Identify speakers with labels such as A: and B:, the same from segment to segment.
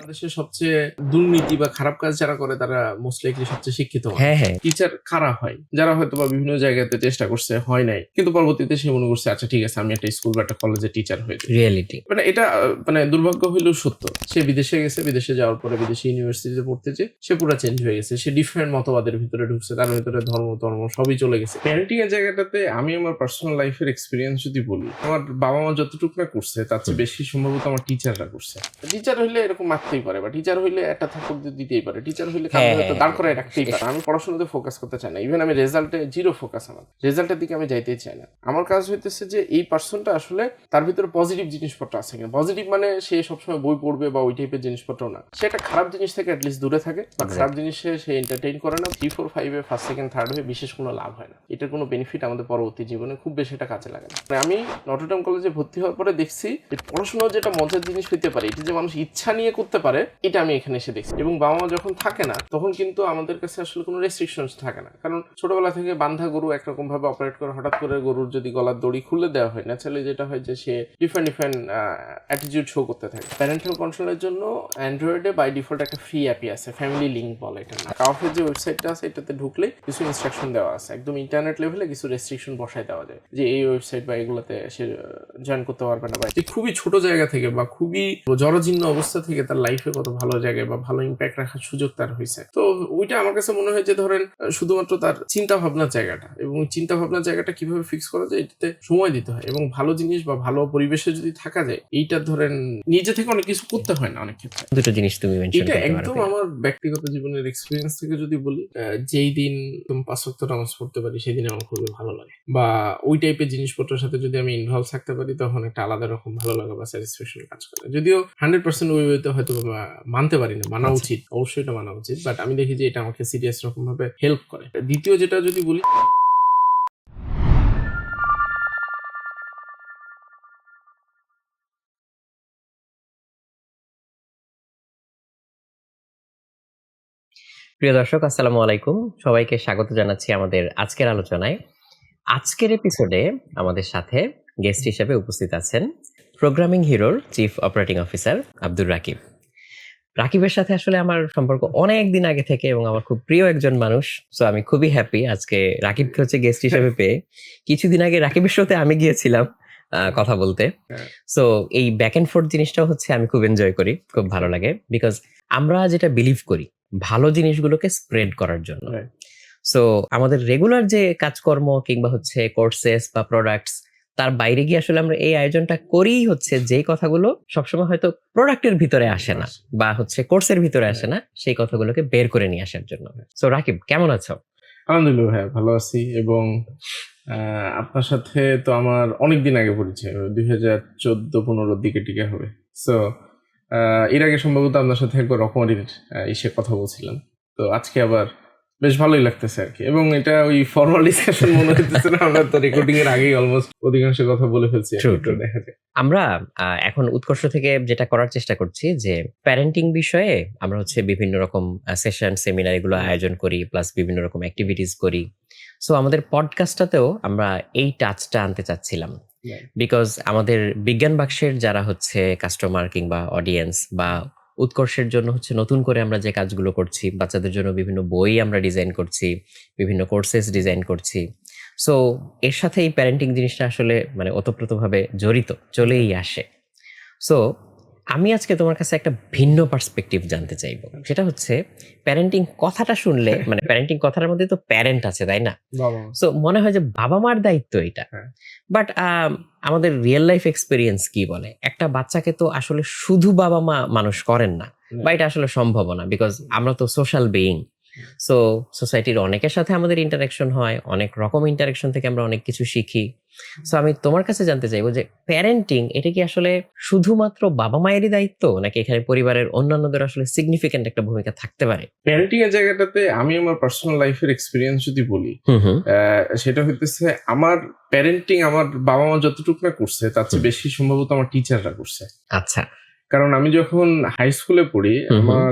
A: বাংলাদেশের সবচেয়ে দুর্নীতি বা খারাপ কাজ যারা করে তারা মোস্ট লাইকলি সবচেয়ে শিক্ষিত হয়।
B: হ্যাঁ।
A: টিচার কারা হয়? যারা হয়তো বা বিভিন্ন জায়গাতে চেষ্টা করছে, হয় নাই, কিন্তু পরবর্তীতে সে মনে করছে আচ্ছা ঠিক আছে আমি একটা স্কুল বা একটা কলেজে টিচার হয়ে যাই।
B: রিয়েলিটি।
A: মানে এটা মানে দুর্ভাগ্য হইলেও সত্য। সে বিদেশে গেছে, বিদেশে যাওয়ার পরে বিদেশি ইউনিভার্সিটিতে পড়তে যে সে পুরো চেঞ্জ হয়ে গেছে। সে ডিফারেন্ট মতবাদের ভিতরে ঢুকছে, তার ভিতরে ধর্ম সবই চলে গেছে। প্যারেন্টিং এর জায়গাটাতে আমি আমার পার্সোনাল লাইফের এক্সপিরিয়েন্স যদি বলি, আমার বাবা মা যতটুকু না করছে তার চেয়ে বেশি সম্ভবত আমার টিচাররা করছে। টিচার হইলে এরকম মারতেই পারে, বা টিচার হইলে একটা থাপ্পড় দিতেই পারে, টিচার হইলে কাউকে হয়তো দাঁড় করায় রাখতেই পারে। আমি পড়াশোনাতে ফোকাস করতে চাই না, ইভেন আমি রেজাল্টে জিরো ফোকাস, আমার রেজাল্টের দিকে আমি যাইতেই চাই না। আমার কাজ হইতেছে যে এই পার্সনটা আসলে তার ভিতরে পজিটিভ জিনিসপত্র আছে কিনা। পজিটিভ মানে সে সবসময় বই পড়বে বা ওই টাইপের জিনিসপত্র না, সে একটা খারাপ জিনিস থেকে অ্যাটলিস্ট দূরে থাকে, বা খারাপ জিনিসে সে এন্টারটেইন করে না। 3, 4, 5 ফার্স্ট সেকেন্ড থার্ড হয়ে বিশেষ কোনো লাভ হয় না। এটার কোনো বেনিফিট আমাদের পরবর্তী জীবনে খুব বেশি এটা কাজে লাগে না। আমি নটরডেম কলেজে ভর্তি হওয়ার পরে দেখছি যে পড়াশোনার যেটা মজার জিনিস হইতে পারে, এটা যে মানুষ ইচ্ছা নিয়ে করতে পারে, এটা আমি এখানে এসে দেখছি। এবং বাবা মা যখন থাকে না তখন কিন্তু আমাদের কাছে আসলে কোনো রেস্ট্রিকশনস থাকে না, কারণ ছোটবেলা থেকে বান্ধা গরু একরকম ভাবে অপারেট করে, হঠাৎ করে গরুর যদি গলার দড়ি খুলে দেওয়া হয়, ন্যাচারালি যেটা হয় যে সে ডিফারেন্ট অ্যাটিটিউড শো করতে থাকে। প্যারেন্টাল কন্ট্রোলের জন্য অ্যান্ড্রয়েডে বাই ডিফল্ট একটা ফ্রি অ্যাপই আছে, ফ্যামিলি লিঙ্ক বলে এটা। কাউফের যে ওয়েবসাইটটা আছে এটাতে ঢুকলে কিছু ইনস্ট্রাকশন দেওয়া আছে, একদম ইন্টারনেট লেভেলে কিছু রেস্ট্রিকশন বসায় দেওয়া যায় যে এই ওয়েবসাইট বা এগুলোতে সে জয়েন করতে পারবে না। বা খুবই ছোট জায়গা থেকে বা খুবই জরাজীর্ণ অবস্থা থেকে তার লাইফে কত ভালো জায়গায় বা ভালো ইম্প্যাক্ট রাখার সুযোগ তার হয়েছে। তো ওইটা আমার কাছে মনে হয় যে ধরেন শুধুমাত্র তার চিন্তা ভাবনার জায়গাটা, এবং চিন্তা ভাবনার জায়গাটা কিভাবে ফিক্স করা যায় এটাতে সময় দিতে হয়, এবং ভালো জিনিস বা ভালো পরিবেশে যদি থাকা যায়, এইটা ধরেন নিজে থেকে অনেক কিছু করতে হয় না অনেক ক্ষেত্রে।
B: দুটো জিনিস তুমি মেনশন
A: এটা
B: করতে
A: একদম
B: পারবে।
A: আমার ব্যক্তিগত জীবনের এক্সপিরিয়েন্স থেকে যদি বলি, যেই দিন তুমি 5 ওয়াক্ত নামাজ পড়তে পারি সেই দিন আমার খুবই ভালো লাগে, বা ওই টাইপের জিনিসপত্রের সাথে যদি আমি ইনভলভ থাকতে পারি তখন একটা আলাদা রকম ভালো লাগা বা স্যাটিসফ্যাকশন কাজ করে। যদিও 100% ওই ওয়েতে হয়তো মানতে পারি না, মানা উচিত, অবশ্যই এটা মানা উচিত, বাট আমি দেখি যে এটা আমাকে সিরিয়াস রকম ভাবে হেল্প করে। দ্বিতীয় যেটা যদি বলি,
B: প্রিয় দর্শক, আসসালামু আলাইকুম। সবাইকে স্বাগত জানাচ্ছি আমাদের আজকের আলোচনায়। আজকের এপিসোডে আমাদের সাথে গেস্ট হিসেবে উপস্থিত আছেন প্রোগ্রামিং হিরোর chief operating officer Abdur Rakib. রাকিবের সাথে আসলে আমার সম্পর্ক অনেক দিন আগে থেকে, এবং আমার খুব প্রিয় একজন মানুষ। সো আমি খুবই হ্যাপি আজকে রাকিবকে হচ্ছে গেস্ট হিসেবে পেয়ে। কিছুদিন আগে রাকিবের সাথে আমি গিয়েছিলাম কথা বলতে। সো এই ব্যাক এন্ড ফোর্থ জিনিসটাও হচ্ছে আমি খুব এনজয় করি, খুব ভালো লাগে, বিকজ আমরা যেটা বিলিভ করি ভালো জিনিসগুলোকে স্প্রেড করার জন্য। সো আমাদের রেগুলার যে কাজকর্ম কিংবা হচ্ছে কোর্সেস বা প্রোডাক্টস, তার বাইরে গিয়ে আসলে আমরা এই আয়োজনটা করেই হচ্ছে যেই কথাগুলো সবসময় হয়তো প্রোডাক্টের ভিতরে আসে না বা হচ্ছে কোর্সের ভিতরে আসে না, সেই কথাগুলোকে বের করে নিয়ে আসার জন্য। সো রাকিব, কেমন আছো?
A: আলহামদুলিল্লাহ ভাইয়া, ভালো আছি। এবং আপনার সাথে তো আমার অনেকদিন আগে পরিচয়, 2014-15 দিকে টিকে হবে। সো এর আগে সম্ভবত আপনার সাথে একবার রকমারির ইসে কথা বলছিলাম, তো আজকে আবার বেশ ভালোই লাগতেছে আর কি। এবং এটা ওই ফরমাল ডিসকাশন মনে হইতেছে না, আমরা তো রেকর্ডিং এর আগেই অলমোস্ট অধিকাংশ কথা বলে ফেলছি। তো দেখা যায়
B: আমরা এখন উৎকর্ষ থেকে যেটা করার চেষ্টা করছি যে প্যারেন্টিং বিষয়ে আমরা হচ্ছে বিভিন্ন রকম সেশন সেমিনার এগুলো আয়োজন করি, প্লাস বিভিন্ন রকম অ্যাক্টিভিটিস করি। সো আমাদের পডকাস্টটাতেও আমরা এই টাচটা আনতে চাচ্ছিলাম, বিকজ আমাদের বিজ্ঞান বাক্সের যারা হচ্ছে কাস্টমার কিংবা অডিয়েন্স বা উৎকর্ষের জন্য হচ্ছে নতুন করে আমরা যে কাজগুলো করছি, বাচ্চাদের জন্য বিভিন্ন বই আমরা ডিজাইন করছি, বিভিন্ন কোর্সেস ডিজাইন করছি। সো এর সাথে এই প্যারেন্টিং জিনিসটা আসলে মানে ওতপ্রোতভাবে জড়িত, চলেই আসে। সো আমি আজকে তোমার কাছে একটা ভিন্ন পার্সপেক্টিভ জানতে চাইবো, সেটা হচ্ছে প্যারেন্টিং কথাটা শুনলে মানে প্যারেন্টিং কথাটার মধ্যে তো প্যারেন্ট আছে, তাই না? সো মনে হয় যে বাবা মার দায়িত্ব এটা, বাট আমাদের রিয়েল লাইফ এক্সপিরিয়েন্স কি বলে একটা বাচ্চাকে তো আসলে শুধু বাবা মা মানুষ করেন না, বা এটা আসলে সম্ভব না, বিকজ আমরা তো সোশ্যাল বিইং। সো সোসাইটির অনেকের সাথে আমাদের ইন্টারাকশন হয়, অনেক রকম ইন্টারাকশন থেকে আমরা অনেক কিছু শিখি। সো আমি তোমার কাছে জানতে চাইবো যে প্যারেন্টিং এটা কি আসলে শুধুমাত্র বাবা মায়েরই দায়িত্ব, নাকি এখানে পরিবারের অন্যান্যদের আসলে সিগনিফিকেন্ট একটা ভূমিকা থাকতে পারে?
A: প্যারেন্টিং এর জায়গাটাতে আমি আমার পার্সোনাল লাইফের এক্সপিরিয়েন্স যদি বলি, সেটা হইতেছে আমার প্যারেন্টিং আমার বাবা মা যতটুকু না করছে তার চেয়ে বেশি সম্ভবত আমার টিচাররা করছে।
B: আচ্ছা।
A: কারণ আমি যখন হাই স্কুলে পড়ি, আমার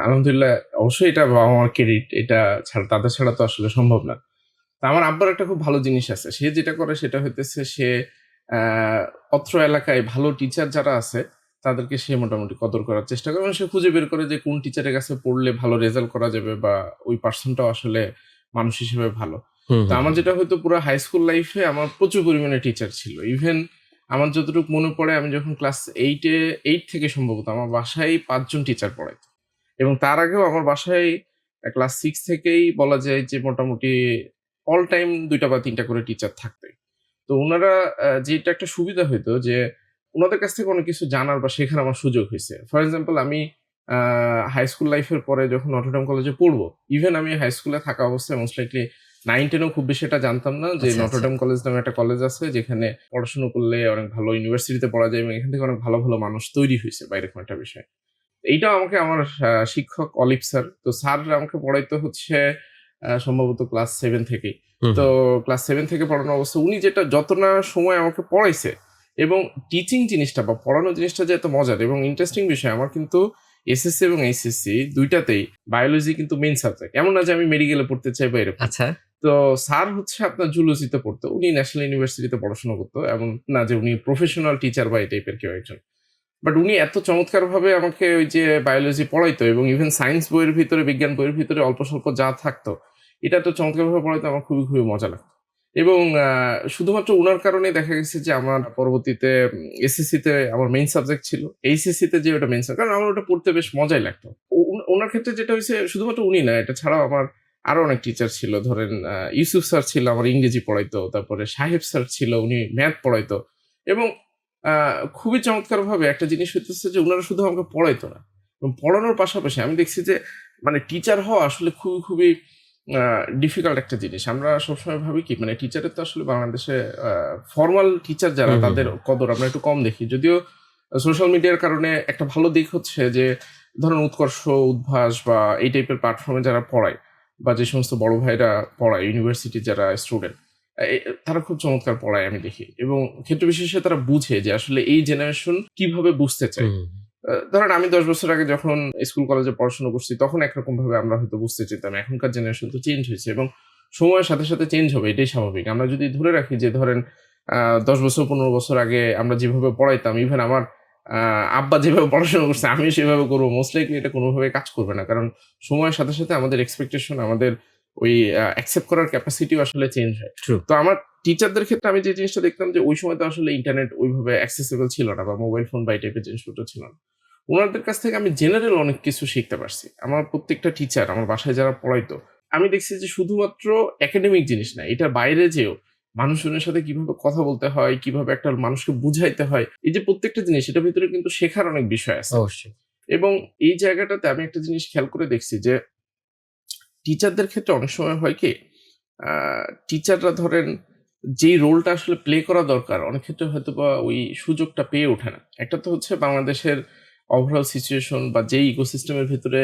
A: আলহামদুলিল্লাহ অবশ্যই এটা বাবা মার ক্রেডিট, এটা ছাড়া তাদের ছাড়া তো আসলে সম্ভব না। তা আমার আব্বার একটা খুব ভালো জিনিস আছে, সে যেটা করে সেটা হইতেছে সে অত্র এলাকায় ভালো টিচার যারা আছে তাদেরকে সে মোটামুটি কদর করার চেষ্টা করে এবং সে খুঁজে বের করে যে কোন টিচারের কাছে পড়লে ভালো রেজাল্ট করা যাবে বা ওই পার্সনটাও আসলে মানুষ হিসেবে ভালো।
B: হুম,
A: তো
B: হুম,
A: আমার
B: হুম।
A: যেটা হয়তো পুরো হাই স্কুল লাইফে আমার প্রচুর পরিমাণে টিচার ছিল। ইভেন আমার যতটুকু মনে পড়ে আমি যখন ক্লাস 8 থেকে সম্ভবত আমার বাসায় ৫ জন টিচার পড়াইতো। এবং তার আগেও আমার বাসায় ক্লাস 6 থেকেই বলা যায় যে মোটামুটি অল টাইম ২ টা বা ৩ টা করে টিচার থাকতই। তো উনারা যেটা একটা সুবিধা হইতো যে উনাদের কাছ থেকে অনেক কিছু জানার বা শেখার আমার সুযোগ হইছে। ফর এক্সাম্পল আমি আ হাই স্কুল লাইফের পরে যখন নটরডেম কলেজে পড়বো, ইভেন আমি হাই স্কুলে থাকা অবস্থায় মোস্ট লাইকলি 9-10 এও খুব বেশি এটা জানতাম না যে
B: আচ্ছা, আচ্ছা।
A: নটরডেম কলেজ নামে একটা কলেজ আছে যেখানে পড়াশোনা করলে অনেক ভালো ইউনিভার্সিটিতে পড়া যায় এবং এখান থেকে অনেক ভালো, ভালো মানুষ তৈরি হইছে বা এরকম একটা বিষয়। এইটাও আমাকে আমার শিক্ষক অলিভ স্যার। তো স্যার আমাকে পড়াইতো হচ্ছে সম্ভবত ক্লাস 7 থেকেই।
B: হুম,
A: তো
B: হুম।
A: ক্লাস 7 থেকে পড়ানো অবস্থায় উনি যেটা যত না সময় আমাকে পড়াইছে এবং টিচিং জিনিসটা বা পড়ানো জিনিসটা যে এত মজার এবং ইন্টারেস্টিং বিষয় আমার কিন্তু এসএসসি এবং এইচএসসি ২ টাতেই বায়োলজি কিন্তু মেইন সাবজেক্ট। এমন না যে আমি মেডিকেলে পড়তে চাই বা এরকম।
B: আচ্ছা।
A: তো স্যার হচ্ছে আপনার জুলজিতে পড়তো। উনি ন্যাশনাল ইউনিভার্সিটিতে পড়াশোনা করতো। এমন না যে উনি প্রফেশনাল টিচার বা এই টাইপের কেউ একজন। বাট উনি এত চমৎকারভাবে আমাকে ওই যে বায়োলজি পড়াইতো এবং ইভেন সায়েন্স বইয়ের ভিতরে, বিজ্ঞান বইয়ের ভিতরে অল্প-স্বল্প যা থাকতো, এটা এত চমৎকারভাবে পড়াইতো আমার খুবই, খুবই মজা লাগতো। এবং শুধুমাত্র উনার কারণেই দেখা গেছে যে আমার পরবর্তীতে এসএসসিতে আমার মেইন সাবজেক্ট ছিল। এইচএসসিতে যে ওটা মেইন সাবজেক্ট কারণ আমার ওটা পড়তে বেশ মজাই লাগতো। উনার ক্ষেত্রে যেটা হইছে শুধুমাত্র উনি না, এটা ছাড়াও আমার আরো অনেক টিচার ছিল। ধরেন ইউসুফ স্যার ছিল আমার ইংরেজি পড়াইতো। তারপরে সাহেব স্যার ছিল উনি ম্যাথ পড়াইতো। এবং আ খুবই চমৎকারভাবে একটা জিনিস হইতেছে যে উনারা শুধু আমাকে পড়াইতো না। এবং পড়ানোর পাশাপাশি আমি দেখছি যে মানে টিচার হওয়া আসলে খুবই, খুবই আ ডিফিকাল্ট একটা জিনিস। আমরা সবসময় ভাবি কি মানে টিচারের তো আসলে বাংলাদেশে আ ফরমাল টিচার যারা
B: হুম, হুম,
A: তাদের
B: হুম।
A: কদর আমরা একটু কম দেখি। যদিও সোশ্যাল মিডিয়ার কারণে একটা ভালো দিক হচ্ছে যে ধরেন উৎকর্ষ, উদ্ভাস বা এই টাইপের প্ল্যাটফর্মে যারা পড়ায় বা যে সমস্ত বড় ভাইরা পড়ায় ইউনিভার্সিটির যারা স্টুডেন্ট এ তারা খুব চমৎকার পড়ায় আমি দেখি। এবং ক্ষেত্র বিশেষে তারা বুঝে যে আসলে এই জেনারেশন কিভাবে বুঝতে চায়।
B: হুম,
A: ধরেন আমি ১০ বছর আগে যখন স্কুল কলেজে পড়াশোনা করছি তখন একরকম ভাবে আমরা হয়তো বুঝতে চেতাম। এখনকার জেনারেশন তো চেঞ্জ হয়েছে এবং সময়ের সাথে, সাথে চেঞ্জ হবে এটাই স্বাভাবিক। আমরা যদি ধরে রাখি যে ধরেন ১০ বছর ১৫ বছর আগে আমরা যেভাবে পড়াইতাম ইভেন আমার আ আব্বা যেভাবে পড়াশোনা করছে আমিও সেভাবে করব। মোস্ট লাইকলি এটা কোনভাবেই কাজ করবে না। কারণ সময়ের সাথে, সাথে আমাদের এক্সপেকটেশন আমাদের ওই অ্যাকসেপ্ট করার ক্যাপাসিটিও আসলে চেঞ্জ হয়।
B: ট্রু।
A: তো আমার টিচারদের ক্ষেত্রে আমি যে জিনিসটা দেখতাম যে ওই সময় তো আসলে ইন্টারনেট ওইভাবে অ্যাক্সেসিবল ছিল না বা মোবাইল ফোন বা এই টাইপের জিনিসপত্র ছিল না। উনাদের কাছ থেকে আমি জেনারেল অনেক কিছু শিখতে পারছি। আমার প্রত্যেকটা টিচার আমার বাসায় যারা পড়াইতো, আমি দেখছি যে শুধুমাত্র একাডেমিক জিনিস না, এটার বাইরে যেয়েও মানুষজনের সাথে কিভাবে কথা বলতে হয়, কিভাবে একটা মানুষকে বুঝাইতে হয়, এই যে প্রত্যেকটা জিনিস এটার ভিতরে কিন্তু শেখার অনেক বিষয় আছে।
B: অবশ্যই।
A: এবং এই জায়গাটাতে আমি একটা জিনিস খেয়াল করে দেখছি যে টিচারদের ক্ষেত্রে অনেক সময় হয় কি, আ টিচাররা ধরেন যেই রোলটা আসলে প্লে করা দরকার, অনেক ক্ষেত্রে হয়তোবা ওই সুযোগটা পেয়ে ওঠে না। একটা তো হচ্ছে বাংলাদেশের ওভারঅল সিচুয়েশন বা যেই ইকোসিস্টেম এর ভেতরে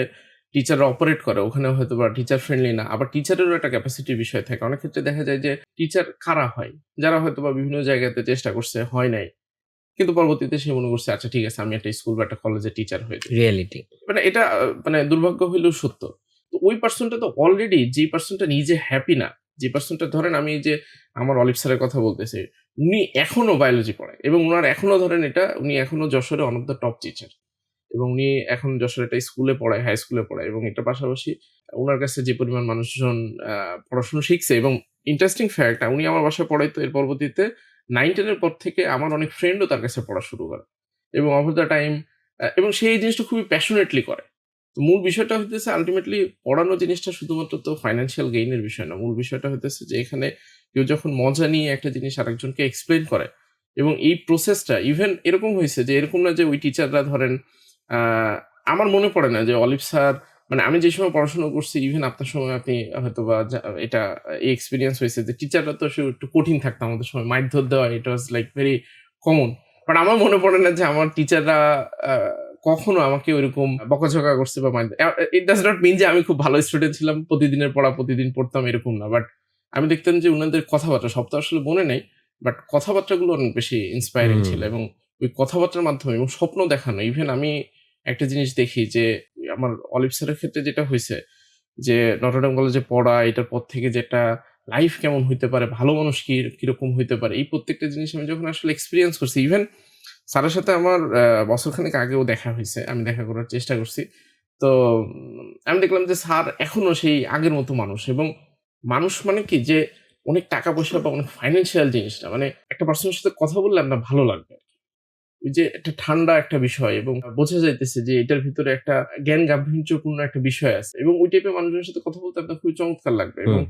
A: টিচাররা অপারেট করে, ওখানে হয়তোবা টিচার ফ্রেন্ডলি না। আবার টিচারেরও একটা ক্যাপাসিটির বিষয় থাকে। অনেক ক্ষেত্রে দেখা যায় যে টিচার কারা হয়? যারা হয়তোবা বিভিন্ন জায়গাতে চেষ্টা করছে, হয় নাই। কিন্তু পরবর্তীতে সে মনে করছে, আচ্ছা ঠিক আছে আমি একটা স্কুল বা একটা কলেজের টিচার হয়ে যাই।
B: রিয়ালিটি।
A: মানে এটা মানে দুর্ভাগ্য হইলেও সত্য। তো ওই পারসনটা তো অলরেডি যেই পারসনটা নিজে হ্যাপি না, যে পারসনটা ধরেন আমি এই যে আমার অলিভ স্যারের কথা বলতেছি, উনি এখনো বায়োলজি পড়ায় এবং উনার এখনো ধরেন এটা উনি এখনো যশোরে one of the top teacher এবং উনি এখন যশোরে একটা স্কুলে পড়ায়, হাই স্কুলে পড়ায় এবং এটার পাশাপাশি উনার কাছে যে পরিমাণ মানুষজন আ পড়াশোনা শিখছে এবং ইন্টারেস্টিং ফ্যাক্ট উনি আমার বাসায় পড়াইতো এর পরবর্তীতে 9-10 এর পর থেকে আমার অনেক ফ্রেন্ডও তার কাছে পড়া শুরু করে এবং ওভার দ্যা টাইম এবং সে এই জিনিসটা খুবই প্যাশনেটলি করে। তো মূল বিষয়টা হইতেছে আল্টিমেটলি পড়ানো জিনিসটা শুধুমাত্র তো ফাইন্যান্সিয়াল গেইন এর বিষয় না। মূল বিষয়টা হইতেছে যে এখানে কেউ যখন মজা নিয়ে একটা জিনিস আরেকজনকে এক্সপ্লেইন করে এবং এই প্রসেসটা ইভেন এরকম হইছে যে এরকম না যে ওই টিচাররা ধরেন আ আমার মনে পড়ে না যে অলিভ স্যার মানে আমি যে সময় পড়াশোনা করছি ইভেন আপনার সময় আপনি হয়তোবা এটা এই এক্সপেরিয়েন্স হইছে যে টিচাররা তো আসলে একটু কঠিন থাকতো আমাদের সময়। মাইর-ধর দেওয়া it was like very common. But আমার মনে পড়ে না যে আমার টিচাররা আ কখনো আমাকে ঐরকম বকাঝকা করছে বা মাইর ইট ডাজ নট মিন যে আমি খুব ভালো স্টুডেন্ট ছিলাম। প্রতিদিনের পড়া প্রতিদিন পড়তাম এরকম না। বাট আমি দেখতাম যে উনাদের কথাবার্তা সব তো আসলে মনে নাই। বাট কথাবার্তাগুলো অনেক বেশি ইন্সপায়ারিং
B: হুম।
A: ছিল এবং ওই কথাবার্তার মাধ্যমে এবং স্বপ্ন দেখানো। ইভেন আমি একটা জিনিস দেখি যে আমার অলিভ স্যারের ক্ষেত্রে যেটা হইছে যে নটরডেম কলেজে পড়া, এটার পর থেকে যে একটা লাইফ কেমন হইতে পারে, ভালো মানুষ কিরকম হইতে পারে। এই প্রত্যেকটা জিনিস আমি যখন আসলে এক্সপেরিয়েন্স করছি, ইভেন স্যারের সাথে আমার বছরখানেক আগেও দেখা হয়েছে, আমি দেখা করার চেষ্টা করছি। তো আমি দেখলাম যে স্যার এখনো সেই আগের মতো মানুষ, এবং মানুষ মানে কি যে অনেক টাকা পয়সা বা অনেক ফাইন্যান্সিয়াল জিনিসটা মানে একটা পার্সনের সাথে কথা বললে আপনার ভালো লাগবে। ওই যে একটা ঠান্ডা একটা বিষয়, এবং বোঝা যাইতেছে যে এটার ভিতরে একটা জ্ঞান গাম্ভীর্যপূর্ণ একটা বিষয় আছে, এবং ওই টাইপের মানুষজনের সাথে কথা বলতে আপনার খুবই চমৎকার লাগবে। এবং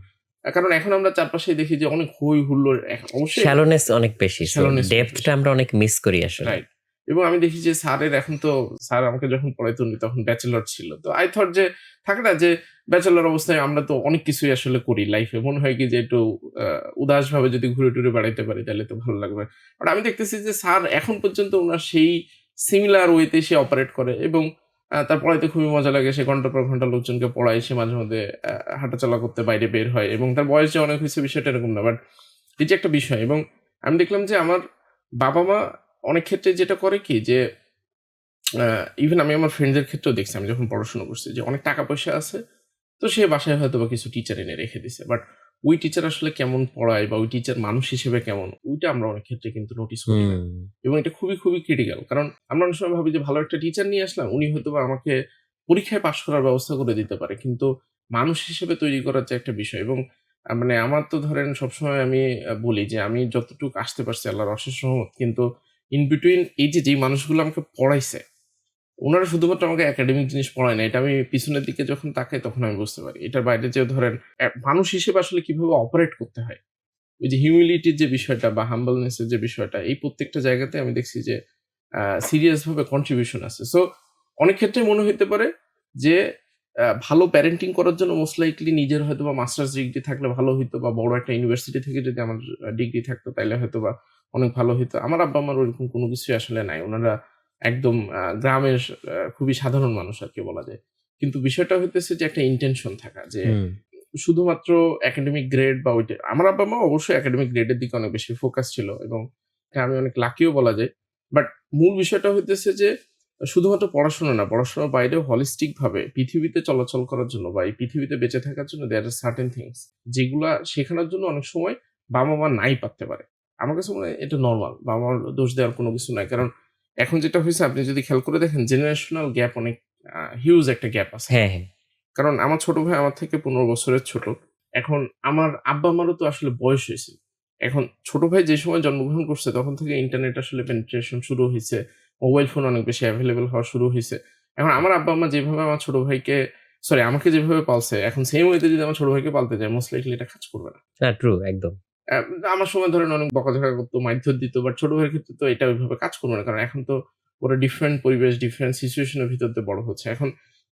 A: কারণ এখন আমরা চারপাশে দেখি যে অনেক হই হুল্লোড়, অবশ্যই
B: শ্যালোনেস অনেক বেশি,
A: shallowness অনেক
B: ডেপথটা
A: বেশি।
B: আমরা অনেক মিস করি আসলে।
A: রাইট। এবং আমি দেখি যে স্যারের এখন তো, স্যার আমাকে যখন পড়াইতো উনি তখন ব্যাচেলর ছিল। তো আই থট যে থাকে না যে ব্যাচেলর অবস্থায় আমরা তো অনেক কিছুই আসলে করি লাইফে। মনে হয় কি যে একটু উদাসভাবে যদি ঘুরে টুরে বেড়াইতে পারি তাহলে তো ভালো লাগবে। বাট আমি দেখতেছি যে স্যার এখন পর্যন্ত উনার সেই সিমিলার ওয়েতে সে অপারেট করে, এবং তার পড়াইতে খুবই মজা লাগে। সে ঘন্টার পর ঘন্টা লোকজনকে পড়ায়। সে মাঝে মধ্যে হাঁটাচলা করতে বাইরে বের হয়, এবং তার বয়স যে অনেক হইছে বিষয়টা এরকম না। বাট এই যে একটা বিষয়, এবং আমি দেখলাম যে আমার বাবা-মা অনেক ক্ষেত্রে যেটা করে কি যে ইভেন আমি আমার ফ্রেন্ডদের ক্ষেত্রেও দেখছি, আমি যখন পড়াশোনা করছি যে অনেক টাকা পয়সা আছে, তো সে বাসায় হয়তোবা কিছু টিচার এনে রেখে দিছে। বাট ওই টিচার আসলে কেমন পড়ায় বা ওই টিচার মানুষ হিসেবে কেমন, ওইটা আমরা অনেক ক্ষেত্রে কিন্তু নোটিস করি না। এবং এটা খুবই, খুবই ক্রিটিক্যাল। কারণ আমরা অনেক সময় ভাবি যে ভালো একটা টিচার নিয়ে আসলাম, উনি হয়তোবা আমাকে পরীক্ষায় পাস করার ব্যবস্থা করে দিতে পারে। কিন্তু মানুষ হিসেবে তৈরি করার যে একটা বিষয়, এবং মানে আমার তো ধরেন সবসময় আমি বলি যে আমি যতটুকু আসতে পারছি আল্লাহর অশেষ রহমত। কিন্তু ইন বিটুইন এই যে যেই মানুষগুলো আমাকে পড়াইছে, উনারা শুধুমাত্র আমাকে একাডেমিক জিনিস পড়ায় না। এটা আমি পিছনের দিকে যখন তাকাই তখন আমি বুঝতে পারি। এটার বাইরে যে ধরেন মানুষ হিসেবে আসলে কিভাবে অপারেট করতে হয়। ওই যে হিউমিলিটির যে বিষয়টা বা হাম্বলনেস এর যে বিষয়টা, এই প্রত্যেকটা জায়গাতে আমি দেখছি যে সিরিয়াস ভাবে কন্ট্রিবিউশন আছে। সো অনেক ক্ষেত্রে মনে হইতে পারে যে ভালো প্যারেন্টিং করার জন্য মোস্ট লাইকলি নিজের হয়তোবা মাস্টার্স ডিগ্রি থাকলে ভালো হইতো, বা বড় একটা ইউনিভার্সিটি থেকে যদি আমার ডিগ্রি থাকতো তাইলে হয়তোবা অনেক ভালো হইতো। আমার আব্বা-আম্মার ওরকম কোনো কিছুই আসলে নাই। উনারা একদম গ্রামের খুবই সাধারণ মানুষ আরকি বলা যায়। কিন্তু বিষয়টা হইতেছে যে একটা ইনটেনশন থাকা যে শুধুমাত্র একাডেমিক গ্রেড বা ওইটা, আমার আব্বা-মা অবশ্যই একাডেমিক গ্রেডের দিকে অনেক বেশি ফোকাস ছিল, এবং এটা আমি অনেক লাকিও বলা যায়। বাট মূল বিষয়টা হইতেছে যে শুধুমাত্র পড়াশোনা না, পড়াশোনার বাইরেও holistic ভাবে পৃথিবীতে চলাচল করার জন্য বা এই পৃথিবীতে বেঁচে থাকার জন্য there are certain things যেগুলা শেখানোর জন্য অনেক সময় বাবা-মা নাই পারতে পারে। আমার কাছে মনে হয় এটা নরমাল। বাবা-মার দোষ দেওয়ার কোনো কিছু নাই। কারণ এখন যেটা হইছে আপনি যদি খেয়াল করে দেখেন জেনারেশনাল গ্যাপ অনেক হিউজ একটা গ্যাপ আছে।
B: হ্যাঁ, হ্যাঁ।
A: কারণ আমার ছোট ভাই আমার থেকে ১৫ বছরের ছোট। এখন আমার আব্বা-আম্মারও তো আসলে বয়স হইছে। এখন ছোট ভাই যে সময় জন্মগ্রহণ করছে তখন থেকে ইন্টারনেট আসলে পেনিট্রেশন শুরু হইছে। মোবাইল ফোন অনেক বেশি এভেইলেবল হওয়া শুরু হইছে। এখন আমার আব্বা-আম্মা যেভাবে আমার ছোট ভাইকে আমাকে যেভাবে পালছে, এখন সেম ওয়েতে যদি আমার ছোট ভাইকে পালতে যাই মোস্ট লাইকলি এটা কাজ করবে না।
B: না, ট্রু একদম।
A: অ্যা আমার সময় ধরেন অনেক বকাঝকা করত, মাইরধর দিত। বাট ছোট ভাইয়ের ক্ষেত্রে তো এটা ওইভাবে কাজ করবে না। কারণ এখন তো ওরা ডিফারেন্ট পরিবেশ, ডিফারেন্ট সিচুয়েশন এর ভিতর দিয়ে বড় হচ্ছে। এখন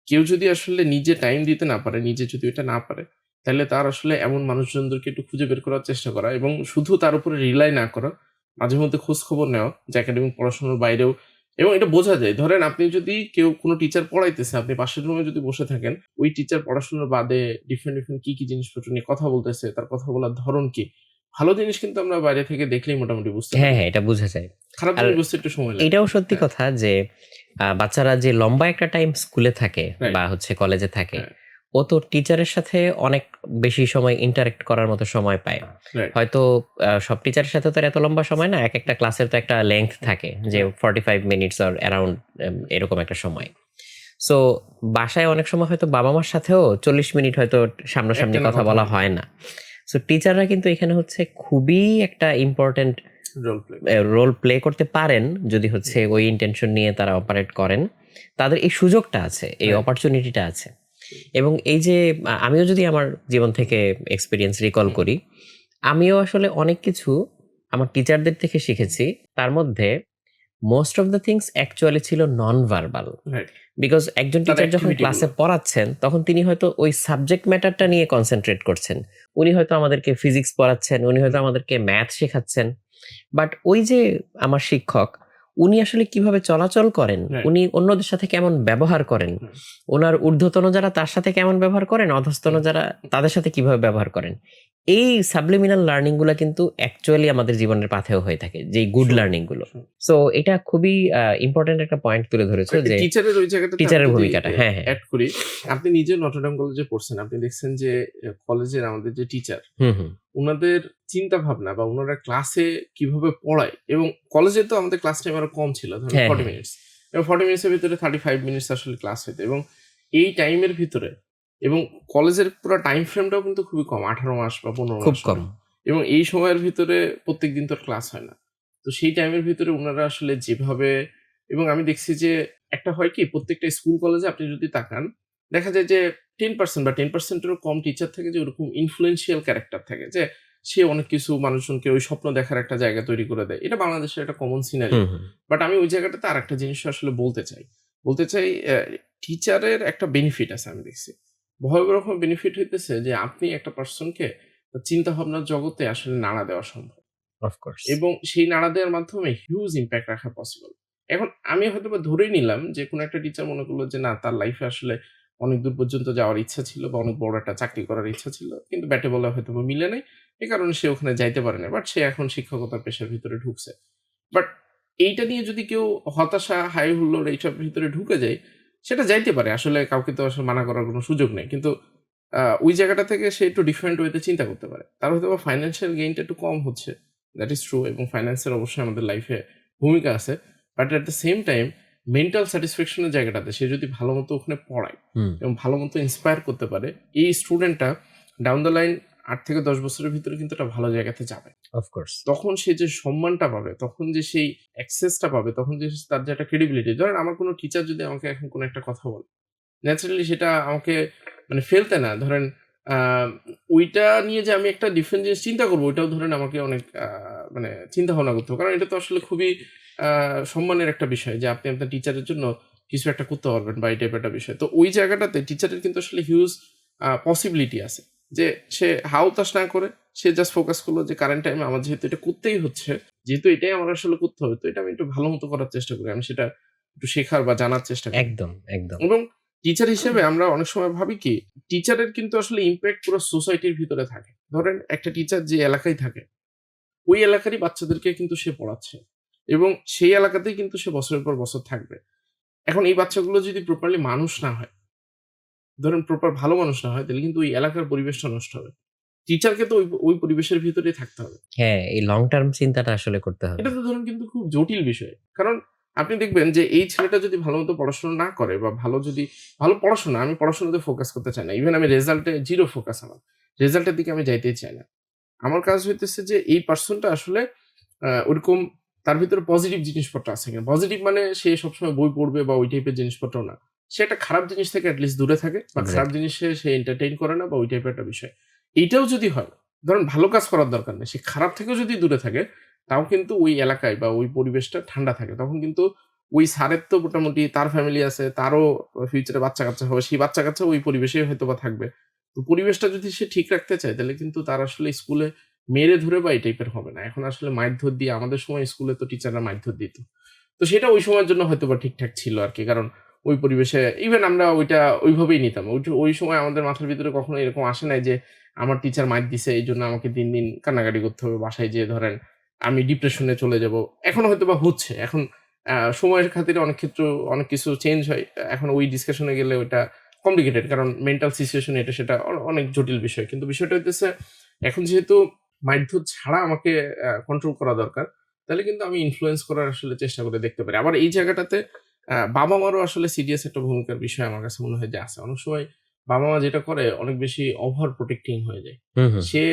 A: কেউ যদি আসলে নিজে টাইম দিতে না পারে, নিজে যদি এটা না পারে, তাহলে তার আসলে এমন মানুষজনদেরকে একটু খুঁজে বের করার চেষ্টা করা, এবং শুধু তার উপরে রিলাই না করা। মাঝে মধ্যে খোঁজ খবর নেওয়া যে একাডেমিক পড়াশোনার বাইরেও, এবং এটা বোঝা যায়। ধরেন আপনি যদি কোনো টিচার পড়াইতেছে, আপনি পাশের রুমে যদি বসে থাকেন, ওই টিচার পড়াশোনার বাদে ডিফারেন্ট কি জিনিসপত্র নিয়ে কথা বলতেছে, তার কথা বলার ধরন কি? ভালো জিনিস কিন্তু আমরা বাইরে থেকে দেখলেই মোটামুটি বুঝতে
B: হ্যাঁ,
A: পারি।
B: হ্যাঁ, এটা বোঝা যায়।
A: খারাপ
B: আর
A: জিনিস বুঝতে একটু সময় লাগে।
B: এটাও সত্যি
A: হ্যাঁ,
B: কথা যে বাচ্চারা যে লম্বা একটা টাইম স্কুলে থাকে
A: রাইট,
B: বা হচ্ছে কলেজে থাকে,
A: হ্যাঁ,
B: ও তো টিচারের সাথে অনেক বেশি সময় ইন্টারেক্ট করার মতো সময় পায়।
A: রাইট,
B: হয়তো সব টিচারের সাথে তো আর এত লম্বা সময় না। একেকটা ক্লাসের তো একটা লেংথ থাকে যে
A: হ্যাঁ,
B: 45 মিনিটস অর অ্যারাউন্ড এরকম একটা সময়। সো বাসায় অনেক সময় হয়তো বাবা-মার সাথেও 40 মিনিট হয়তো সামনাসামনি
A: একটানা
B: কথা
A: কথা
B: বলা
A: হয় না।
B: হয় না। সো টিচাররা কিন্তু এখানে হচ্ছে খুবই একটা important
A: role play.
B: Role play করতে পারেন যদি হচ্ছে ওই ইন্টেনশন নিয়ে তারা অপারেট করেন। তাদের এই সুযোগটা আছে, এই
A: রাইট,
B: অপরচুনিটিটা আছে। এবং এই যে আমিও যদি আমার জীবন থেকে এক্সপেরিয়েন্স রিকল করি, আমিও আসলে অনেক কিছু আমার টিচারদের থেকে শিখেছি। তার মধ্যে most of the things actually ছিল নন ভার্বাল।
A: রাইট।
B: বিকজ একজন
A: তার
B: টিচার যখন
A: অ্যাক্টিভিটি
B: ক্লাসে
A: গুলো।
B: পড়াচ্ছেন তখন তিনি হয়তো ওই সাবজেক্ট ম্যাটারটা নিয়ে কনসেন্ট্রেট করছেন। উনি হয়তো আমাদেরকে ফিজিক্স পড়াচ্ছেন, উনি হয়তো আমাদেরকে ম্যাথ শেখাচ্ছেন। বাট ওই যে আমার শিক্ষক, উনি আসলে কিভাবে চলাচল করেন,
A: রাইট,
B: উনি অন্যদের সাথে কেমন ব্যবহার করেন,
A: হুম,
B: ওনার ঊর্ধ্বতন যারা তার সাথে কেমন ব্যবহার করেন, অধস্তন
A: হুম,
B: যারা তাদের সাথে কিভাবে ব্যবহার করেন। এই সাবলিমিনাল লার্নিং গুলা কিন্তু অ্যাকচুয়ালি আমাদের জীবনের পাথেয় হয়ে থাকে, যেই গুড
A: sure,
B: লার্নিং গুলো।
A: sure.
B: সো এটা খুবই ইম্পর্টেন্ট একটা পয়েন্ট তুলে ধরেছো যে
A: টিচারের ওই জায়গাটাতে আমি
B: টিচারের
A: যদি
B: ভূমিকাটা। হ্যাঁ, হ্যাঁ।
A: এড করি, আপনি নিজে নটরডেম কলেজে পড়ছেন। আপনি দেখছেন যে কলেজের আমাদের যে টিচার,
B: হুম, হুম।
A: উনাদের চিন্তা ভাবনা বা উনারা ক্লাসে কিভাবে পড়ায়, এবং কলেজে তো আমাদের ক্লাস টাইম আরো কম ছিল, ধরেন
B: হ্যাঁ,
A: 40
B: হ্যাঁ।
A: মিনিটস, এবং 40 মিনিটসের ভিতরে 35 মিনিটস আসলে ক্লাস হইতো, এবং এই টাইমের ভিতরে, এবং কলেজের পুরো টাইম ফ্রেমটাও কিন্তু খুবই কম, 18 মাস বা 15
B: খুব
A: মাস
B: কম।
A: হয়, এবং এই সময়ের ভিতরে প্রত্যেকদিন তো ক্লাস হয় না। তো সেই টাইমের ভিতরে উনারা আসলে যেভাবে, এবং আমি দেখছি যে একটা হয় কি, প্রত্যেকটা স্কুল কলেজে আপনি যদি তাকান, দেখা যায় যে 10% বা 10% এরও কম টিচার থাকে যে ওরকম ইনফ্লুয়েন্সিয়াল ক্যারেক্টার থাকে, যে সে অনেক কিছু মানুষজনকে ওই স্বপ্ন দেখার একটা জায়গা তৈরি করে দেয়। এটা বাংলাদেশের একটা common scenario.
B: Hmm, hmm.
A: But আমি ওই জায়গাটাতে আরেকটা জিনিস আসলে বলতে চাই। বলতে চাই, টিচারের একটা বেনিফিট আছে আমি দেখছি। ভয়াবহ রকম বেনিফিট হইতেছে যে আপনি একটা পারসনকে তার চিন্তাভাবনার জগতে আসলে নাড়া দেওয়া সম্ভব।
B: Of course.
A: এবং সেই নাড়া দেওয়ার মাধ্যমে হিউজ ইমপ্যাক্ট রাখা পসিবল। এখন আমি হয়তোবা ধরেই নিলাম যে কোন একটা টিচার মনে করলো যে না, তার লাইফে আসলে অনেক দূর পর্যন্ত যাওয়ার ইচ্ছা ছিল বা অনেক বড় একটা চাকরি করার ইচ্ছা ছিল। কিন্তু ব্যাটে বলে হয়তোবা মিলে নাই। এ কারণে সে ওখানে যাইতে পারে নাই। বাট সে এখন শিক্ষকতার পেশার ভিতরে ঢুকছে। বাট এইটা নিয়ে যদি কেউ হতাশা, হাই হুল্লোড় এইসব ভিতরে ঢুকে যায়, সেটা যাইতে পারে। আসলে কাউকে তো আসলে মানা করার কোনো সুযোগ নেই। কিন্তু ওই জায়গাটা থেকে সে একটু ডিফারেন্ট ওয়েতে চিন্তা করতে পারে। তার হয়তোবা ফাইন্যান্সিয়াল গেইনটা একটু কম হচ্ছে। দ্যাট ইস ট্রু, এবং ফাইন্যান্সের অবশ্যই আমাদের লাইফে ভূমিকা আছে। But at the same time mental satisfaction এর জায়গাটাতে সে যদি ভালোমতো ওখানে পড়ায়
B: হুম।
A: এবং ভালোমতো ইন্সপায়ার করতে পারে, এই স্টুডেন্টটা ডাউন দ্য লাইন ৮ থেকে ১০ বছরের ভিতরে কিন্তু একটা ভালো জায়গাতে যাবে।
B: Of course.
A: তখন সে যে সম্মানটা পাবে, তখন যে সেই অ্যাক্সেসটা পাবে, তখন যে তার যে একটা ক্রেডিবিলিটি, ধরেন আমার কোনো টিচার যদি আমাকে এখন কোনো একটা কথা বলে, ন্যাচারালি সেটা আমাকে মানে ফেলতে না, ধরেন আ ওইটা নিয়ে যে আমি একটা ডিফারেন্ট জিনিস চিন্তা করব, ওইটাও ধরেন আমাকে অনেক মানে চিন্তা ভাবনা করতে হবে। কারণ এটা তো আসলে খুবই আ সম্মানের একটা বিষয় যে আপনি আপনার টিচারের জন্য কিছু একটা করতে পারবেন বা এই টাইপের একটা বিষয়। তো ওই জায়গাটাতে টিচারের কিন্তু আসলে হিউজ পসিবিলিটি আছে। যে সে হা-হুতাশ না করে সে জাস্ট ফোকাস করলো যে কারেন্ট টাইমে আমার যেহেতু এটা করতেই হচ্ছে, যেহেতু এটাই আমার আসলে করতে হবে, তো এটা আমি একটু ভালো মতো করার চেষ্টা করি। আমি সেটা একটু শেখার বা জানার চেষ্টা করি।
B: একদম, একদম।
A: এবং টিচার হিসেবে আমরা অনেক সময় ভাবি কি, টিচারের কিন্তু আসলে ইমপ্যাক্ট পুরো সোসাইটির ভিতরে থাকে। ধরেন একটা টিচার যে এলাকায় থাকে, ওই এলাকারই বাচ্চাদেরকে কিন্তু সে পড়াচ্ছে। এবং সেই এলাকাতেই কিন্তু সে বছরের পর বছর থাকবে। এখন এই বাচ্চাগুলো যদি প্রপারলি মানুষ না হয়, ধরেন প্রপার ভালো মানুষ না হয়, তাহলে কিন্তু ওই এলাকার পরিবেশটা নষ্ট হবে। টিচারকে তো ওই পরিবেশের ভিতরেই থাকতে হবে।
B: হ্যাঁ, এই লং টার্ম চিন্তাটা আসলে করতে হবে।
A: এটা তো ধরুন কিন্তু খুব জটিল বিষয়। কারণ আপনি দেখবেন যে এই ছেলেটা যদি ভালোমতো পড়াশোনা না করে বা ভালো পড়াশোনা, আমি পড়াশোনাতে ফোকাস করতে চাই না। ইভেন আমি রেজাল্টে 0 ফোকাস আমার। রেজাল্টের দিকে আমি যাইতেই চাই না। আমার কাজ হইতেছে যে এই পারসনটা আসলে ওরকম তার ভিতরে পজিটিভ জিনিসপত্র আছে কিনা। পজিটিভ মানে সে সবসময় বই পড়বে বা ওই টাইপের জিনিসপত্র না। সে একটা খারাপ জিনিস থেকে এট লিস্ট দূরে থাকে বা খারাপ
B: এক্সাক্টলি।
A: জিনিসে সে এন্টারটেইন করে না বা ওই টাইপের একটা বিষয়। এইটাও যদি হয়, ধরেন ভালো কাজ করার দরকার নেই। সে খারাপ থেকেও যদি দূরে থাকে, তাও কিন্তু ওই এলাকায় বা ওই পরিবেশটা ঠান্ডা থাকে। তখন কিন্তু ওই স্যারের তো মোটামুটি তার ফ্যামিলি আছে, তারও ফিউচারে বাচ্চা-কাচ্চা হবে। সেই বাচ্চা-কাচ্চা ওই পরিবেশেই হয়তোবা থাকবে। তো পরিবেশটা যদি সে ঠিক রাখতে চায়, তাহলে কিন্তু তার আসলে স্কুলে মেরে ধরে বা এই টাইপের হবে না। এখন আসলে মারধর দিয়ে, আমাদের সময় স্কুলে তো টিচাররা মারধর দিত। তো সেটা ওই সময়ের জন্য হয়তোবা ঠিকঠাক ছিল আরকি। কারণ ওই পরিবেশে ইভেন আমরা ওইটা ওইভাবেই নিতাম। ওই সময় আমাদের মাথার ভিতরে কখনো এরকম আসে নাই যে আমার টিচার মাইর দিছে, এইজন্য আমাকে দিন, দিন কান্নাকাটি করতে হবে। বাসায় যেয়ে ধরেন আমি ডিপ্রেশনে চলে যাবো। এখন হয়তোবা হচ্ছে। এখন সময়ের খাতিরে অনেক ক্ষেত্র অনেক কিছু চেঞ্জ হয়। এখন ওই ডিসকাশন এ গেলে ওইটা কমপ্লিকেটেড। কারণ মেন্টাল সিচুয়েশন এটা সেটা অনেক জটিল বিষয়। কিন্তু বিষয়টা হইতেছে, এখন যেহেতু মারধর ছাড়া আমাকে কন্ট্রোল করা দরকার, তাহলে কিন্তু আমি ইনফ্লুয়েন্স করার আসলে চেষ্টা করে দেখতে পারি। আবার এই জায়গাটাতে বাবা-মারও আসলে সিরিয়াস একটা ভূমিকার বিষয় আমার কাছে মনে হয় যে আছে। অনেক সময় বাবা-মা যেটা করে অনেক বেশি ওভার প্রোটেক্টিং হয়ে যায়।
B: হুম, হুম।
A: সে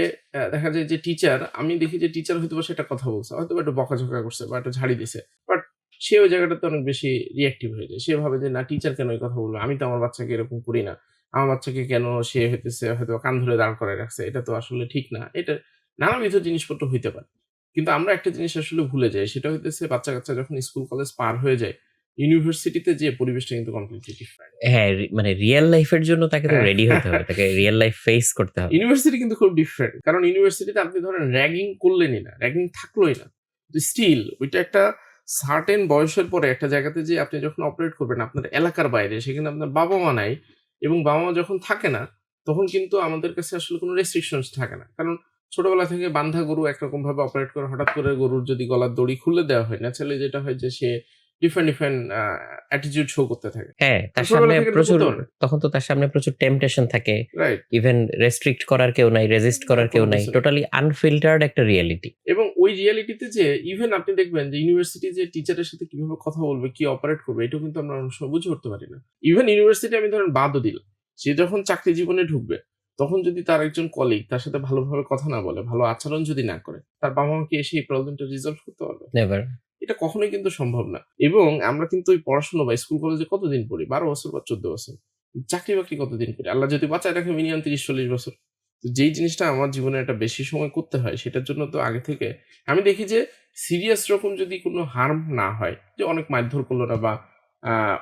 A: দেখা যায় যে টিচার, আমি দেখি যে টিচার হয়তোবা সে একটা কথা বলছে। হয়তোবা একটু বকাঝকা করছে বা একটু ঝাড়ি দিছে। বাট সে ওই জায়গাটাতে অনেক বেশি রিঅ্যাক্টিভ হয়ে যায়। সে ভাবে যে না, টিচার কেন এই কথা বলবে? আমি তো আমার বাচ্চাকে এরকম করি না। আমার বাচ্চাকে কেন সে হইতেছে হয়তোবা কান ধরে দাঁড় করায় রাখছে। এটা তো আসলে ঠিক না। এটা নানাবিধ জিনিসপত্র হইতে পারে। কিন্তু আমরা একটা জিনিস আসলে ভুলে যাই। সেটা হইতেছে বাচ্চা-কাচ্চা যখন স্কুল কলেজ পার হয়ে যায়, ইউনিভার্সিটিতে যেয়ে পরিবেশটা কিন্তু কমপ্লিটলি ডিফারেন্ট।
B: হ্যাঁ, মানে রিয়াল লাইফ এর জন্য তাকে তো
A: হ্যাঁ।
B: রেডি হতে হবে। তাকে রিয়াল লাইফ ফেস করতে হবে।
A: ইউনিভার্সিটি কিন্তু খুব ডিফারেন্ট। কারণ ইউনিভার্সিটিতে আপনি ধরেন র‍্যাগিং করলেনই না, র‍্যাগিং থাকলোই না। স্টিল ওইটা একটা সার্টেন বয়সের পরে একটা জায়গাতে যেয়ে আপনি যখন অপারেট করবেন আপনার এলাকার বাইরে, সেখানে আপনার বাবা-মা নাই, এবং বাবা-মা যখন থাকে না, তখন কিন্তু আমাদের কাছে আসলে কোনো রেস্ট্রিকশনস থাকে না। কারণ ছোটবেলা থেকে বান্ধা গরু একরকম ভাবে অপারেট করে, হঠাৎ করে গরুর যদি গলার দড়ি খুলে দেওয়া হয়, ন্যাচারালি যেটা হয় যে সে ডিফারেন্ট অ্যাটিটিউড শো করতে থাকে।
B: হ্যাঁ, তার
A: ছোটবেলা
B: সামনে
A: থেকে এটা
B: প্রচুর
A: করতে পারবে।
B: তখন তো তার সামনে প্রচুর টেম্পটেশন থাকে।
A: রাইট।
B: ইভেন রেস্ট্রিক্ট করার কেউ নাই, রেজিস্ট করার কেউ
A: কোনো
B: নাই।
A: কিছু নেই।
B: টোটালি আনফিল্টার্ড একটা রিয়েলিটি।
A: এবং ওই রিয়ালিটিতে যে ইভেন আপনি দেখবেন যে ইউনিভার্সিটি যে টিচারের সাথে কিভাবে কথা বলবে, কি অপারেট করবে, এটাও কিন্তু আমরা অনেক সময় বুঝে উঠতে পারি না। ইভেন ইউনিভার্সিটি আমি ধরেন বাদও দিলাম। সে যখন চাকরি জীবনে ঢুকবে, তখন যদি তার একজন কলিগ তার সাথে ভালোভাবে কথা না বলে, ভালো আচরণ যদি না করে, তার বাবা-মা কি এসে এই প্রবলেমটা রিজলভ করতে পারবে?
B: নেভার।
A: এটা কখনোই কিন্তু সম্ভব না। এবং আমরা কিন্তু ওই পড়াশোনা বা স্কুল কলেজে কতদিন পড়ি? ১২ বছর বা ১৪ বছর। চাকরি-বাকরি কতদিন করি? আল্লাহ যদি বাঁচায় রাখে মিনিমাম ৩০-৪০ বছর। তো যেই জিনিসটা আমার জীবনে একটা বেশি সময় করতে হয়, সেটার জন্য তো আগে থেকে আমি দেখি যে সিরিয়াস রকম যদি কোনো হার্ম না হয়, যে অনেক মারধর করলো না বা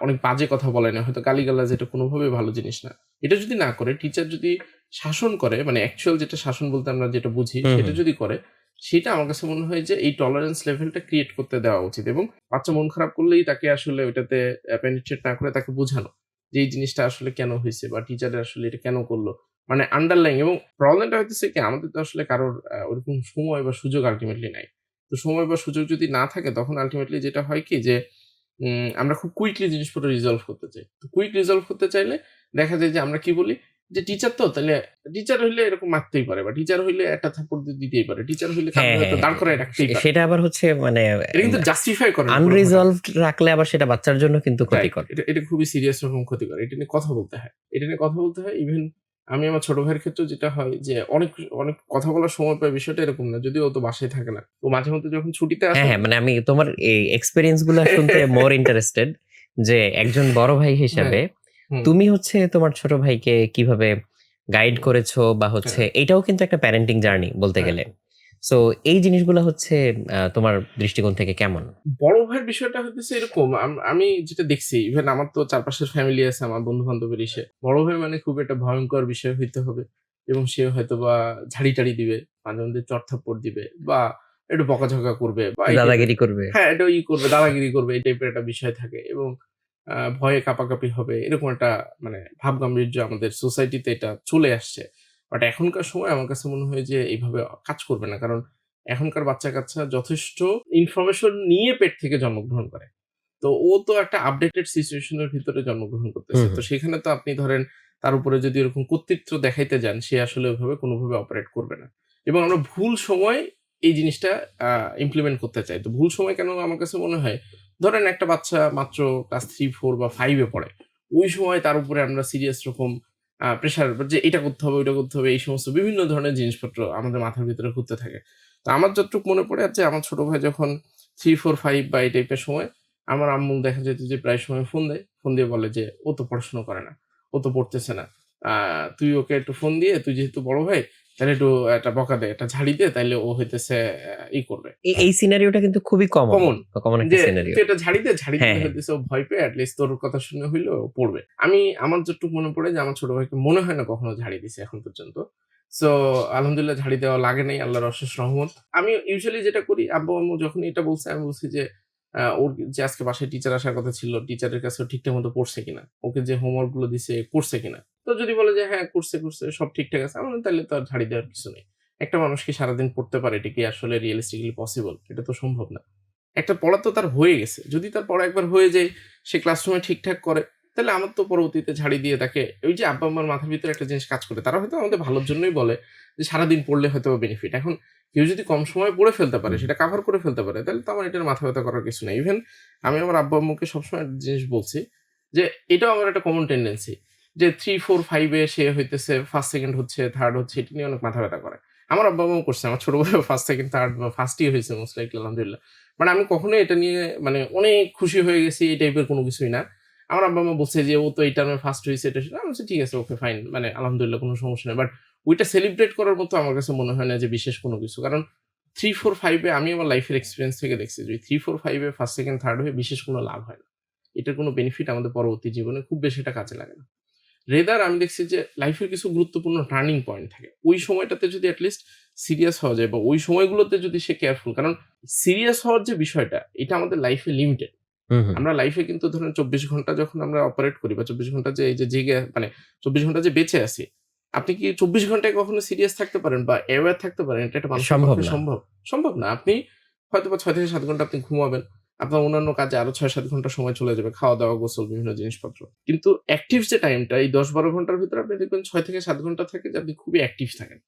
A: অনেক বাজে কথা বলে না, হয়তো গালিগালাজ, এটা কোনোভাবেই ভালো জিনিস না। এটা যদি না করে, টিচার যদি শাসন করে, মানে অ্যাকচুয়াল যেটা শাসন বলতে আমরা যেটা বুঝি,
B: হুম,
A: সেটা
B: হুম।
A: যদি করে, সেটা আমার কাছে মনে হয় যে এই টলারেন্স লেভেলটা ক্রিয়েট করতে দেওয়া উচিত এবং বাচ্চা মন খারাপ করলেই তাকে আসলে ওইটাতে পেনিট্রেট না করে তাকে বোঝানো যে এই জিনিসটা আসলে কেন হইছে বা টিচার আসলে এটা কেন করলো। মানে আন্ডারলাইং, এবং প্রবলেমটা হইতেছে কি, আমাদের তো আসলে কারোর ওরকম সময় বা সুযোগ আল্টিমেটলি নাই। তো সময় বা সুযোগ যদি না থাকে, তখন আল্টিমেটলি যেটা হয় কি যে আমরা খুব কুইকলি জিনিসপত্র রিজলভ করতে চাই। তো কুইক রিজলভ করতে চাইলে দেখা যায় যে আমরা কি বলি যে টিচার তো, তাইলে টিচার হইলে এরকম মারতেই পারে বা টিচার হইলে একটা থাপ্পড় দিতেই পারে। টিচার হইলে
B: হ্যাঁ,
A: কাউকে হয়তো
B: হ্যাঁ,
A: দাঁড় করায় রাখতেই পারে।
B: সেটা আবার হচ্ছে মানে
A: এটা কিন্তু জাস্টিফাই করে না কোনোভাবে।
B: আনরিজলভড রাখলে আবার সেটা বাচ্চার জন্য কিন্তু
A: রাইট।
B: ক্ষতিকর।
A: এটা খুবই সিরিয়াস রকম ক্ষতিকর। এটা নিয়ে কথা বলতে হয়। এটা নিয়ে কথা বলতে হয়। ইভেন আমি আমার ছোট ভাইয়ের ক্ষেত্রেও যেটা হয় যে অনেক কথা বলার সময় পাই, বিষয়টা এরকম না। যদিও ও তো বাসায় থাকে না। ও মাঝে মধ্যে যখন ছুটিতে
B: হ্যাঁ,
A: আসে
B: হ্যাঁ,
A: না।
B: মানে আমি তোমার এই এক্সপেরিয়েন্স গুলা শুনতে মোর ইন্টারেস্টেড যে একজন বড় ভাই
A: হ্যাঁ,
B: হিসেবে
A: হুম,
B: তুমি হচ্ছে তোমার ছোট ভাইকে কিভাবে গাইড করেছো বা হচ্ছে
A: হ্যাঁ,
B: এটাও কিন্তু একটা প্যারেন্টিং জার্নি বলতে
A: হ্যাঁ।
B: গেলে। সো এই জিনিসগুলো হচ্ছে তোমার দৃষ্টিকোণ থেকে কেমন?
A: বড় ভাইয়ের বিষয়টা হইতেছে এরকম, আমি যেটা দেখছি, ইভেন আমার তো চারপাশের ফ্যামিলি আছে, আমার বন্ধু-বান্ধবের ইসে। বড় ভাই মানে খুব একটা ভয়ংকর বিষয় হইতে হবে এবং সে হয়তোবা ঝাড়ি-টাড়ি দিবে, মাঝে মধ্যে চড়-থাপ্পড় দিবে বা একটু বকাঝকা করবে বা এই টাইপের।
B: দাদাগিরি করবে?
A: হ্যাঁ, এটা করবে, দাদাগিরি করবে, এই টাইপের একটা বিষয় থাকে এবং ভয়ে কাঁপাকাঁপি হবে। এরকম একটা মানে ভাব গাম্ভীর্য আমাদের সোসাইটিতে এটা চলে আসছে। বাট এখনকার সময় আমার কাছে মনে হয় যে এইভাবে কাজ করবে না। কারণ এখনকার বাচ্চা-কাচ্চা যথেষ্ট ইনফরমেশন নিয়ে পেট থেকে জন্মগ্রহণ করে। তো ও তো একটা আপডেটেড সিচুয়েশন এর ভিতরে জন্মগ্রহণ করতেছে।
B: হুম,
A: তো
B: হুম।
A: সেখানে তো আপনি ধরেন তার উপরে যদি এরকম কর্তৃত্ব দেখাইতে যান, সে আসলে ওইভাবে কোনভাবে অপারেট করবে না। এবং আমরা ভুল সময় এই জিনিসটা আ ইমপ্লিমেন্ট করতে চাই। তো ভুল সময় কেন আমার কাছে মনে হয়, ধরেন একটা বাচ্চা মাত্র ক্লাস 3, 4 বা 5 এ পড়ে। ওই সময় তার উপরে আমরা সিরিয়াস রকম প্রেশার যে এটা করতে হবে, ওইটা করতে হবে, এই সমস্ত বিভিন্ন ধরনের জিনিসপত্র আমাদের মাথার ভিতরে ঘুরতে থাকে। তো আমার যতটুকু মনে পড়ে আছে, আমার ছোট ভাই যখন 3, 4, 5 বা এই টাইপের সময়, আমার আম্মু দেখা যেত যে প্রায় সময় ফোন দেয়। ফোন দিয়ে বলে যে, "ও তো পড়াশোনা করে না। ও তো পড়তেছে না। তুই ওকে একটু ফোন দিয়ে, তুই যেহেতু বড় ভাই, তাইলে একটু একটা বকা দে, একটা ঝাড়ি দে, তাইলে ও হইতেছে করবে।"
B: এই সিনারিওটা কিন্তু খুবই কমন।
A: কমন।
B: কমন একটা
A: যে
B: সিনারিও।
A: তুই একটা ঝাড়ি দে, ঝাড়ি
B: হ্যাঁ,
A: দিলে
B: হ্যাঁ।
A: হইতেছে ও ভয় পেয়ে এটলিস্ট তোর কথা শুনে হইলেও ও পড়বে। আমার যতটুকু মনে পড়ে যে আমার ছোট ভাইকে মনে হয় না কখনো ঝাড়ি দিছে এখন পর্যন্ত। সো আলহামদুলিল্লাহ ঝাড়ি দেওয়া লাগে নাই, আল্লাহর অশেষ রহমত। আমি ইউজুয়ালি যেটা করি, আব্বু-আম্মু যখন এটা বলছে আমি বলছি যে ওর যে আজকে বাসায় টিচার আসার কথা ছিল, টিচারের কাছে ও ঠিকঠাক মতো পড়ছে কিনা? ওকে যে হোমওয়ার্ক গুলো দিছে করছে কিনা? তো যদি বলে যে হ্যাঁ করছে, সব ঠিকঠাক আছে, আমি বললাম তাইলে তো আর ঝাড়ি দেওয়ার কিছু নেই। একটা মানুষ কি সারাদিন পড়তে পারে? এটা কি আসলে রিয়ালিস্টিক্যালি পসিবল? এটা তো সম্ভব না। একটা পড়া তো তার হয়ে গেছে। যদি তার পড়া একবার হয়ে যায়, সে ক্লাসরুমে ঠিকঠাক করে, তাহলে আমার তো পরবর্তীতে ঝাড়ি দিয়ে তাকে, ওই যে আব্বা-আম্মার মাথার ভিতরে একটা জিনিস কাজ করে। তারা হয়তো আমাদের ভালোর জন্যই বলে যে সারাদিন পড়লে হয়তোবা বেনিফিট। এখন কেউ যদি কম সময়ে পড়ে ফেলতে পারে,
B: হুম।
A: সেটা কভার করে ফেলতে পারে, তাহলে তো আমার এটার মাথা ব্যাথা করার কিছু নাই। ইভেন আমি আমার আব্বা-আম্মুকে সবসময় একটা জিনিস বলছি যে, এটাও আমার একটা কমন টেনডেন্সি যে 3, 4, 5 এ সে হইতেছে 1st, 2nd হচ্ছে, 3rd হচ্ছে, এটা নিয়ে অনেক মাথা ব্যাথা করে। আমার আব্বা-আম্মাও করছে। আমার ছোট ভাইও 1st, 2nd, 3rd বা 1st ই হয়েছে মোস্ট লাইকলি আলহামদুলিল্লাহ। মানে আমি কখনোই এটা নিয়ে মানে অনেক খুশি হয়ে গেছি এই টাইপের কোনো কিছুই না। আমার আব্বা-আম্মা বলছে যে, "ও তো এই টার্মে ফার্স্ট হইছে এটা সেটা।" আমি বলছি, "ঠিক আছে, ওকে ফাইন। মানে আলহামদুলিল্লাহ কোনো সমস্যা নাই।" বাট ওইটা সেলিব্রেট করার মতো আমার কাছে মনে হয় না যে বিশেষ কোনো কিছু। কারণ 3, 4, 5 এ আমি আমার লাইফের এক্সপেরিয়েন্স থেকে দেখছি যে 3, 4, 5 এ 1st, 2nd, 3rd হয়ে বিশেষ কোনো লাভ হয় না। এটার কোনো বেনিফিট আমাদের পরবর্তী জীবনে খুব বেশি একটা কাজে লাগে না। রেদার আমি দেখছি যে লাইফের কিছু গুরুত্বপূর্ণ টার্নিং পয়েন্ট থাকে। ওই সময়টাতে যদি এটলিস্ট সিরিয়াস হওয়া যায় বা ওই সময়গুলোতে যদি সে কেয়ারফুল, কারণ সিরিয়াস হওয়ার যে বিষয়টা, এটা আমাদের লাইফে লিমিটেড।
B: হুম, হুম।
A: আমরা লাইফে কিন্তু ধরেন ২৪ ঘন্টা যখন আমরা অপারেট করি বা ২৪ ঘন্টা যে এই যে জেগে মানে ২৪ ঘন্টা যে বেঁচে আছি, আপনি কি ২৪ ঘন্টায় কখনো সিরিয়াস থাকতে পারেন বা অ্যাওয়ার থাকতে পারেন? এটা একটা মানুষের
B: সম্ভব
A: পক্ষে
B: না।
A: সম্ভব? সম্ভব না। আপনি হয়তোবা ৬ থেকে ৭ ঘন্টা আপনি ঘুমাবেন। আপনার অন্যান্য কাজে আরো 6-7 ঘন্টা সময় চলে যাবে, খাওয়া দাওয়া, গোসল, বিভিন্ন জিনিসপত্র। কিন্তু অ্যাক্টিভ যে টাইমটা এই 10-12 ঘন্টার ভিতরে আপনি দেখবেন 6 থেকে 7 ঘন্টা থাকে যে আপনি খুবই অ্যাক্টিভ থাকেন।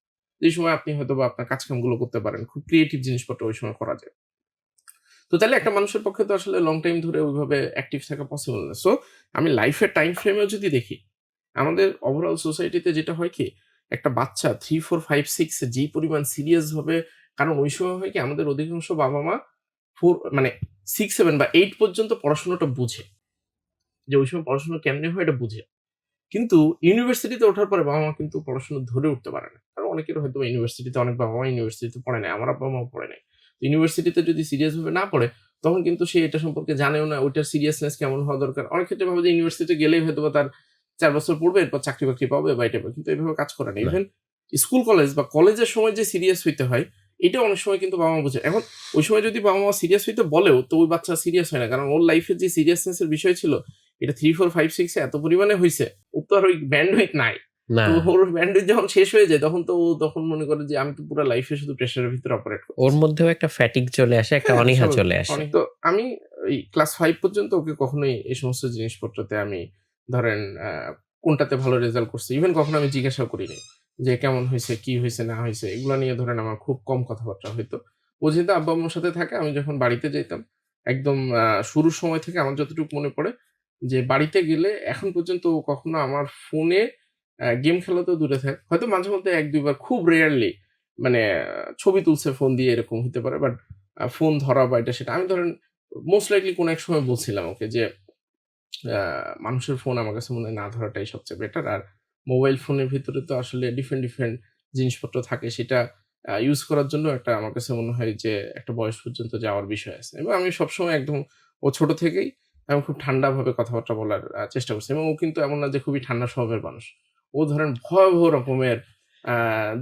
A: যে সময় আপনি হয়তোবা আপনার কাজকামগুলো করতে পারেন। খুব ক্রিয়েটিভ জিনিসপত্র ওই সময় করা যায়। তো তাইলে একটা মানুষের পক্ষে তো আসলে লং টাইম ধরে ওইভাবে অ্যাক্টিভ থাকা পসিবল না। সো আমি লাইফের টাইম ফ্রেমেও যদি দেখি, আমাদের ওভারঅল সোসাইটিতে যেটা হয় কি, একটা বাচ্চা 3, 4, 5, 6 এ যেই পরিমাণ সিরিয়াস হবে, কারণ ওই সময় হয় কি আমাদের অধিকাংশ বাবা-মা 4 মানে 6, 7 বা 8 পর্যন্ত পড়াশোনাটা বুঝে। যে ওই সময় পড়াশোনা কেমনে হয় এটা বুঝে। কিন্তু ইউনিভার্সিটিতে ওঠার পরে বাবা-মা কিন্তু পড়াশোনা ধরে উঠতে পারে না। কারণ অনেকের হয়তোবা ইউনিভার্সিটিতে অনেক বাবা-মা ইউনিভার্সিটিতে পড়ে নাই। আমার আব্বা-মাও পড়ে নাই। ইউনিভার্সিটিতে যদি সিরিয়াস ভাবে না পড়ে, তখন কিন্তু সে এটা সম্পর্কে জানেও না ওইটার সিরিয়াসনেস কেমন হওয়া দরকার। অনেক ক্ষেত্রে ভাবে যে ইউনিভার্সিটিতে গেলেই হয়তোবা তার 4 বছর পড়বে, এরপর চাকরি-বাকরি পাবে বা এটা পাবে। কিন্তু এভাবে কাজ করে না।
B: না।
A: ইভেন স্কুল, কলেজ বা কলেজের সময় যে সিরিয়াস হইতে হয়, এটাও অনেক সময় কিন্তু বাবা-মা বুঝে। এখন ওই সময় যদি বাবা-মা সিরিয়াস হইতে বলেও, তো ওই বাচ্চা সিরিয়াস হয় না। কারণ ওর লাইফে যে সিরিয়াসনেস এর বিষয় ছিল, এটা 3, 4, 5, 6 এ এত পরিমাণে হইছে, ওর তো আর ওই ব্যান্ডউইথ নাই।
B: না,
A: তো ওর ব্যান্ডউইথ যখন শেষ হয়ে যায়, তখন তো ও তখন মনে করে যে আমি তো পুরা লাইফে শুধু প্রেশারের ভিতরে অপারেট
B: ওর
A: করতেছি।
B: মধ্যেও একটা ফ্যাটিগ চলে আসে, একটা
A: হ্যাঁ,
B: অনীহা
A: স্বাভাবিক।
B: চলে আসে।
A: অনেক তো আমি ওই ক্লাস 5 পর্যন্ত ওকে কখনোই এই সমস্ত জিনিসপত্রতে আমি ধরেন কোনটাতে ভালো রেজাল্ট করছে, ইভেন কখনো আমি জিজ্ঞাসাও করিনি যে কেমন হইছে, কি হইছে না হইছে। এগুলা নিয়ে ধরেন আমার খুব কম কথাবার্তা হইতো। ও যেহেতু আব্বু-আম্মুর সাথে থাকে, আমি যখন বাড়িতে যাইতাম, একদম শুরুর সময় থেকে আমার যতটুকু মনে পড়ে যে বাড়িতে গেলে এখন পর্যন্ত ও কখনো আমার ফোনে গেম খেলা তো দূরে থাক। হয়তো মাঝে মধ্যে ১-২ বার খুব রেয়ারলি মানে ছবি তুলছে ফোন দিয়ে, এরকম হইতে পারে। বাট ফোন ধরা বা এটা সেটা। আমি ধরেন মোস্ট লাইকলি কোনো এক সময় বলছিলাম ওকে যে, আ মানুষের ফোন আমার কাছে মনে হয় না ধরাটাই সবচেয়ে বেটার। আর মোবাইল ফোনের ভিতরে তো আসলে ডিফারেন্ট জিনিসপত্র থাকে। সেটা ইউজ করার জন্য একটা আমার কাছে মনে হয় যে একটা বয়স পর্যন্ত যাওয়ার বিষয় আছে। এবং আমি সবসময় একদম ও ছোট থেকেই আমি খুব ঠান্ডাভাবে কথাবার্তা বলার চেষ্টা করছি। এবং ও কিন্তু এমন না যে খুবই ঠান্ডা স্বভাবের মানুষ। ও ধরেন ভয়াবহ রকমের আ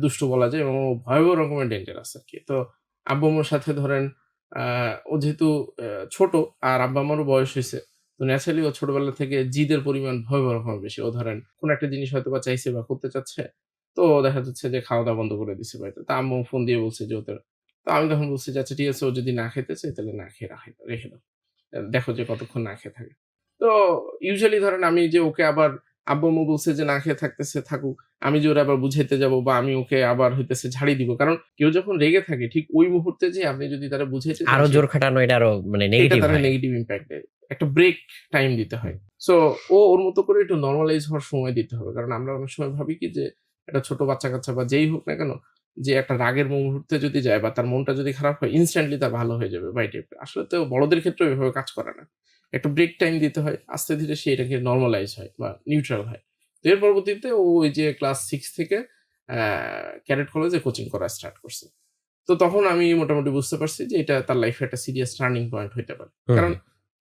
A: দুষ্টু বলা যায় এবং ও ভয়াবহ রকমের ডেঞ্জারাস আরকি। তো আব্বু-আম্মুর সাথে ধরেন আ ও যেহেতু ছোট আর আব্বা-আম্মুরও বয়স হইছে। তো ন্যাচারালি ও ছোটবেলা থেকে জিদের পরিমাণ ভয়াবহ রকমের বেশি। ও ধরেন কোন একটা জিনিস হয়তোবা চাইছে বা করতে চাচ্ছে। তো দেখা যাচ্ছে যে খাওয়া-দাওয়া বন্ধ করে দিছে বাড়িতে। তো আম্মু ফোন দিয়ে বলছে যে ওদের, তো আমি তখন বলছি যে, "আচ্ছা ঠিক আছে, ও যদি না খাইতে চায় তাহলে না খেয়ে রেখে দাও। দেখো যে কতক্ষণ না খেয়ে থাকে।" তো ইউজুয়ালি ধরেন আমি যে ওকে আবার আব্বু-আম্মু বলছে যে না খেয়ে থাকতেছে থাকুক। আমি যে ওরে আবার বুঝাইতে যাবো বা আমি ওকে আবার হইতেছে ঝাড়ি দিব। কারণ কেউ যখন রেগে থাকে ঠিক ওই মুহূর্তে যেয়ে আপনি যদি তারে বুঝাইতে যান,
B: আরো
A: সে
B: জোর খাটানো এটা আরো মানে
A: এটা
B: নেগেটিভ
A: তারা
B: হয়।
A: নেগেটিভ ইমপ্যাক্ট দেয়। একটা ব্রেক টাইম দিতে হয়। সো ও ওর মতো করে একটু নরমালাইজ হওয়ার সময় দিতে হবে। কারণ আমরা অনেক সময় ভাবি কি যে একটা ছোট বাচ্চা-কাচ্চা বা যেই হোক না কেন, যে একটা রাগের মুহূর্তে যদি যায় বা তার মনটা যদি খারাপ হয়, ইনস্ট্যান্টলি তার ভালো হয়ে যাবে বা এই টাইপের। আসলে তো বড়দের ক্ষেত্রেও এভাবে কাজ করে না। একটা ব্রেক টাইম দিতে হয়। আস্তে ধীরে সে এটাকে নরমালাইজ হয় বা নিউট্রাল হয়। তো এর পরবর্তীতে ও ওই যে ক্লাস 6 থেকে আ ক্যাডেট কলেজে কোচিং করা স্টার্ট করছে। তো তখন আমি মোটামুটি বুঝতে পারছি যে এটা তার লাইফে একটা সিরিয়াস টার্নিং পয়েন্ট হইতে পারে।
B: হুম,
A: কারণ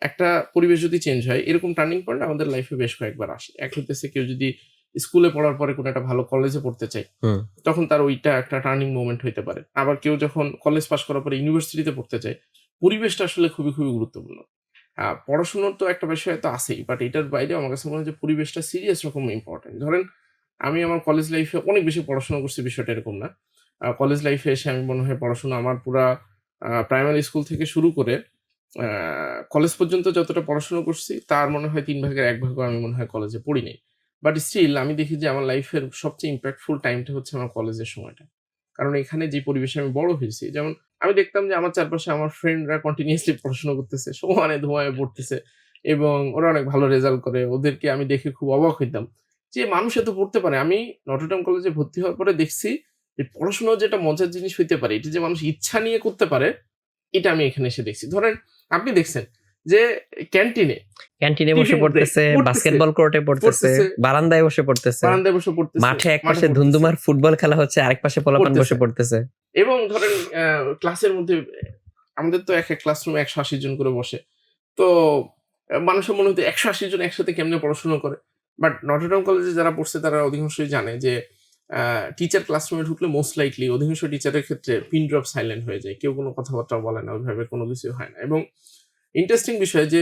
A: একটা পরিবেশ যদি চেঞ্জ হয়, এরকম টার্নিং পয়েন্ট আমাদের লাইফে বেশ কয়েকবার আসে। এক হইতেছে কেউ যদি স্কুলে পড়ার পরে কোনো একটা ভালো কলেজে পড়তে চায়,
B: হুম।
A: তখন তার ওইটা একটা টার্নিং মোমেন্ট হইতে পারে। আবার কেউ যখন কলেজ পাস করার পরে ইউনিভার্সিটিতে পড়তে চায়, পরিবেশটা আসলে খুবই গুরুত্বপূর্ণ। পড়াশোনার তো একটা বিষয় তো আছেই। বাট এটার বাইরেও আমার কাছে মনে হয় যে পরিবেশটা সিরিয়াস রকম ইম্পোর্টেন্ট। ধরেন আমি আমার কলেজ লাইফে অনেক বেশি পড়াশোনা করছি, বিষয়টা এরকম না। কলেজ লাইফে এসে আমি মনে হয় পড়াশোনা আমার পুরা প্রাইমারি স্কুল থেকে শুরু করে আ কলেজ পর্যন্ত যতটা পড়াশোনা করছি, তার মনে হয় ৩ ভাগের ১ ভাগও আমি মনে হয় কলেজে পড়ি নাই। বাট স্টিল আমি দেখি যে আমার লাইফের সবচেয়ে ইমপ্যাক্টফুল টাইমটা হচ্ছে আমার কলেজের সময়টা। কারণ এখানে যে পরিবেশে আমি বড় হয়েছি, যেমন আমি দেখতাম যে আমার চারপাশে আমার ফ্রেন্ডরা কন্টিনিউয়াসলি পড়াশোনা করতেছে, সমানে ধোঁয়ায় পড়তেছে এবং ওরা অনেক ভালো রেজাল্ট করে। ওদেরকে আমি দেখে খুব অবাক হইতাম যে মানুষ এত পড়তে পারে। আমি নটরডেম কলেজে ভর্তি হওয়ার পরে দেখছি যে পড়াশোনাও যে একটা মজার জিনিস হইতে পারে, এটা যে মানুষ ইচ্ছা নিয়ে করতে পারে, এটা আমি এখানে এসে দেখছি। ধরেন আপনি দেখছেন যে ক্যান্টিনে
B: ক্যান্টিনে বসে
A: টিফিন ব্রেক
B: পড়তেছে,
A: পড়তেছে,
B: বাস্কেটবল কোর্টে পড়তেছে,
A: পড়তেছে,
B: বারান্দায় বসে পড়তেছে।
A: বারান্দায় বসে পড়তেছে,
B: মাঠে একপাশে
A: মাঠে পড়তেছে,
B: ধুন্দুমার ফুটবল খেলা হচ্ছে, আরেক পাশে পোলাপান বসে
A: পড়তেছে।
B: পড়তেছে।
A: এবং ধরেন ক্লাসের মধ্যে আমাদের তো এক ক্লাসরুমে ১৮০ জন করে বসে। তো মানুষের মনে হতো ১৮০ জন একসাথে কেমনে পড়াশোনা করে? বাট নটরডেম কলেজে যারা পড়ছে তারা অধিকাংশই জানে যে টিচার ক্লাসরুমে ঢুকলে মোস্ট লাইকলি অধিকাংশ টিচারের ক্ষেত্রে পিন ড্রপ সাইলেন্ট হয়ে যায়। কেউ কোনো কথাবার্তাও বলে না, ওইভাবে কোনো কিছুই হয় না। এবং ইন্টারেস্টিং বিষয় যে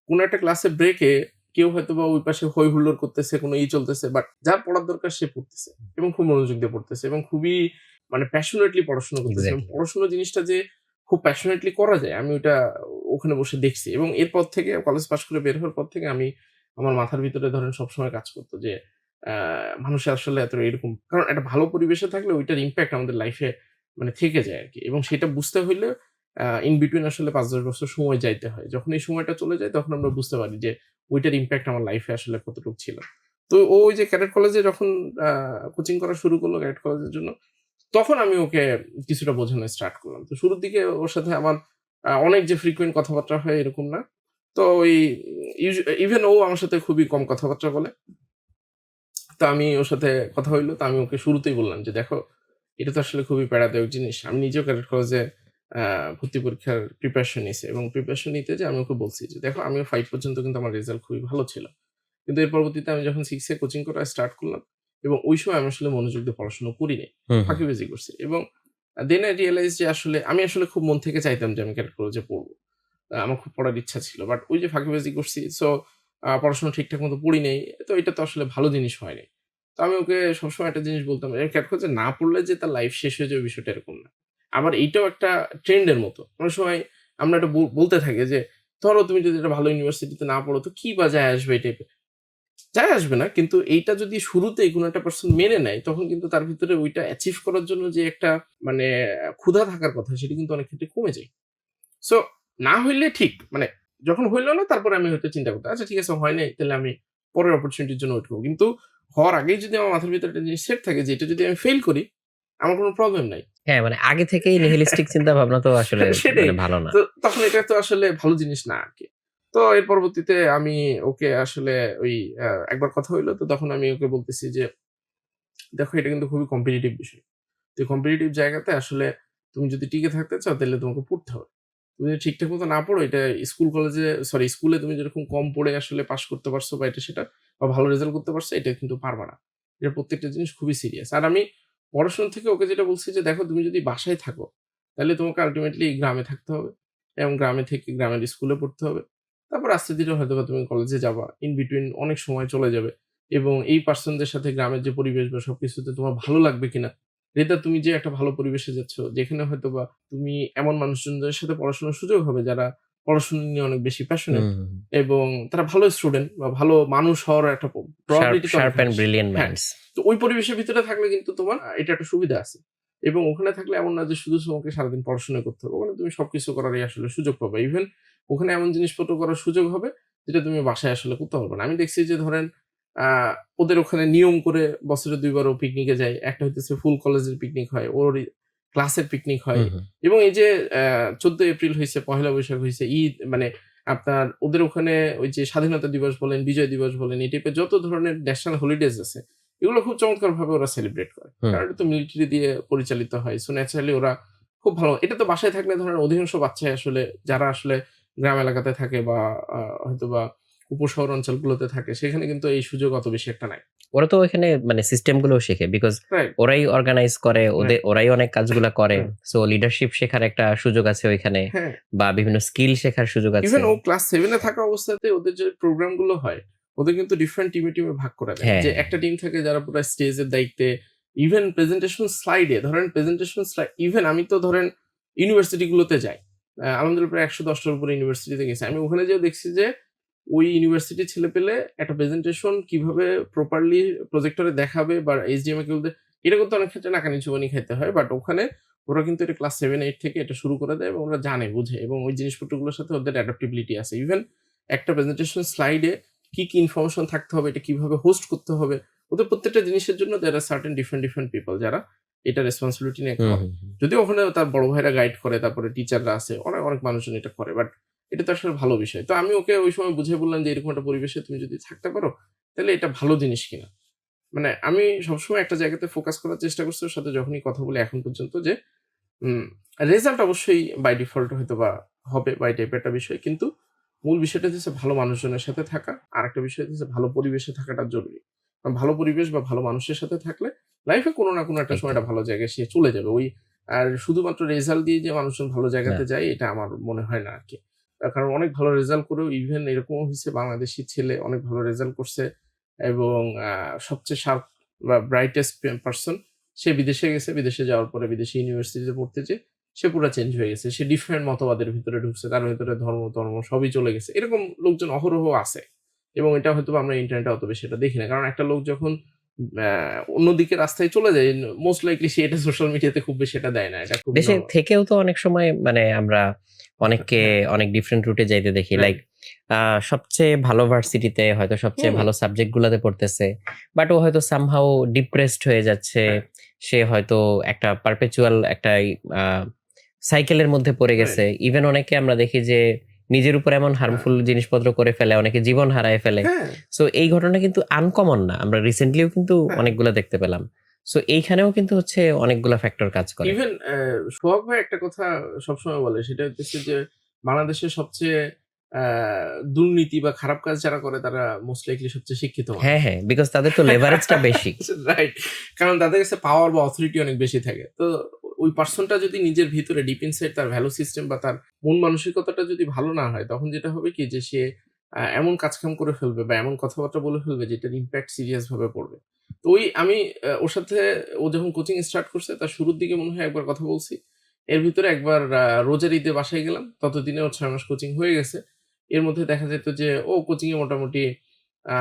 A: কোনো একটা ক্লাসের ব্রেকে কেউ হয়তোবা ওই পাশে হৈ হুল্লোড় করতেছে, কোনো চলতেছে। বাট যার পড়ার দরকার সে পড়তেছে এবং খুব মনোযোগ দিয়ে পড়তেছে এবং খুবই মানে প্যাশনেটলি পড়াশোনা করতেছে। এবং
B: এক্সাক্টলি।
A: পড়াশোনা জিনিসটা যে খুব প্যাশনেটলি করা যায়, আমি ওটা ওখানে বসে দেখছি। এবং এরপর থেকে কলেজ পাশ করে বের হওয়ার পর থেকে আমি আমার মাথার ভিতরে ধরেন সবসময় কাজ করতো যে মানুষের আসলে এত এরকম, কারণ একটা ভালো পরিবেশে থাকলে ওইটার ইমপ্যাক্ট আমাদের লাইফে মানে থেকে যায় আরকি। এবং সেটা বুঝতে হইলে ইন বিটুইন আসলে ৫-১০ বছর সময় যাইতে হয়। যখন এই সময়টা চলে যায় তখন আমরা বুঝতে পারি যে ওইটার ইমপ্যাক্ট আমার লাইফে আসলে কতটুকু ছিল। তো ও ওই যে ক্যাডেট কলেজে যখন আ কোচিং করা শুরু করলো ক্যাডেট কলেজের জন্য, তখন আমি ওকে কিছুটা বোঝানো স্টার্ট করলাম। তো শুরুর দিকে ওর সাথে আমার অনেক যে ফ্রিকোয়েন্ট কথাবার্তা হয় এরকম না। তো ওই ইভেন ও আমার সাথে খুবই কম কথাবার্তা বলে। তো আমি ওর সাথে কথা হইলো। তো আমি ওকে শুরুতেই বললাম যে, "দেখো, এটা তো আসলে খুবই প্যারাদায়ক জিনিস।" আমি নিজেও ক্যাডেট কলেজে আ ভর্তি পরীক্ষার প্রিপারেশন নিছি এবং প্রিপারেশন নিতে যেয়ে আমি ওকে বলছি যে, "দেখো, আমিও 5 পর্যন্ত কিন্তু আমার রেজাল্ট খুবই ভালো ছিল। কিন্তু এর পরবর্তীতে আমি যখন 6 এ কোচিং করা স্টার্ট করলাম এবং ওই সময় আমি আসলে মনোযোগ দিয়ে পড়াশোনা করি নাই।
B: হুম, হুম।
A: ফাঁকিবাজি করছি এবং দেন আই রিয়ালাইজ যে আসলে আমি আসলে খুব মন থেকে চাইতাম যে আমি ক্যাডেট কলেজে পড়বো। আমার খুব পড়ার ইচ্ছা ছিল। বাট ওই যে ফাঁকিবাজি করছি, সো পড়াশোনা ঠিকঠাক মতো পড়ি নাই। তো এটা তো আসলে ভালো জিনিস হয় নাই। তো আমি ওকে সবসময় একটা জিনিস বলতাম, ক্যাডেট কলেজে না পড়লে যে তার লাইফ শেষ হয়ে যাবে বিষয়টা এরকম না। আবার এইটাও একটা ট্রেন্ড এর মতো। অনেক সময় আমরা এটা বলতে থাকি যে, ধরো তুমি যদি একটা ভালো ইউনিভার্সিটিতে না পড়ো তো কি বা যায় আসবে এই টাইপের। যায় আসবে না। কিন্তু এইটা যদি শুরুতেই কোন একটা পারসন মেনে নেয়, তখন কিন্তু তার ভিতরে ওইটা অ্যাচিভ করার জন্য যে একটা মানে ক্ষুধা থাকার কথা, সেটা কিন্তু অনেক ক্ষেত্রে কমে যায়। সো না হইলে ঠিক। মানে যখন হইল না তারপরে আমি হয়তো চিন্তা করতাম, আচ্ছা ঠিক আছে হয় নাই, তাহলে আমি পরের অপরচুনিটির জন্য ওয়েট করব। কিন্তু হওয়ার আগেই যদি আমার মাথার ভিতরে একটা জিনিস সেট থাকে যে এটা যদি আমি ফেইল করি, আমার কোন প্রবলেম নাই।
B: হ্যাঁ, মানে আগে থেকেই নিহিলিস্টিক চিন্তা ভাবনা তো আসলে
A: সেটাই।
B: মানে ভালো না।
A: তো তখন এটা তো আসলে ভালো জিনিস না আরকি। তো এর পরবর্তীতে আমি ওকে আসলে ওই একবার কথা হইল, তো তখন আমি ওকে বলতেছি যে, "দেখো, এটা কিন্তু খুবই কম্পিটিটিভ বিষয়। তো এই কম্পিটিটিভ জায়গাতে আসলে তুমি যদি টিকে থাকতে চাও তাহলে তোমাকে পড়তে হবে। তুমি যদি ঠিকঠাক মতো না পড়ো, এটা স্কুলে তুমি যেরকম কম পড়ে আসলে পাস করতে পারছো বা এটা সেটা বা ভালো রেজাল্ট করতে পারছো, এটা কিন্তু পারবা না। এটা প্রত্যেকটা জিনিস খুবই সিরিয়াস। আর আমি পড়াশোনা থেকে ওকে যেটা বলছি যে, দেখো, তুমি যদি বাসায় থাকো, তাহলে তোমাকে আল্টিমেটলি গ্রামে থাকতে হবে এবং গ্রামে থেকে গ্রামের স্কুলে পড়তে হবে। তারপর আস্তে ধীরে হয়তোবা তুমি কলেজে যাবা। ইন বিটুইন অনেক সময় চলে যাবে এবং এই পারসনদের সাথে গ্রামের যে পরিবেশ বা সবকিছুতে তোমার ভালো লাগবে কিনা, এটা তুমি যে একটা ভালো পরিবেশে যাচ্ছ, যেখানে হয়তোবা তুমি এমন মানুষজনদের সাথে পড়াশোনার সুযোগ হবে যারা পড়াশোনা নিয়ে অনেক বেশি প্যাশনেট
B: হুম।
A: এবং তারা ভালো স্টুডেন্ট বা ভালো মানুষ হওয়ার একটা প্রবাবিলিটি তো অনেক
B: শার্প অ্যান্ড
A: বেশি।
B: ব্রিলিয়ান্ট
A: হ্যাঁ,
B: মাইন্ডস।
A: তো ওই পরিবেশের ভিতরে থাকলে কিন্তু তোমার এটা একটা সুবিধা আছে। এবং ওখানে থাকলে এমন না যে শুধু তোমাকে সারাদিন পড়াশোনা করতে হবে। ওখানে তুমি সবকিছু করারই আসলে সুযোগ পাবা। ইভেন ওখানে এমন জিনিসপত্র করার সুযোগ হবে যেটা তুমি বাসায় আসলে করতে পারবে না। আমি দেখছি যে ধরেন আ ওদের ওখানে নিয়ম করে বছরে ২ বার ও পিকনিকে যায়। একটা হইতেছে ফুল কলেজের পিকনিক হয়। ওরই ক্লাসের পিকনিক হয়।
B: হুম, হুম।
A: এবং এই যে ১৪ এপ্রিল হইছে, পহেলা বৈশাখ হইছে, ঈদ মানে আপনার ওদের ওখানে ওই যে স্বাধীনতা দিবস বলেন, বিজয় দিবস বলেন, এই টাইপের যত ধরনের ন্যাশনাল হলিডেজ আছে, এগুলো খুব চমৎকারভাবে ওরা সেলিব্রেট করে।
B: হুম।
A: কারণ এটা তো মিলিটারি দিয়ে পরিচালিত হয়। সো ন্যাচারালি ওরা খুব ভালো, এটা তো বাসায় থাকলে ধরেন অধিকাংশ বাচ্চাই আসলে যারা আসলে গ্রাম এলাকাতে থাকে বা হয়তোবা উপশহর অঞ্চলগুলোতে থাকে, সেখানে কিন্তু এই সুযোগ অত বেশি একটা নাই।
B: ওরা তো ওখানে মানে সিস্টেম গুলোও শেখে। বিকজ
A: রাইট,
B: ওরাই অর্গানাইজ করে,
A: রাইট,
B: ওরাই অনেক কাজগুলা করে।
A: হুম,
B: সো লিডারশিপ শেখার একটা সুযোগ আছে ওইখানে
A: হ্যাঁ।
B: বা বিভিন্ন স্কিল শেখার সুযোগ আছে।
A: ইভেন ও ক্লাস 7 এ থাকা অবস্থাতে ওদের যে প্রোগ্রাম গুলো হয়, ওদের কিন্তু ডিফারেন্ট টিমে ভাগ করে দেয়।
B: হ্যাঁ,
A: যে
B: হ্যাঁ।
A: একটা টিম থাকে যারা পুরা স্টেজের দায়িত্বে, ইভেন প্রেজেন্টেশন স্লাইডে ধরেন প্রেজেন্টেশন স্লাইড, ইভেন আমি তো ধরেন ইউনিভার্সিটি গুলোতে যাই। আলহামদুলিল্লাহ প্রায় ১১০ টার উপরে ইউনিভার্সিটিতে গেছি। আমি ওখানে যেয়েও দেখছি যে ওই ইউনিভার্সিটির ছেলেপেলে একটা প্রেজেন্টেশন কিভাবে প্রপারলি প্রজেক্টরে দেখাবে বা এইচডিএম এ কেবল এটা করতে অনেক ক্ষেত্রে নাকানি চুবানি খাইতে হয়। বাট ওখানে ওরা কিন্তু এটা ক্লাস 7-8 থেকে এটা শুরু করে দেয় এবং ওরা জানে, বুঝে এবং ওই জিনিসপত্রগুলোর সাথে ওদের অ্যাডাপ্টিবিলিটি আছে। ইভেন একটা প্রেজেন্টেশন স্লাইডে কি ইনফরমেশন থাকতে হবে, এটা কিভাবে হোস্ট করতে হবে। ওদের প্রত্যেকটা জিনিসের জন্য there are certain different people যারা এটা রেসপনসিবিলিটি নিয়ে
B: হুম,
A: করে।
B: হুম, হুম।
A: যদিও ওখানে তার বড় ভাইরা গাইড করে, তারপরে টিচাররা আছে। অনেক মানুষজন এটা করে। বাট এটা তো আসলে ভালো বিষয়। তো আমি ওকে ওই সময় বুঝিয়ে বললাম যে, "এরকম একটা পরিবেশে তুমি যদি থাকতে পারো, তাহলে এটা ভালো জিনিস কিনা।" মানে আমি সবসময় একটা জায়গাতে ফোকাস করার চেষ্টা করছি ওর সাথে যখনই কথা বলি এখন পর্যন্ত যে, উম রেজাল্ট অবশ্যই বাই ডিফল্ট হয়তোবা হবে বা এই টাইপের একটা বিষয়। কিন্তু মূল বিষয়টা হচ্ছে ভালো মানুষজনের সাথে থাকা। আরেকটা বিষয় হচ্ছে ভালো পরিবেশে থাকাটা জরুরি। কারণ ভালো পরিবেশ বা ভালো মানুষের সাথে থাকলে লাইফে কোনো না কোনো একটা সময়
B: একদম।
A: একটা ভালো জায়গায় সে চলে যাবে। আর শুধুমাত্র রেজাল্ট দিয়ে যে মানুষজন ভালো
B: না।
A: জায়গাতে যায় এটা আমার মনে হয় না আরকি। কারণ অনেক ভালো রেজাল্ট করেও ইভেন এরকমও হইছে বাংলাদেশী ছেলে অনেক ভালো রেজাল্ট করছে এবং সবচেয়ে শার্প বা ব্রাইটেস্ট পারসন সে বিদেশে গেছে। বিদেশে যাওয়ার পরে বিদেশি ইউনিভার্সিটিতে পড়তে যেয়ে সে পুরা চেঞ্জ হয়ে গেছে। সে ডিফারেন্ট মতবাদের ভিতরে ঢুকছে। তার ভেতরে ধর্ম সবই চলে গেছে। এরকম লোকজন অহরহ আছে। এবং এটা হয়তোবা আমরা ইন্টারনেটে অত বেশি এটা দেখি না। কারণ একটা লোক যখন আ অন্যদিকে রাস্তায় চলে যায়, মোস্ট লাইকলি সে এটা সোশ্যাল মিডিয়াতে খুব বেশি এটা দেয় না। এটা খুবই
B: দেশে
A: নরমাল।
B: থেকেও তো অনেক সময় মানে আমরা অনেককে
A: হ্যাঁ,
B: অনেক ডিফারেন্ট রুটে যাইতে দেখি। Like
A: right.
B: সবচেয়ে ভালো ভার্সিটিতে হয়তো সবচেয়ে
A: হুম,
B: ভালো সাবজেক্ট গুলাতে পড়তেছে। বাট ও হয়তো সামহাউ ডিপ্রেসড হয়ে যাচ্ছে।
A: হ্যাঁ,
B: সে হয়তো একটা পারপেচুয়াল একটা আ সাইকেলের মধ্যে পড়ে
A: রাইট।
B: গেছে। ইভেন অনেকে আমরা দেখি যে নিজের উপর এমন
A: হ্যাঁ,
B: হার্মফুল জিনিসপত্র করে ফেলে, অনেকে জীবন হারায় ফেলে।
A: হ্যাঁ,
B: সো এই ঘটনা কিন্তু আনকমন না। আমরা রিসেন্টলিও কিন্তু
A: হ্যাঁ।
B: অনেকগুলা দেখতে পেলাম। সো এইখানেও কিন্তু হচ্ছে অনেকগুলা ফ্যাক্টর কাজ করে।
A: ইভেন সোহাগ ভাই একটা কথা সবসময় বলে সেটা হচ্ছে যে বাংলাদেশের সবচেয়ে আ দুর্নীতি বা খারাপ কাজ যারা করে তারা মোস্ট লাইকলি সবচেয়ে শিক্ষিত
B: হ্যাঁ,
A: মানুষ।
B: হ্যাঁ, বিকজ তাদের তো লেভারেজটা বেশি।
A: রাইট। কারণ তাদের কাছে পাওয়ার বা অথরিটি অনেক বেশি থাকে। তো ওই পারসনটা যদি নিজের ভিতরে ডিপ ইনসাইড তার ভ্যালু সিস্টেম বা তার মন মানসিকতাটা যদি ভালো না হয়, তখন যেটা হবে কি যে সে এমন কাজকাম করে ফেলবে বা এমন কথাবার্তা বলে ফেলবে যেটার ইমপ্যাক্ট সিরিয়াস ভাবে পড়বে। তো ওই আমি ওর সাথে ও যখন কোচিং স্টার্ট করছে তার শুরুর দিকে মনে হয় একবার কথা বলছি। এর ভিতরে একবার রোজার ঈদে বাসায় গেলাম। ততদিনে ওর ৬ মাস কোচিং হয়ে গেছে। এর মধ্যে দেখা যেত যে ও কোচিং এ মোটামুটি আ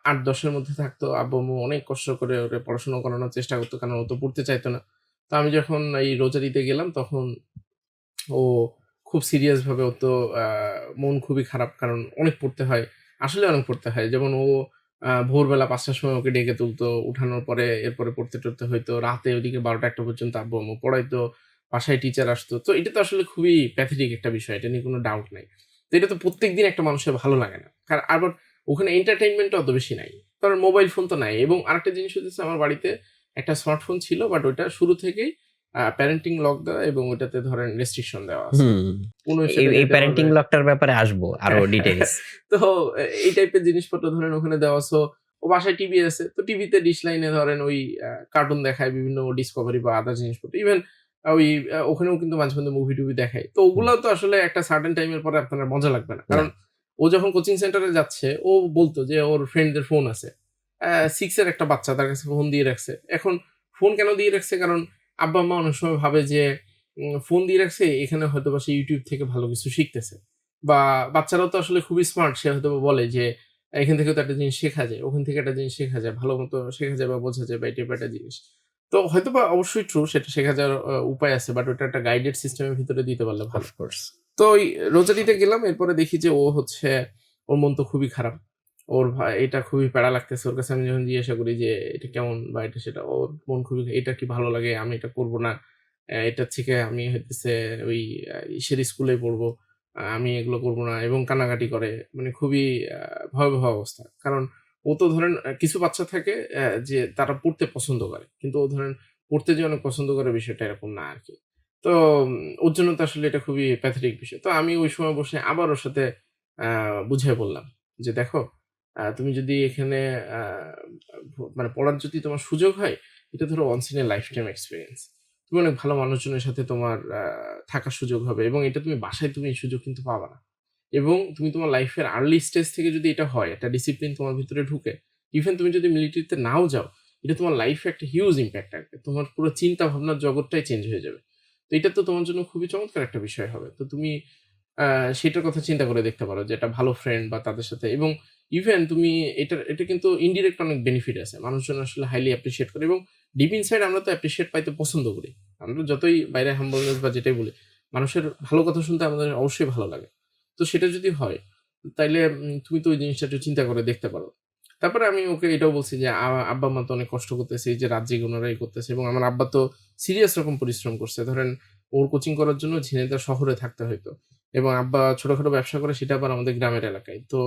A: ৮-১০ এর মধ্যে থাকতো। আব্বু-আম্মু অনেক কষ্ট করে ওরে পড়াশোনা করানোর চেষ্টা করত। কারণ ও তো পড়তে চাইতো না। তো আমি যখন এই রোজার ঈদে গেলাম তখন ও খুব সিরিয়াস ভাবে ওর তো আ মন খুবই খারাপ। কারণ অনেক পড়তে হয়। আসলে অনেক পড়তে হয়। যেমন ও ভোরবেলা ৫ টার সময় ওকে ডেকে তুলতো। উঠানোর পরে এরপরে পড়তে-টড়তে হইতো। রাতে ওইদিকে ১২টা-১টা পর্যন্ত আব্বু-আম্মু পড়াইতো। বাসায় টিচার আসতো। তো এটা তো আসলে খুবই প্যাথেটিক একটা বিষয়। এটা নিয়ে কোনো ডাউট নাই। তো এটা তো প্রত্যেকদিন একটা মানুষের ভালো লাগে না। আবার ওখানে এন্টারটেইনমেন্ট টা অত বেশি নাই। কারণ মোবাইল ফোন তো নাই। এবং আরেকটা জিনিস হইতেছে আমার বাড়িতে একটা স্মার্টফোন ছিল বাট ওইটা শুরু থেকেই প্যারেন্টিং লক দেওয়া এবং ওইটাতে ধরেন রেস্ট্রিকশন দেওয়া আছে।
B: হুম।
A: কোন
B: এই
A: সেটা
B: এই
A: দিতে
B: প্যারেন্টিং
A: পারবে।
B: লকটার ব্যাপারে আসবো আরো
A: হ্যাঁ,
B: ডিটেইলস।
A: তো এই টাইপের জিনিসপত্র ধরেন ওখানে দেওয়া। সো ও বাসায় টিভি আছে। তো টিভিতে ডিশ লাইনে ধরেন ওই কার্টুন দেখায় বিভিন্ন ডিসকভারি বা আদার জিনিসপত্র। ইভেন ওই ওখানেও কিন্তু মাঝে মধ্যে মুভি-টুভি দেখায়। তো
B: হুম,
A: ওগুলাও তো আসলে একটা সার্টেন টাইম এর পরে আপনার মজা লাগবে না।
B: না।
A: কারণ ও যখন কোচিং সেন্টারে যাচ্ছে ও বলত যে ওর ফ্রেন্ডদের ফোন আছে। 6 এর একটা বাচ্চা তার কাছে ফোন দিয়ে রাখছে। এখন ফোন কেন দিয়ে রাখছে? কারণ আব্বা-আম্মা অনেক সময় ভাবে যে ফোন দিয়ে রাখছে এখানে হয়তোবা সে YouTube থেকে ভালো কিছু শিখতেছে। বা বাচ্চারাও তো আসলে খুবই স্মার্ট। সে হয়তোবা বলে যে, "এখান থেকে তো একটা জিনিস শেখা যায়। ওখান থেকে একটা জিনিস শেখা যায়। ভালো মতো শেখা যায় বা বোঝা যায় বা এই টাইপের একটা জিনিস।" তো হয়তোবা অবশ্যই ট্রু সেটা শেখা যাওয়ার উপায় আছে। বাট ওটা একটা গাইডেড সিস্টেম এর ভিতরে দিতে পারলে
B: অফ
A: ভালো।
B: কোর্স।
A: তো ওই রোজারিতে গেলাম। এরপরে দেখি যে ও হচ্ছে ওর মন তো খুবই খারাপ। ওর এটা খুবই প্যারা লাগতেছে। ওর কাছে আমি যখন জিজ্ঞাসা করি যে, "এটা কেমন?" বা এটা সেটা। ওর মন খুবই "এটা কি ভালো লাগে? আমি এটা করব না। এটার থেকে আমি হইতেছে ওই ইসের স্কুলে পড়বো। আমি এগুলো করব না" এবং কান্নাকাটি করে। মানে খুবই আ ভয়াবহ অবস্থা। কারণ ও তো ধরেন কিছু বাচ্চা থাকে যে তারা পড়তে পছন্দ করে। কিন্তু ও ধরেন পড়তে যে অনেক পছন্দ করে বিষয়টা এরকম না আরকি। তো ওর জন্য তো আসলে এটা খুবই প্যাথেটিক বিষয়। তো আমি ওই সময় বসে আবার ওর সাথে আ বুঝায় বললাম যে, "দেখো তুমি যদি এখানে আ মানে পড়ার যদি তোমার সুযোগ হয়, এটা ধরো once in a lifetime experience। তুমি অনেক ভালো মানুষজনের সাথে তোমার থাকার সুযোগ হবে এবং এটা তুমি বাসায় তুমি এই সুযোগ কিন্তু পাবা না। এবং তুমি তোমার লাইফের আর্লি স্টেজ থেকে যদি এটা হয়, একটা ডিসিপ্লিন তোমার ভিতরে ঢুকে, ইভেন তুমি যদি মিলিটারিতে নাও যাও, এটা তোমার লাইফে একটা হিউজ ইমপ্যাক্ট রাখবে। তোমার পুরো চিন্তা ভাবনার জগৎটাই চেঞ্জ হয়ে যাবে। তো এটা তো তোমার জন্য খুবই চমৎকার একটা বিষয় হবে। তো তুমি আ সেটার কথা চিন্তা করে দেখতে পারো যে একটা ভালো ফ্রেন্ড বা তাদের সাথে এবং ইভেন তুমি এটা কিন্তু ইনডিরেক্ট অনেক বেনিফিট আছে। মানুষজন আসলে হাইলি অ্যাপ্রিশিয়েট করে এবং ডিপ ইনসাইড আমরা তো অ্যাপ্রিশিয়েট পাইতে পছন্দ করি। আমরা যতই বাইরে হাম্বলনেস বা যেটাই বলি, মানুষের ভালো কথা শুনতে আমাদের অবশ্যই ভালো লাগে। তো সেটা যদি হয়, তাইলে তুমি তো ওই জিনিসটা একটু চিন্তা করে দেখতে পারো। তারপরে আমি ওকে এটাও বলছি যে, আব্বা-আম্মা তো অনেক কষ্ট করতেছে। এই যে রাত জেগে ওনারা করতেছে এবং আমার আব্বা তো সিরিয়াস রকম পরিশ্রম করছে। ধরেন ওর কোচিং করার জন্য ঝিনাইদহ শহরে থাকতে হইতো এবং আব্বা ছোটখাটো ব্যবসা করে সেটা আবার আমাদের গ্রামের এলাকায়। তো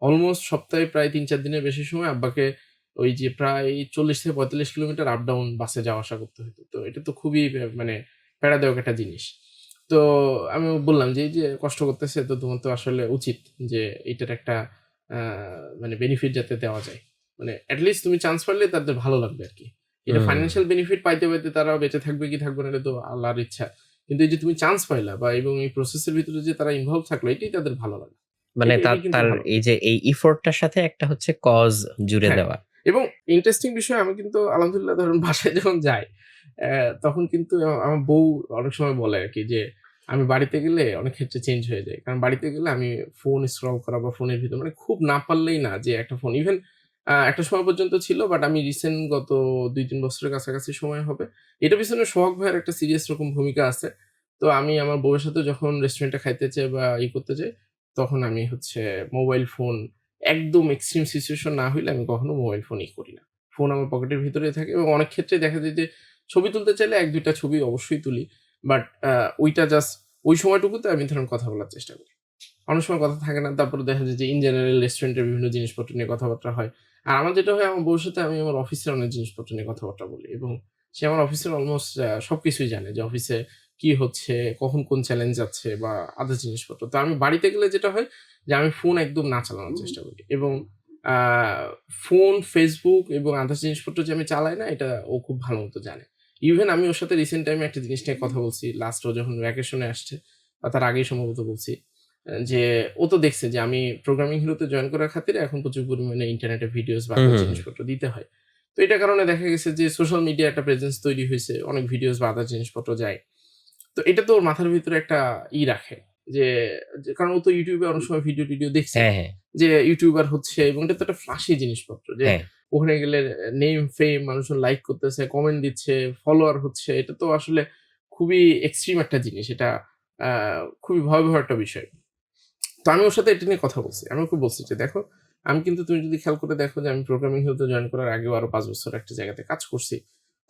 A: অলমোস্ট সপ্তাহে প্রায় ৩-৪ দিনের বেশি সময় আব্বাকে ওই যে প্রায় ৪০ থেকে ৪৫ কিলোমিটার আপ ডাউন বাসে যাওয়া আসা করতে হইতো। তো এটা তো খুবই মানে প্যারাদায়ক একটা জিনিস। তো আমি বললাম যে, "এই যে কষ্ট করতেছে তো তোমার তো আসলে উচিত যে এটার একটা আ মানে বেনিফিট যাতে দেওয়া যায়। মানে এট লিস্ট তুমি চান্স পাইলে তাদের ভালো লাগবে আরকি। এটা
B: হুম।
A: ফাইন্যান্সিয়াল বেনিফিট পাইতে তারা বেঁচে থাকবে কি থাকবে না এটা তো আল্লাহর ইচ্ছা। কিন্তু এই যে তুমি চান্স পাইলা বা এবং এই প্রসেস এর ভিতরে যে তারা ইনভলভ থাকলো এটাই তাদের ভালো লাগে।
B: মানে তার
A: এটাই কিন্তু
B: তার
A: ভালো।
B: এই যে এই ইফোর্টটার সাথে একটা হচ্ছে কজ জুড়ে
A: হ্যাঁ,
B: দেওয়া।
A: এবং ইন্টারেস্টিং বিষয় আমি কিন্তু আলহামদুলিল্লাহ ধরুন বাসায় যখন যাই, তখন কিন্তু আমার বউ অনেক সময় বলে আরকি যে, আমি বাড়িতে গেলে অনেক ক্ষেত্রে চেঞ্জ হয়ে যাই। কারণ বাড়িতে গেলে আমি ফোন স্ক্রল করা বা ফোনের ভিতর মানে খুব না পারলেই না যে একটা ফোন ইভেন একটা সময় পর্যন্ত ছিল বাট আমি রিসেন্ট গত ২-৩ বছরের কাছাকাছি সময় হবে। এটার পেছনে সোহাগ ভাইয়ের একটা সিরিয়াস রকম ভূমিকা আছে। তো আমি আমার বউয়ের সাথে যখন রেস্টুরেন্টে খাইতে যাই বা করতে যাই, তখন আমি হচ্ছে মোবাইল ফোন একদম এক্সট্রিম সিচুয়েশন না হইলে আমি কখনো মোবাইল ফোন করি না। ফোন আমার পকেটের ভিতরেই থাকে এবং অনেক ক্ষেত্রে দেখা যায় যে ছবি তুলতে চাইলে ১-২ টা ছবি অবশ্যই তুলি। বাট ওইটা জাস্ট ওই সময়টুকুতে আমি ধরেন কথা বলার চেষ্টা করি। অনেক সময় কথা থাকে না। তারপরে দেখা যায় যে ইন জেনারেল রেস্টুরেন্টের বিভিন্ন জিনিসপত্র নিয়ে কথাবার্তা হয়। আর আমার যেটা হয় আমার বউর সাথে আমি আমার অফিসের অনেক জিনিসপত্র নিয়ে কথাবার্তা বলি এবং সে আমার অফিসের অলমোস্ট সবকিছুই জানে যে অফিসে কি হচ্ছে, কখন কোন চ্যালেঞ্জ যাচ্ছে বা আদার জিনিসপত্র। তো আমি বাড়িতে গেলে যেটা হয় যে আমি ফোন একদম না চালানোর চেষ্টা করি এবং আ ফোন, Facebook এবং আদার্স জিনিসপত্র যে আমি চালাই না এটা ও খুব ভালো মতো জানে। ইভেন আমি ওর সাথে রিসেন্ট টাইমে একটা জিনিস নিয়ে কথা বলছি। লাস্ট ও যখন ভ্যাকেশনে আসছে বা তার আগেই সম্ভবত বলছি। যে ও তো দেখছে যে আমি প্রোগ্রামিং হিরোতে জয়েন করার খাতিরে এখন প্রচুর পরিমাণে ইন্টারনেটে ভিডিওস বা
B: হুম,
A: আদার
B: হুম, হুম।
A: জিনিসপত্র দিতে হয়। তো এটার কারণে দেখা গেছে যে সোশ্যাল মিডিয়া একটা প্রেজেন্স তৈরি হইছে। অনেক ভিডিওস বা আদার জিনিসপত্র যায়। তো এটা তো ওর মাথার ভিতরে একটা রাখে যে, কারণ ও তো YouTube এ অনেক সময় ভিডিও-টিডিও দেখছে।
B: হ্যাঁ, হ্যাঁ,
A: যে ইউটিউবার হচ্ছে এবং এটা তো একটা ফ্লাশি জিনিসপত্র যে
B: হ্যাঁ।
A: ওখানে গেলে নেম, ফেম মানুষজন লাইক করতেছে, কমেন্ট দিচ্ছে, ফলোয়ার হচ্ছে। এটা তো আসলে খুবই এক্সট্রিম একটা জিনিস। এটা আ খুবই ভয়াবহ একটা বিষয়। তো আমি ওর সাথে এটা নিয়ে কথা বলছি। আমি ওকে বলছি যে, "দেখো, আমি কিন্তু তুমি যদি খেয়াল করে দেখো যে আমি প্রোগ্রামিং হিলতে জয়েন করার আগেও আরো ৫ বছর একটা জায়গাতে কাজ করছি।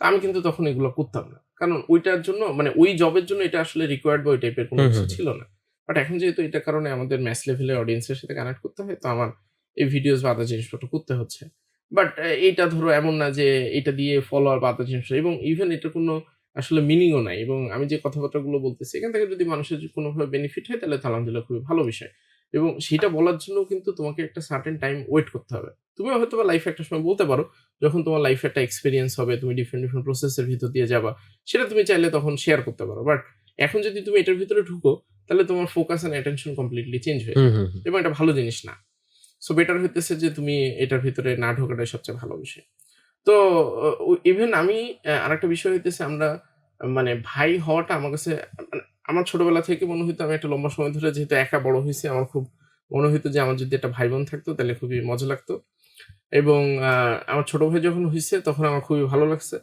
A: তো আমি কিন্তু তখন এগুলো করতাম না। কারণ ওইটার জন্য মানে ওই জবের জন্য এটা আসলে রিকোয়ার্ড বা ওই টাইপের কোনো
B: হুম,
A: কিছু
B: হুম, হুম।
A: ছিল না। বাট এখন যেহেতু এটার কারণে আমাদের ম্যাস লেভেলের অডিয়েন্স এর সাথে কানেক্ট করতে হয়, তো আমার এই ভিডিওস বা আদার জিনিসপত্র করতে হচ্ছে। বাট এইটা ধরো এমন না যে এটা দিয়ে ফলোয়ার বা আদার জিনিস এবং ইভেন এটার কোনো আসলে মিনিং ও নাই এবং আমি যে কথাবার্তাগুলো বলতেছি এখান থেকে যদি মানুষের কোনোভাবে বেনিফিট হয় তাহলে তো আলহামদুলিল্লাহ খুবই ভালো বিষয়। এবং সেটা বলার জন্য কিন্তু তোমাকে একটা সার্টেন টাইম ওয়েট করতে হবে। তুমিও হয়তোবা লাইফে একটা সময় বলতে পারো, যখন তোমার লাইফে একটা এক্সপেরিয়েন্স হবে, তুমি ডিফারেন্ট প্রসেস এর ভিতর দিয়ে যাবা। সেটা তুমি চাইলে তখন শেয়ার করতে পারো। বাট এখন যদি তুমি এটার ভিতরে ঢুকো, তাহলে তোমার focus and attention completely change হয়ে
B: হুম,
A: যাবে।
B: হুম, হুম।
A: এবং এটা ভালো জিনিস না। সো বেটার হইতেছে যে তুমি এটার ভিতরে না ঢোকাটাই সবচেয়ে ভালো বিষয়। তো ইভেন আমি আরেকটা বিষয় হইতেছে আমরা মানে ভাই হওয়াটা আমার কাছে মানে আমার ছোটবেলা থেকে মনে হইতো আমি একটা লম্বা সময় ধরে যেহেতু একা বড় হইছি, আমার খুব মনে হইতো যে আমার যদি একটা ভাই-বোন থাকতো তাহলে খুবই মজা লাগতো। এবং আ আমার ছোট ভাই যখন হইছে তখন আমার খুবই ভালো লাগছে।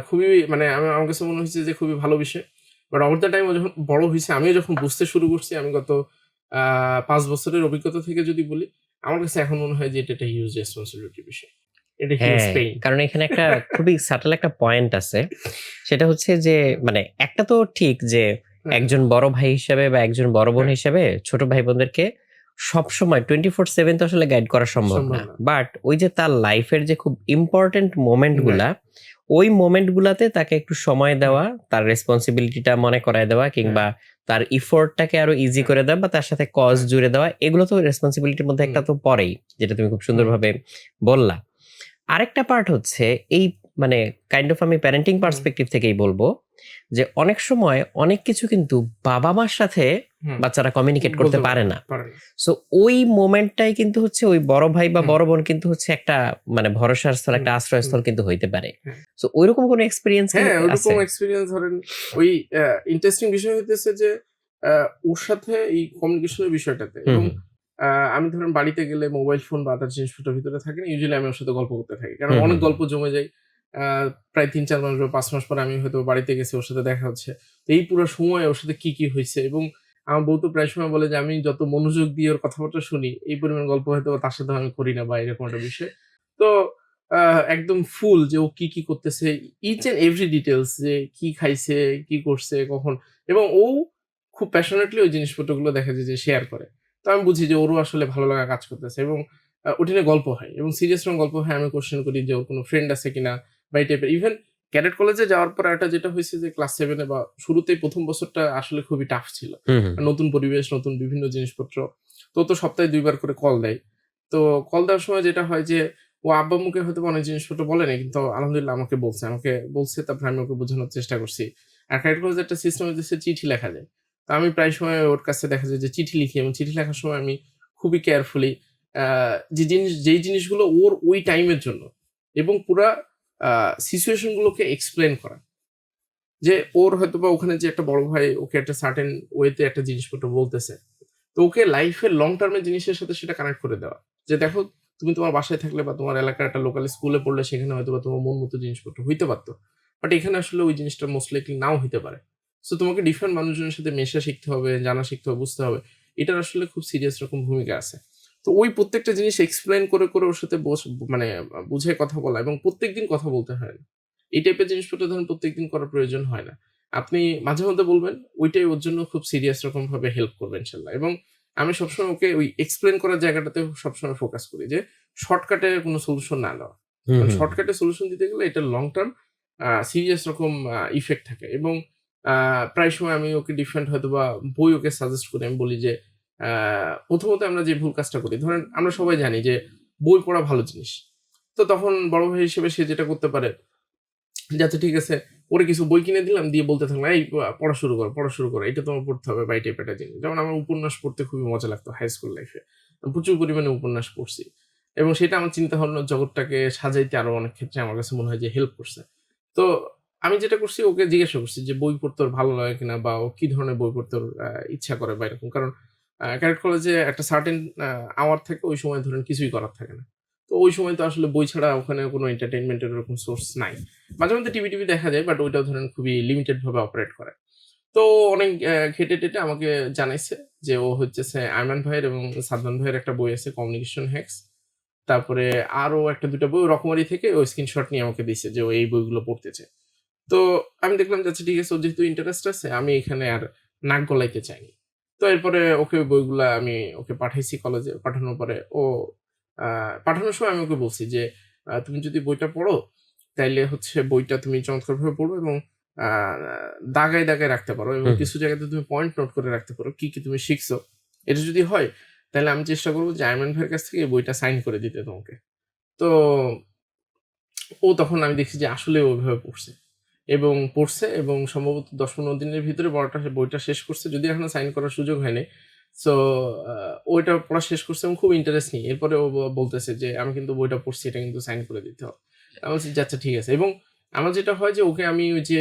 A: খুবই মানে আমার কাছে মনে হইছে যে খুবই ভালো বিষয়। বাট ওভার দ্যা টাইম ও যখন বড় হইছে আমিও যখন বুঝতে শুরু করছি আমি গত আ ৫ বছরের অভিজ্ঞতা থেকে যদি বলি, আমার কাছে এখন মনে হয় যে এটা একটা হিউজ রেসপনসিবিলিটির বিষয়। এটা হিউজ
B: হ্যাঁ,
A: পেইন।
B: কারণ এখানে একটা খুবই সাটল একটা পয়েন্ট আছে। সেটা হচ্ছে যে মানে একটা তো ঠিক যে
A: হ্যাঁ,
B: একজন বড় ভাই হিসেবে বা একজন বড় বোন
A: হ্যাঁ,
B: হিসেবে ছোট ভাই-বোনদেরকে সবসময় 24/7 তো আসলে গাইড করা সম্ভব
A: সম্ভব
B: না।
A: না।
B: বাট ওই যে তার লাইফের যে খুব ইম্পোর্টেন্ট মোমেন্ট গুলা,
A: রাইট।
B: ওই মোমেন্ট গুলাতে তাকে একটু সময়
A: হ্যাঁ,
B: দেওয়া, তার রেসপনসিবিলিটিটা মনে করায় দেওয়া
A: হ্যাঁ,
B: কিংবা তার ইফোর্টটাকে আরো ইজি
A: হ্যাঁ,
B: করে দেওয়া বা তার সাথে কজ
A: হ্যাঁ,
B: জুড়ে দেওয়া, এগুলো তো রেসপনসিবিলিটির মধ্যে
A: হুম,
B: একটা তো পড়েই। যেটা তুমি খুব
A: হুম,
B: সুন্দরভাবে বললা। আরেকটা পার্ট হচ্ছে এই মানে কাইন্ড অফ আমি প্যারেন্টিং
A: হুম,
B: পার্সপেক্টিভ থেকেই বলবো যে অনেক সময় অনেক কিছু কিন্তু বাবা-মার সাথে
A: হুম,
B: বাচ্চারা কমিউনিকেট করতে
A: বলতে পারে
B: পারে
A: না,
B: না।
A: পারে না।
B: সো ওই মোমেন্টটাই কিন্তু হচ্ছে ওই বড় ভাই বা
A: হুম,
B: বড় বোন কিন্তু হচ্ছে একটা মানে ভরসার স্থল,
A: হুম,
B: একটা
A: হুম,
B: আশ্রয়স্থল কিন্তু হইতে পারে।
A: হ্যাঁ।
B: সো ঐরকম কোনো এক্সপেরিয়েন্স কি
A: হ্যাঁ,
B: আছে?
A: ওইরকম এক্সপেরিয়েন্স ধরেন ওই ইন্টারেস্টিং বিষয় হইতেছে যে আ ওর সাথে এই কমিউনিকেশন এর বিষয়টাতে
B: হুম,
A: এবং
B: হুম,
A: আমি ধরেন বাড়িতে গেলে মোবাইল ফোন বা আদার জিনিসপত্রের ভিতরে থাকি না। ইউজুয়ালি আমি ওর সাথে গল্প করতে থাকি। কারণ
B: হুম,
A: অনেক
B: হুম, হুম,
A: গল্প জমে যায়। আ প্রায় ৩-৪ মাস বা ৫ মাস পরে আমি হয়তো বাড়িতে গেছি, ওর সাথে দেখা হচ্ছে। তো এই পুরা সময় ওর সাথে কি হইছে এবং আমার বউ তো প্রায় সময় বলে যে আমি যত মনোযোগ দিয়ে ওর কথাবার্তা শুনি, এই পরিমাণ গল্প হয়তো তার সাথেও আমি করি না বা এরকম একটা বিষয়। তো আ একদম ফুল যে ও কি করতেছে, ইচ অ্যান্ড এভরি ডিটেইলস যে কি খাইছে, কি করছে, কখন এবং ও খুব প্যাশনেটলি ওই জিনিসপত্রগুলো দেখা যায় যে শেয়ার করে। তো আমি বুঝি যে ওরও আসলে ভালো লাগা কাজ করতেছে এবং ওটা নিয়ে গল্প হয় এবং সিরিয়াস যখন গল্প হয় আমি কোয়েশ্চেন করি যে ওর কোনো ফ্রেন্ড আছে কিনা বা এই টাইপের। ইভেন ক্যাডেট কলেজে যাওয়ার পর একটা যেটা হইছে যে ক্লাস 7 এ বা শুরুতেই ১ম বছরটা আসলে খুবই টাফ ছিল।
B: হুম, হুম,
A: নতুন পরিবেশ, নতুন বিভিন্ন জিনিসপত্র। তো ও তো সপ্তাহে ২ বার করে কল দেয়। তো কল দেওয়ার সময় যেটা হয় যে ও আব্বু-আম্মুকে হয়তোবা অনেক জিনিসপত্র বলে নাই। কিন্তু আলহামদুলিল্লাহ আমাকে বলছে। আমাকে বলছে তারপরে আমি ওকে বোঝানোর চেষ্টা করছি। আর ক্রেডিট কার্ডের একটা সিস্টেম হইতেছে চিঠি লেখা যায়। তো আমি প্রায় সময় ওর কাছে দেখা যায় যে চিঠি লিখি এবং চিঠি লেখার সময় আমি খুবই কেয়ারফুলি আ যেই জিনিসগুলো ওর ওই টাইমের জন্য এবং পুরা আ সিচুয়েশন গুলোকে এক্সপ্লেইন করা। যে ওর হয়তো বা ওখানে যে একটা বড় ভাই ওকে একটা সার্টেন ওয়েতে একটা জিনিসপত্র বলতেছে, তো ওকে লাইফের লং টার্মের জিনিসের সাথে সেটা কানেক্ট করে দেওয়া। যে দেখো তুমি তোমার বাসায় থাকলে বা তোমার এলাকার একটা লোকাল স্কুলে পড়লে সেখানে হয়তো বা তোমার মন মতো জিনিসপত্র হইতে পারতো। বাট এখানে আসলে ওই জিনিসটা মোস্ট লাইকলি নাও হইতে পারে। সো তোমাকে ডিফারেন্ট মানুষজনের সাথে মেশা শিখতে হবে, জানা শিখতে হবে, বুঝতে হবে। এটার আসলে খুব সিরিয়াস রকম ভূমিকা আছে। তো ওই প্রত্যেকটা জিনিস এক্সপ্লেইন করে ওর সাথে মানে বুঝে কথা বলা এবং প্রত্যেকদিন কথা বলতে হয় না। এই টাইপের জিনিসপত্র ধরেন প্রত্যেকদিন করার প্রয়োজন হয় না। আপনি মাঝে মধ্যে বলবেন, ওইটাই ওর জন্য খুব সিরিয়াস রকম ভাবে হেল্প করবে ইনশাআল্লাহ। এবং আমি সবসময় ওকে ওই এক্সপ্লেইন করার জায়গাটাতে সবসময় ফোকাস করি যে শর্টকাটে কোনো সলিউশন না দেওয়া।
B: হুম,
A: কারণ
B: হুম,
A: শর্টকাটে সলিউশন দিতে গেলে এটা লং টার্ম সিরিয়াস রকম ইফেক্ট থাকে। এবং আ প্রায় সময় আমি ওকে ডিফারেন্ট হয়তোবা বই ওকে সাজেস্ট করি। আমি বলি যে আ প্রথমত আমরা যে ভুল কাজটা করি, ধরেন আমরা সবাই জানি যে বই পড়া ভালো জিনিস। তো তখন বড় ভাই হিসেবে সে যেটা করতে পারে যে আচ্ছা ঠিক আছে, ওরে কিছু বই কিনে দিলাম, দিয়ে বলতে থাকলাম, "এই পড়া শুরু করো, পড়া শুরু করো। এটা তোমার পড়তে হবে" বা এই টাইপের একটা জিনিস। যেমন আমার উপন্যাস পড়তে খুবই মজা লাগতো হাই স্কুল লাইফে। আমি প্রচুর পরিমাণে উপন্যাস পড়ছি। এবং সেটা আমার চিন্তা ভাবনার জগৎটাকে সাজাইতে আরো অনেক ক্ষেত্রে আমার কাছে মনে হয় যে হেল্প করছে। তো আমি যেটা করছি, ওকে জিজ্ঞাসা করছি যে বই পড়তে ওর ভালো লাগে কিনা বা ও কি ধরনের বই পড়তে ওর ইচ্ছা করে বা এরকম। কারণ ক্যাডেট কলেজে একটা সার্টেন আওয়ার থাকে, ওই সময় ধরেন কিছুই করার থাকে না। তো ওই সময় তো আসলে বই ছাড়া ওখানে কোনো এন্টারটেইনমেন্ট এর ওরকম সোর্স নাই। মাঝে মধ্যে টিভি দেখা যায়, বাট ওইটাও ধরেন খুবই লিমিটেড ভাবে অপারেট করে। তো অনেক ঘেঁটে-টেটে আমাকে জানাইছে যে ও হইতেছে আয়মান ভাইয়ের এবং সাদমান ভাইয়ের একটা বই আছে, কমিউনিকেশন হ্যাকস। তারপরে আরো ১ টা ২ টা বই রকমারি থেকে ও স্ক্রিনশট নিয়ে আমাকে দিছে যে ও এই বইগুলো পড়তেছে। তো আমি দেখলাম যে আচ্ছা ঠিক আছে, ওর যেহেতু ইন্টারেস্ট আছে, আমি এখানে আর নাক গলাইতে চাইনি। তো এরপরে ওকে ওই বইগুলা আমি ওকে পাঠাইছি কলেজে। পাঠানোর পরে ও আ পাঠানোর সময় আমি ওকে বলছি যে, "তুমি যদি বইটা পড়ো, তাইলে হচ্ছে বইটা তুমি চমৎকারভাবে পড়ো এবং আ দাগায় রাখতে পারো এবং
B: হুম, হুম।
A: কিছু জায়গাতে তুমি পয়েন্ট নোট করে রাখতে পারো। কি তুমি শিখছো। এটা যদি হয়, তাহলে আমি চেষ্টা করব যে আয়মান ভাইয়ের কাছ থেকে এই বইটা সাইন করে দিতে তোমাকে।" তো ও তখন আমি দেখছি যে আসলেও ওইভাবে পড়ছে। এবং পড়ছে এবং সম্ভবত ১০-১৫ দিনের ভিতরে বইটা শেষ করছে। যদিও এখনো সাইন করার সুযোগ হয়নি। সো আ ওইটা পড়া শেষ করছে এবং খুব ইন্টারেস্ট নিয়ে। এরপরে ও বলতেছে যে, "আমি কিন্তু বইটা পড়ছি, এটা কিন্তু সাইন করে দিতে হবে।" আমি বলছি যে, "আচ্ছা ঠিক আছে।" এবং আমার যেটা হয় যে ওকে আমি ওই যে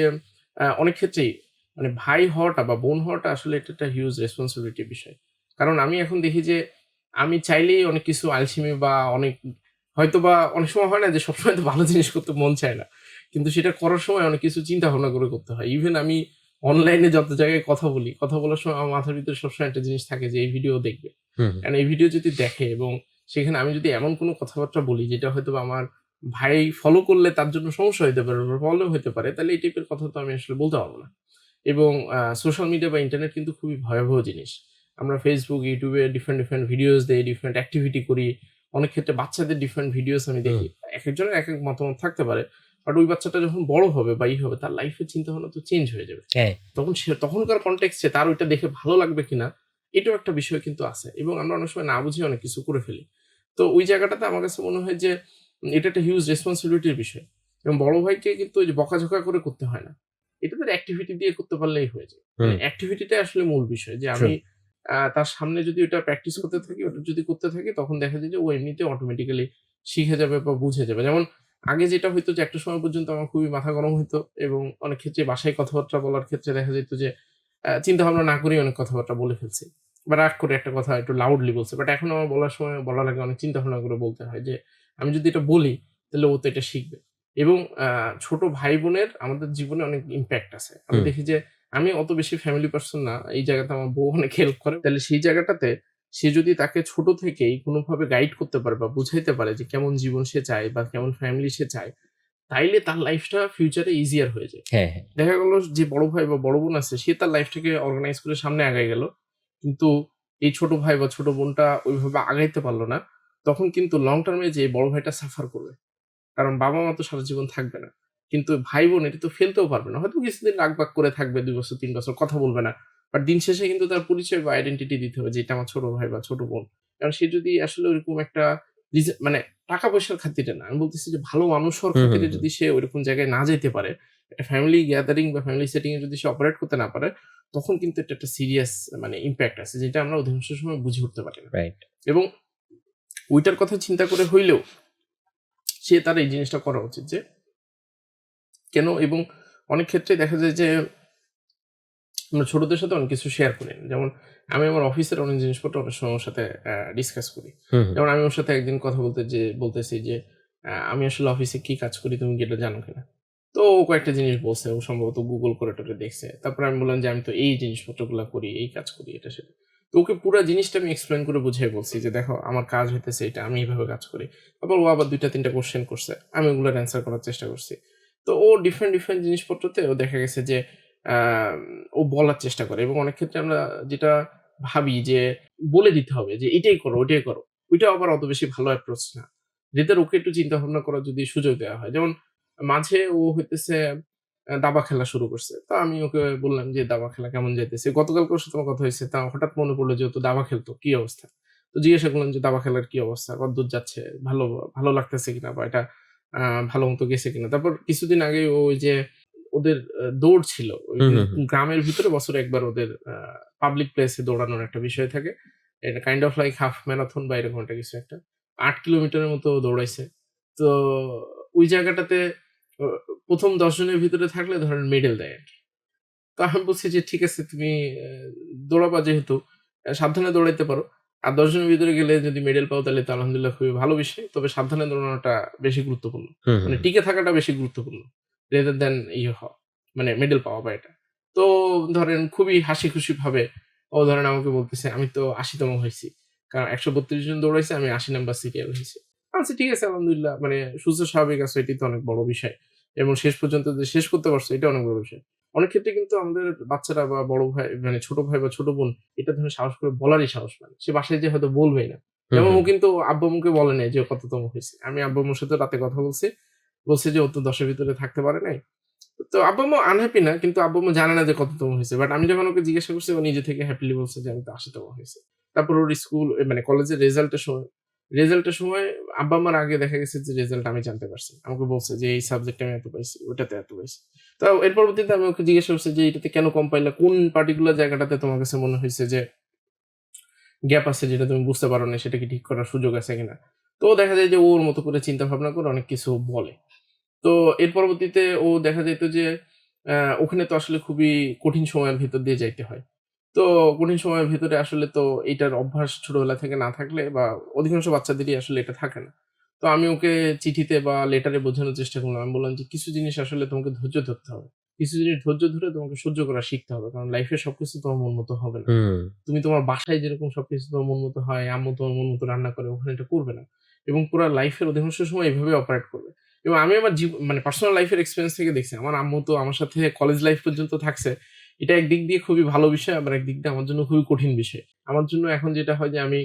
A: অনেক ক্ষেত্রেই মানে ভাই হওয়াটা বা বোন হওয়াটা আসলে এটা একটা হিউজ রেসপনসিবিলিটির বিষয়। কারণ আমি এখন দেখি যে আমি চাইলেই অনেক কিছু আলসেমি বা অনেক হয়তোবা অনেক সময় হয় না যে সবসময় তো ভালো জিনিস করতে মন চায় না। কিন্তু সেটা করার সময় অনেক কিছু চিন্তা ভাবনা করে করতে হয়। ইভেন আমি অনলাইনে যত জায়গায় কথা বলি, কথা বলার সময় আমার মাথার ভিতরে সবসময় একটা জিনিস থাকে যে এই ভিডিও দেখবে।
B: হুম, হুম।
A: কারণ এই ভিডিও যদি দেখে এবং সেখানে আমি যদি এমন কোনো কথাবার্তা বলি যেটা হয়তোবা আমার ভাই ফলো করলে তার জন্য সমস্যা হইতে পারে বা প্রবলেম হইতে পারে, তাহলে এই টাইপের কথা তো আমি আসলে বলতে পারব না। এবং সোশ্যাল মিডিয়া বা ইন্টারনেট কিন্তু খুবই ভয়াবহ জিনিস। আমরা Facebook, YouTube a different videos দেই, ডিফারেন্ট এক্টিভিটি করি। অনেক ক্ষেত্রে বাচ্চাদের ডিফারেন্ট ভিডিওস আমি
B: হুম,
A: দেখি। একেকজনের একেক মতামত থাকতে পারে। বাট ওই বাচ্চাটা যখন বড় হবে বা হবে, তার লাইফ এর চিন্তাভাবনা তো চেঞ্জ হয়ে যাবে।
B: হ্যাঁ।
A: তখন তখনকার কনটেক্সট এ তার ওইটা দেখে ভালো লাগবে কিনা, এটাও একটা বিষয় কিন্তু আছে। এবং আমরা অনেক সময় না বুঝে অনেক কিছু করে ফেলি। তো ওই জায়গাটাতে আমার কাছে মনে হয় যে এটা একটা হিউজ রেসপনসিবিলিটির বিষয়। এবং বড় ভাইকে কিন্তু ওই যে বকাঝকা করে করতে হয় না। এটা তার অ্যাক্টিভিটি দিয়ে করতে পারলেই হয়ে যায়। মানে
B: হুম।
A: অ্যাক্টিভিটিটাই আসলে মূল বিষয়। যে
B: ট্রু।
A: আমি তার সামনে যদি ওটা প্র্যাকটিস করতে থাকি, ওটা যদি করতে থাকি, তখন দেখা যায় যে ও এমনিতে অটোমেটিক্যালি শিখে যাবে বা বুঝে যাবে। যেমন আগে যেটা হইতো যে একটা সময় পর্যন্ত আমার খুবই মাথা গরম হইতো এবং অনেক ক্ষেত্রে বাসায় কথাবার্তা বলার ক্ষেত্রে দেখা যেত যে চিন্তা ভাবনা না করেই অনেক কথাবার্তা বলে ফেলছি। বা রাগ করে একটা কথা একটু লাউডলি বলছি। বাট এখন আমার বলার সময় বলার আগে অনেক চিন্তা ভাবনা করে বলতে হয় যে আমি যদি এটা বলি, তাহলে ও তো এটা শিখবে। এবং ছোট ভাই-বোনের আমাদের জীবনে অনেক ইমপ্যাক্ট আছে। আমি
B: হুম।
A: দেখি যে আমি অত বেশি ফ্যামিলি পারসন না। এই জায়গাতে আমার বউ অনেক হেল্প করে। তাহলে সেই জায়গাটাতে সে যদি তাকে ছোট থেকেই কোনভাবে গাইড করতে পারে বা বুঝাইতে পারে যে কেমন জীবন সে চায় বা কেমন ফ্যামিলি সে চায়, তাইলে তার লাইফটা ফিউচারে ইজিয়ার হয়ে যায়।
B: হ্যাঁ, হ্যাঁ।
A: দেখা গেল যে বড় ভাই বা বড় বোন আছে, সে তার লাইফটাকে অর্গানাইজ করে সামনে আগায় গেল। কিন্তু এই ছোট ভাই বা ছোট বোনটা ওইভাবে আগাইতে পারল না। তখন কিন্তু লং টার্ম এ যেয়ে বড় ভাইটা সাফার করবে। কারণ বাবা-মা তো সারা জীবন থাকবে না। কিন্তু ভাই-বোন এটা তো ফেলতেও পারবে না। হয়তো কিছুদিন রাগ-বাগ করে থাকবে ২ বছর ৩ বছর কথা বলবে না। বাট দিন শেষে কিন্তু তার পরিচয় বা আইডেন্টিটি দিতে হবে যে এটা আমার ছোট ভাই বা ছোট বোন। কারণ সে যদি আসলে ওরকম একটা মানে টাকা-পয়সার খাতিরে না। আমি বলতেছি যে ভালো মানুষ হওয়ার
B: হুম, হুম,
A: খাতিরে
B: হুম।
A: যদি সে ঐরকম জায়গায় না যাইতে পারে, একটা ফ্যামিলি গ্যাদারিং বা ফ্যামিলি সেটিং এ যদি সে অপারেট করতে না পারে, তখন কিন্তু এটা একটা সিরিয়াস মানে ইমপ্যাক্ট আছে যেটা আমরা অধিকাংশ সময় বুঝে উঠতে পারি না।
B: রাইট।
A: এবং ওইটার কথা চিন্তা করে হইলেও সে তার এই জিনিসটা করা উচিত যে কেন এবং অনেক ক্ষেত্রে দেখা যায় যে আমরা ছোটদের সাথে অনেক কিছু শেয়ার করি না। যেমন আমি আমার অফিসের অনেক জিনিসপত্র অনেক সময় ওর সাথে ডিসকাস করি।
B: হুম, হুম।
A: যেমন আমি ওর সাথে একদিন কথা বলতেছি যে, "আমি আসলে অফিসে কি কাজ করি তুমি কি এটা জানো কিনা?" তো ও কয়েকটা জিনিস বলছে। ও সম্ভবত গুগল করে টরে দেখছে। তারপরে আমি বললাম যে, "আমি তো এই জিনিসপত্রগুলা করি, এই কাজ করি, এটা সেটা।" তো ওকে পুরা জিনিসটা আমি এক্সপ্লেইন করে বুঝিয়ে বলছি যে, "দেখো আমার কাজ হইতেছে এটা, আমি এভাবে কাজ করি।" তারপর ও আবার ২ টা ৩ টা কোয়েশ্চেন করছে। আমি ওগুলার অ্যান্সার করার চেষ্টা করছি। তো ও ডিফারেন্ট জিনিসপত্রতে ও দেখা গেছে যে আম ও বলার চেষ্টা করে এবং অনেক ক্ষেত্রে আমরা যেটা ভাবি যে বলে দিতে হবে যে এটাই করো, ওটাই করো। ওইটাও আবার অত বেশি ভালো অ্যাপ্রোচ না। যেটার ওকে একটু চিন্তা ভাবনা করার যদি সুযোগ দেওয়া হয়। যেমন মাঝে ও হইতেছে দাবা খেলা শুরু করছে। তো আমি ওকে বললাম যে, "দাবা খেলা কেমন যাইতেছে?" গতকালকে ওর সাথে আমার কথা হইছে। তা হঠাৎ মনে পড়লো যে ও তো দাবা খেলতো। কি অবস্থা? তো জিজ্ঞাসা করলাম যে, "দাবা খেলার কি অবস্থা? কতদূর যাচ্ছে? ভালো লাগতেছে কিনা বা এটা আ ভালো মতো গেছে কিনা?" তারপর কিছুদিন আগেই ও ওই যে ওদের দৌড় ছিল। ওই
B: হুম, হুম, হুম।
A: গ্রামের ভিতরে বছরে একবার ওদের পাবলিক প্লেস এ দৌড়ানোর একটা বিষয় থাকে। এটা kind of like half marathon বা এরকম একটা কিছু একটা। ৮ কিলোমিটারের মতো দৌড়াইছে। তো ওই জায়গাটাতে অ ১ম ১০ জনের ভিতরে থাকলে ধরেন মেডেল দেয় আরকি। তো আমি বলছি যে, "ঠিক আছে তুমি অ্যা দৌড়াবা যেহেতু সাবধানে দৌড়াইতে পারো। আর ১০ জনের ভিতরে গেলে যদি মেডেল পাও তাহলে তো আলহামদুলিল্লাহ খুবই ভালো বিষয়। তবে সাবধানে দৌড়ানোটা বেশি গুরুত্বপূর্ণ।
B: হুম, হুম,
A: মানে
B: হুম।
A: টিকে থাকাটা বেশি গুরুত্বপূর্ণ। রেদার দ্যান ইয়ে হওয়া। মানে মেডেল পাওয়া বা এটা।" তো ধরেন খুবই হাসি-খুশি ভাবে ও ধরেন আমাকে বলতেছে, "আমি তো ৮০ তম হইছি। কারণ ১৩২ জন দৌড়াইছে, আমি ৮০ নাম্বার সিরিয়াল হইছি।" আমি বলছি, "ঠিক আছে আলহামদুলিল্লাহ। মানে সুস্থ স্বাভাবিক আছো এটাই তো অনেক বড় বিষয়। এবং শেষ পর্যন্ত যে শেষ করতে পারছো এটা অনেক বড় বিষয়।" অনেক ক্ষেত্রে কিন্তু আমাদের বাচ্চারা বা বড় ভাই মানে ছোট ভাই বা ছোট বোন এটা ধরেন সাহস করে বলারই সাহস পায় না। সে বাসায় যেয়ে হয়তো বলবেই না।
B: হুম,
A: যেমন ও
B: হুম।
A: কিন্তু আব্বু-আম্মুকে বলে নাই যে ও কততম হইছে। আমি আব্বু-আম্মুর সাথে রাতে কথা বলছি। বলছে যে ও তো ১০ এর ভিতরে থাকতে পারে নাই। তো আব্বু-আম্মু আনহ্যাপি না। কিন্তু আব্বু-আম্মু জানে না যে কততম হইছে। বাট আমি যখন ওকে জিজ্ঞাসা করছি ও নিজে থেকে হ্যাপিলি বলছে যে আমি তো ৮০ তম হইছি। তারপর ওর স্কুল মানে কলেজের রেজাল্টের সময় আব্বা-আম্মার আগে দেখা গেছে যে রেজাল্ট আমি জানতে পারছি। আমাকে বলছে যে এই সাবজেক্টে আমি এত পাইছি, ওটাতে এত পাইছি। তো এর পরবর্তীতে আমি ওকে জিজ্ঞাসা করছি যে এটাতে কেন কম পাইলা? কোন পার্টিকুলার জায়গাটাতে তোমার কাছে মনে হইছে যে গ্যাপ আছে যেটা তুমি বুঝতে পারো নাই সেটা কি ঠিক করার সুযোগ আছে কিনা? তো ও দেখা যায় যে ও ওর মতো করে চিন্তা ভাবনা করে অনেক কিছু বলে। তো এর পরবর্তীতে ও দেখা যেত যে ওখানে তো আসলে খুবই কঠিন সময়ের ভিতর দিয়ে যাইতে হয়। তো কঠিন সময়ের ভেতরে আসলে তো এইটার অভ্যাস ছোটবেলা থেকে না থাকলে বা অধিকাংশ বাচ্চাদেরই আসলে এটা থাকে না। তো আমি ওকে চিঠিতে বা লেটারে বোঝানোর চেষ্টা করলাম। আমি বললাম যে, "কিছু জিনিস আসলে তোমাকে ধৈর্য ধরতে হবে। কিছু জিনিস ধৈর্য ধরে তোমাকে সহ্য করা শিখতে হবে। কারণ লাইফে সবকিছু তোমার মন মতো হবে না।
B: হুম,
A: তুমি তোমার বাসায় যেরকম সবকিছু তোমার মন মতো হয়, আম্মু তোমার মন মতো রান্না করে, ওখানে এটা করবে না। এবং পুরা লাইফের অধিকাংশ সময় এভাবে অপারেট করবে।" এবং আমি আমার মানে পার্সোনাল লাইফ এর এক্সপেরিয়েন্স থেকে দেখছি। আমার আম্মু তো আমার সাথে কলেজ লাইফ পর্যন্ত থাকছে। এটা একদিক দিয়ে খুবই ভালো বিষয়, আবার একদিক দিয়ে আমার জন্য খুবই কঠিন বিষয়। আমার জন্য এখন যেটা হয় যে আমি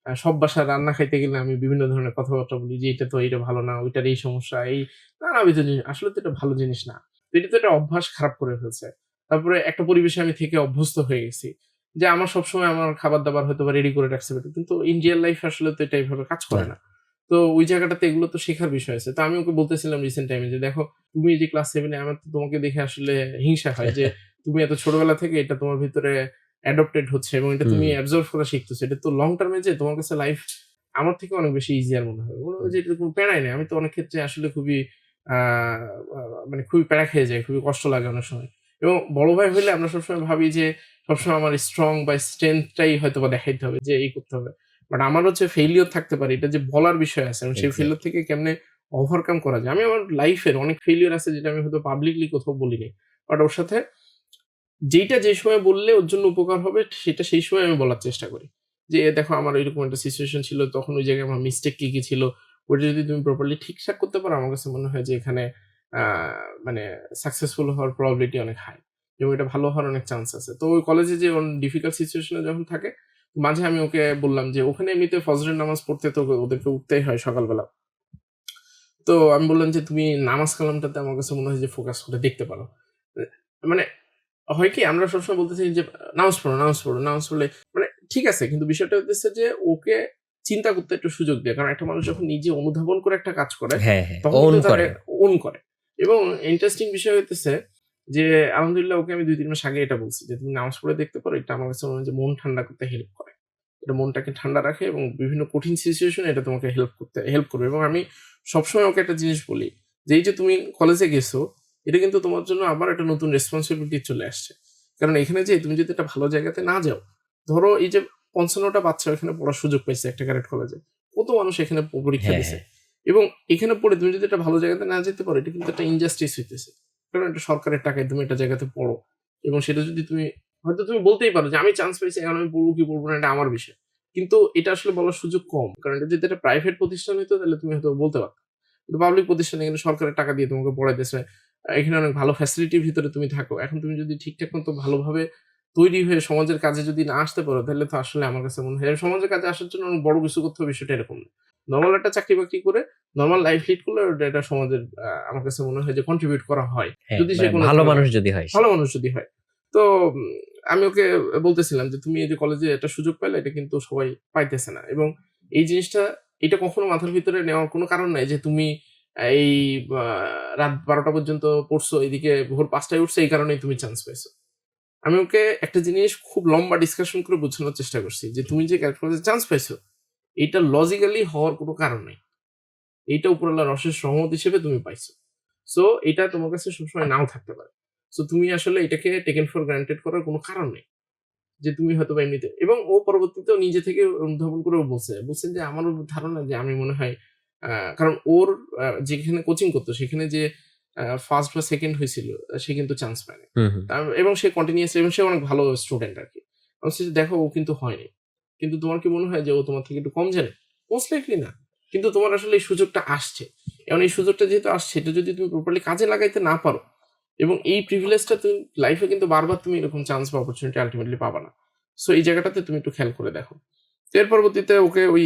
A: সব বাসার রান্না খাইতে গেলে আমি বিভিন্ন ধরনের কথাবার্তা বলি যে, "এটা ভালো না, ওইটার এই সমস্যা, এই নানাবিধ জিনিস। আসলে তো এটা ভালো জিনিস না।" তো এটা তো একটা অভ্যাস খারাপ করে ফেলছে। তারপরে একটা পরিবেশে আমি থেকে অভ্যস্ত হয়ে গেছি। যে আমার সবসময় আমার খাবার-দাবার হয়তোবা রেডি করে রাখছে বেটা। কিন্তু ইন রিয়াল লাইফ এ আসলে তো এটা এভাবে কাজ
B: না।
A: করে না। তো ওই জায়গাটাতে এগুলো তো শেখার বিষয় আছে। তো আমি ওকে বলতেছিলাম রিসেন্ট টাইমে যে, "দেখো তুমি এই যে ক্লাস 7 এ আমার তো তোমাকে দেখে আসলে হিংসা হয় যে তুমি এত ছোটবেলা থেকে এটা তোমার ভিতরে অ্যাডপ্টেড হচ্ছে এবং এটা তুমি
B: হুম,
A: অ্যাবজর্ব করা শিখতেছো। এটা তো লং টার্ম এ যেয়ে তোমার কাছে লাইফ আমার থেকে অনেক বেশি ইজিয়ার মনে হবে।" মনে হবে
B: হুম।
A: যে এটা কোনো প্যারাই নাই। আমি তো অনেক ক্ষেত্রে আসলে খুবই আ আ মানে খুবই প্যারা খেয়ে যাই। খুবই কষ্ট লাগে অনেক সময়। এবং বড় ভাই হইলে আমরা সবসময় ভাবি যে সবসময় আমার স্ট্রং বা স্ট্রেংথ টাই হয়তোবা দেখাইতে হবে যে এই করতে হবে। বাট আমার হচ্ছে ফেইলিউর থাকতে পারে। এটা যে বলার বিষয় আছে এবং সেই ফেইলিউর
B: এক্সাক্টলি।
A: থেকে কেমনে ওভারকাম করা যায়। আমি আমার লাইফের অনেক ফেইলিউর আছে যেটা আমি হয়তো পাবলিকলি কোথাও বলি নাই। বাট ওর সাথে যেইটা যে সময় বললে ওর জন্য উপকার হবে সেটা সেই সময় আমি বলার চেষ্টা করি। যে দেখো আমার এরকম একটা সিচুয়েশন ছিল তখন ওই জায়গায় আমার মিস্টেক কি ছিল? ওইটা যদি তুমি প্রপারলি ঠিকঠাক করতে পারো আমার কাছে মনে হয় যে এখানে আ মানে সাকসেসফুল হওয়ার প্রবাবিলিটি অনেক হাই এবং এটা ভালো হওয়ার অনেক চান্স আছে। তো ওই কলেজে যে ডিফিকাল্ট সিচুয়েশন এ যখন থাকে মাঝে আমি ওকে বললাম যে ওখানে এমনিতে ফজরের নামাজ পড়তে তো ওদেরকে উঠতেই হয় সকালবেলা। তো আমি বললাম যে, "তুমি নামাজ কালামটাতে আমার কাছে মনে হয় যে ফোকাস করে দেখতে পারো।" এ মানে হয় কি আমরা সবসময় বলতেছি যে, নামাজ পড়লে" মানে ঠিক আছে কিন্তু বিষয়টা হইতেছে যে ওকে চিন্তা করতে একটু সুযোগ দেয়া। কারণ একটা মানুষ যখন নিজে অনুধাবন করে একটা কাজ করে,
B: হ্যাঁ, হ্যাঁ।
A: তখন
B: ওন
A: কিন্তু তার
B: করে।
A: ওন করে। এবং ইন্টারেস্টিং বিষয় হইতেছে যে আলহামদুলিল্লাহ ওকে আমি ২-৩ মাস আগে এটা বলছি যে, "তুমি নামাজ পড়ে দেখতে পারো।" এটা আমার কাছে মনে হয় যে মন ঠান্ডা করতে হেল্প করে। এটা মনটাকে ঠান্ডা রাখে এবং বিভিন্ন কঠিন সিচুয়েশন এ এটা তোমাকে হেল্প করবে এবং আমি সবসময় ওকে একটা জিনিস বলি যে, "এই যে তুমি কলেজে গেছো, এটা কিন্তু তোমার জন্য আবার একটা নতুন রেসপন্সিবিলিটি চলে আসছে। কারণ এখানে যে তুমি যদি একটা ভালো জায়গাতে না যাও, ধরো এই যে ৫৫টা বাচ্চা এখানে পড়ার সুযোগ পাইছে একটা ক্যাডেট কলেজে, কত মানুষ এখানে পরীক্ষা
B: হ্যাঁ,
A: দিছে
B: হ্যাঁ।
A: এবং এখানে পড়ে তুমি যদি একটা ভালো জায়গাতে না যেতে পারো, এটা কিন্তু একটা ইনজাস্টিস হইতেছে। কারণ এটা সরকারের টাকায় তুমি একটা জায়গাতে পড়ো এবং সেটা যদি তুমি হয়তো তুমি বলতেই পারো যে আমি চান্স পেয়েছি এখন আমি পড়বো কি পড়বো না এটা আমার বিষয়। কিন্তু এটা আসলে বলার সুযোগ কম। কারণ এটা যদি একটা প্রাইভেট প্রতিষ্ঠান হইতো তাহলে তুমি হয়তো বলতে পারতে। কিন্তু পাবলিক প্রতিষ্ঠানে কিন্তু সরকারের টাকা দিয়ে তোমাকে পড়াইতেছে। এখানে অনেক ভালো ফ্যাসিলিটির ভিতরে তুমি থাকো। এখন তুমি যদি ঠিকঠাক মতো ভালোভাবে তৈরি হয়ে সমাজের কাজে যদি না আসতে পারো, তাহলে তো আসলে আমার কাছে মনে হয় সমাজের কাজে আসার জন্য অনেক বড় কিছু করতে হবে, বিষয়টা এরকম না। নরমাল একটা চাকরি-বাকরি করে নরমাল লাইফ লিড করলে এটা সমাজের আমার কাছে মনে হয় যে কন্ট্রিবিউট করা হয়।
B: হ্যাঁ,
A: যদি সে
B: মানে
A: কোনো
B: ভালো
A: ধরনের
B: মানুষ যদি হয় সে।
A: ভালো মানুষ যদি হয়। তো আমি ওকে বলতেছিলাম যে, "তুমি এই যে কলেজে একটা সুযোগ পাইলে, এটা কিন্তু সবাই পাইতেছে না।" এবং এই জিনিসটা এটা কখনো মাথার ভিতরে নেওয়ার কোনো কারণ নাই যে তুমি এই আ রাত ১২টা পর্যন্ত পড়ছো, এদিকে ভোর ৫ টায় উঠছো, এই কারণেই তুমি চান্স পাইছো। আমি ওকে একটা জিনিস খুব লম্বা ডিসকাশন করে বোঝানোর চেষ্টা করছি যে, "তুমি যে ক্যাডেট কলেজে চান্স পাইছো, এটা লজিক্যালি হওয়ার কোনো কারণ নাই। এইটা উপরওয়ালার অশেষ রহমত হিসেবে তুমি পাইছো। সো এটা তোমার কাছে সবসময় নাও থাকতে পারে। সো তুমি আসলে এটাকে টেকেন ফর গ্রান্টেড করার কোনো কারণ নেই। যে তুমি হয়তোবা এমনিতে" এবং ও পরবর্তীতেও নিজে থেকে অনুধাবন করেও বলছে। বলছে যে, "আমারও ধারণা যে আমি মনে হয়" কারণ ওর যেখানে কোচিং করতো সেখানে যে 1st বা 2nd হয়েছিল সে কিন্তু চান্স পায় নাই।
B: হুম, হুম।
A: এবং সে কন্টিনিউয়াসলি এবং সে অনেক ভালো স্টুডেন্ট আরকি। আমি বলছি যে, "দেখো ও কিন্তু হয়নি। কিন্তু তোমার কি মনে হয় যে ও তোমার থেকে একটু কম জানে?" মোস্ট লাইকলি না। কিন্তু তোমার আসলে এই সুযোগটা আসছে। এখন এই সুযোগটা যেহেতু আসছে এটা যদি তুমি প্রপারলি কাজে লাগাইতে না পারো এবং এই প্রিভিলেজটা তুমি লাইফে কিন্তু বারবার তুমি এরকম চান্স বা অপরচুনিটি আল্টিমেটলি পাবা না। সো এই জায়গাটাতে তুমি একটু খেয়াল করে দেখো। তো এর পরবর্তীতে ওকে ওই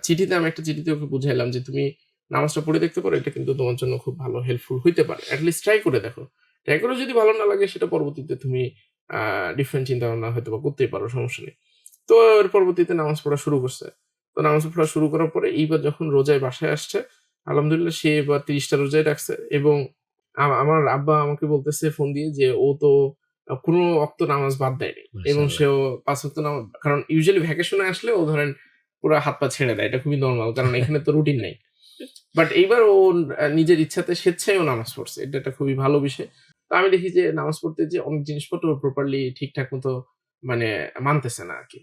A: চিঠিতে আমি একটা চিঠিতে ওকে বুঝাইলাম যে, "তুমি নামাজটা পড়ে দেখতে পারো। এটা কিন্তু তোমার জন্য খুব ভালো হেল্পফুল হইতে পারে। এট লিস্ট ট্রাই করে দেখো। ট্রাই করে যদি ভালো না লাগে সেটা পরবর্তীতে তুমি আ ডিফারেন্ট চিন্তাভাবনা হয়তোবা করতেই পারো, সমস্যা নেই।" তো এর পরবর্তীতে নামাজ পড়া শুরু করছে। তো নামাজ পড়া শুরু করার পরে এইবার যখন রোজায় বাসায় আসছে, আলহামদুলিল্লাহ সে এবার ৩০ টা রোজাই রাখছে এবং আমার আব্বা আমাকে বলতেছে ফোন দিয়ে যে, "ও তো কোনো ওয়াক্ত নামাজ বাদ দেয়নি" এবং
B: মাশাআল্লাহ।
A: সেও ৫ ওয়াক্ত নামাজ, কারণ ইউজুয়ালি ভ্যাকেশনে আসলে ও ধরেন পুরা হাত পা ছেড়ে দেয়। এটা খুবই নরমাল। কারণ এখানে তো রুটিন নাই। বাট এইবার ও নিজের ইচ্ছাতে স্বেচ্ছায় ও নামাজ পড়ছে। এটা একটা খুবই ভালো বিষয়। তো আমি দেখি যে নামাজ পড়তে যেয়ে অনেক জিনিসপত্র প্রপারলি ঠিকঠাক মতো মানে মানতেছে না আরকি।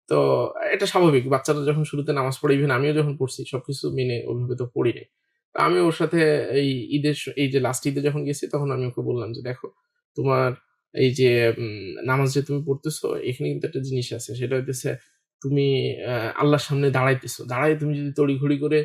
A: তো এটা স্বাভাবিক। বাচ্চারা যখন শুরুতে নামাজ পড়ে, ইভেন আমিও যখন পড়ছি সবকিছু মেনে ওইভাবে তো পড়ি নাই। তো আমি ওর সাথে এই এই যে লাস্ট ঈদে যখন গেছি তখন আমি ওকে বললাম যে, "দেখো তোমার এই যে নামাজ যে তুমি পড়তেছো এখানে কিন্তু একটা জিনিস আছে। সেটা হইতেছে তুমি আল্লাহর সামনে দাঁড়াইতেছো। দাঁড়ায় তুমি যদি তড়িঘড়ি করে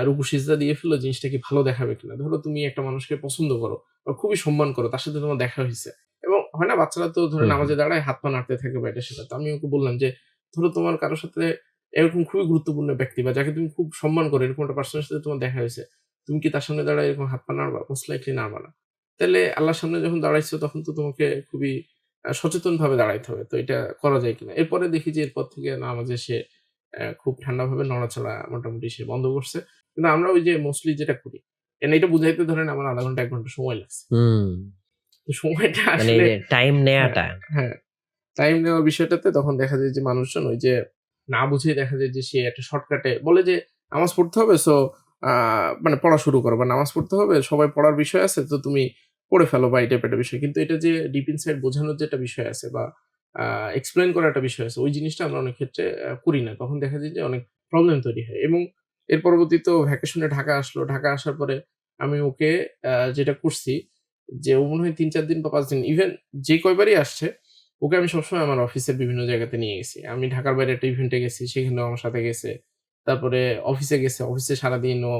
A: রুকু সিজদা দিয়ে ফেলো, জিনিসটা কি ভালো দেখাবে কিনা? ধরো তুমি একটা মানুষকে পছন্দ করো বা খুবই সম্মান করো, তার সাথে তোমার দেখা হইছে। এবং হয় না বাচ্চারা তো ধরে
B: হুম, হুম।
A: নামাজে দাঁড়ায় হাত পা নাড়তে থাকে বা এটা সেটা। তো আমি ওকে বললাম যে, "ধরো তোমার কারো সাথে এরকম খুবই গুরুত্বপূর্ণ ব্যক্তি বা যাকে তুমি খুব সম্মান করো এরকম একটা পার্সনের সাথে তোমার দেখা হয়েছে। তুমি কি তার সামনে দাঁড়ায় এরকম হাত পা নাড়বা? মোস্ট লাইকলি নাড়বা না। তাইলে আল্লাহর সামনে যখন দাঁড়াইছো তখন তো তোমাকে খুবই সচেতনভাবে দাঁড়াইতে হবে। তো এটা করা যায় কিনা?" এরপরে দেখি যে এরপর থেকে নামাজে সে খুব ঠান্ডাভাবে নড়াচড়া মোটামুটি সে বন্ধ করছে। কিন্তু আমরা ওই যে মোস্টলি যেটা করি, এটা বুঝাইতে ধরেন আমার ০.৫ ঘন্টা ১ ঘন্টা সময় লাগছে।
B: হুম।
A: তো সময়টা
B: মানে এই
A: আসলে
B: যে টাইম
A: হ্যাঁ,
B: নেয়াটা।
A: হ্যাঁ। টাইম নেওয়ার বিষয়টাতে তখন দেখা যায় যে মানুষজন ওই যে না বুঝেই দেখা যায় যে সে একটা শর্টকাটে বলে যে নামাজ পড়তে হবে সো আ মানে পড়া শুরু করো বা নামাজ পড়তে হবে সবাই পড়ার বিষয় আছে তো তুমি পড়ে ফেলো বা এই টাইপের একটা বিষয়। কিন্তু এটা যে ডিপ ইনসাইড বোঝানোর যে একটা বিষয় আছে বা আ এক্সপ্লেইন করার একটা বিষয় আছে ওই জিনিসটা আমরা অনেক ক্ষেত্রে করি না। তখন দেখা যায় যে অনেক প্রবলেম তৈরি হয় এবং এর পরবর্তীতেও ভ্যাকেশনে ঢাকা আসলো। ঢাকা আসার পরে আমি ওকে যেটা করছি যে ও মনে হয় ৩-৪ দিন বা ৫ দিন ইভেন যে কয়বারই আসছে ওকে আমি সবসময় আমার অফিসের বিভিন্ন জায়গাতে নিয়ে গেছি। আমি ঢাকার বাইরে একটা ইভেন্টে গেছি, সেখানেও আমার সাথে গেছে। তারপরে অফিসে গেছে। অফিসে সারাদিন ও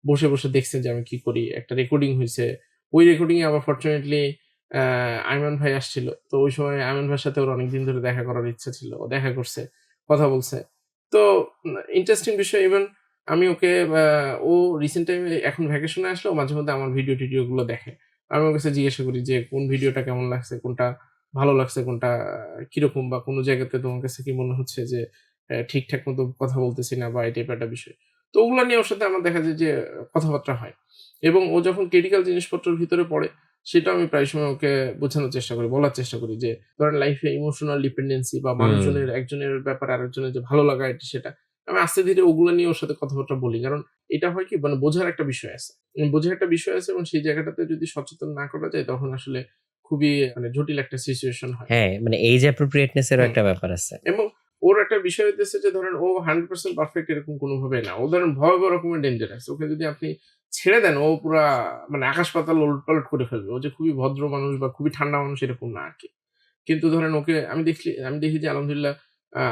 A: বসে দেখছে যে আমি কি করি। একটা রেকর্ডিং হইছে। ওই রেকর্ডিং এ আবার ফরচুনেটলি অ্যা আয়মান ভাই আসছিল। তো ওই সময় আয়মান ভাইয়ের সাথে ওর অনেকদিন ধরে দেখা করার ইচ্ছা ছিল। ও দেখা করছে, কথা বলছে। তো ইন্টারেস্টিং বিষয় ইভেন আমি ওকে ও রিসেন্ট টাইমে এখন ভ্যাকেশনে আসলেও মাঝে মধ্যে আমার ভিডিও-টিডিও গুলো দেখে। আমি ওর কাছে জিজ্ঞাসা করি যে, "কোন ভিডিওটা কেমন লাগছে? কোনটা ভালো লাগছে কোনটা, কিরকম বা কোন জায়গাতে তোমার কাছে কি মনে হচ্ছে যে ঠিকঠাক মতো কথা বলতেছি না বা এই টাইপের একটা বিষয়। তো ওগুলা নিয়ে ওর সাথে আমার দেখা যায় যে কথাবার্তা হয়। এবং ও যখন ক্রিটিক্যাল জিনিসপত্রের ভিতরে পড়ে, সেটাও আমি প্রায় সময় ওকে বোঝানোর চেষ্টা করি, বলার চেষ্টা করি যে ধরেন লাইফে ইমোশনাল ডিপেন্ডেন্সি বা
B: হুম।
A: মানুষজনের একজনের ব্যাপারে আরেকজনের যে ভালো লাগা এটা সেটা। আমি আস্তে ধীরে ওগুলো নিয়ে ওর সাথে কথাবার্তা বলি। কারণ এটা হয় কি মানে বোঝার একটা বিষয় আছে। বোঝার একটা বিষয় আছে এবং সেই জায়গাটাতে যদি সচেতন না করা যায় তখন আসলে খুবই মানে জটিল একটা সিচুয়েশন হয়।
B: হ্যাঁ, মানে এইজ অ্যাপ্রোপ্রিয়েটনেস এরও
A: হুম।
B: একটা ব্যাপার আছে।
A: এবং ওর একটা বিষয় হইতেছে যে ধরেন ও 100% পারফেক্ট এরকম কোনোভাবে না। ও ধরেন ভয়াবহ রকমের ডেঞ্জারাস। ওকে যদি আপনি ছেড়ে দেন ও পুরা মানে আকাশ পাতাল ওলটপালট করে ফেলবে। ও যে খুবই ভদ্র মানুষ বা খুবই ঠান্ডা মানুষ এরকম না আরকি। কিন্তু ধরেন ওকে আমি দেখি যে আলহামদুলিল্লাহ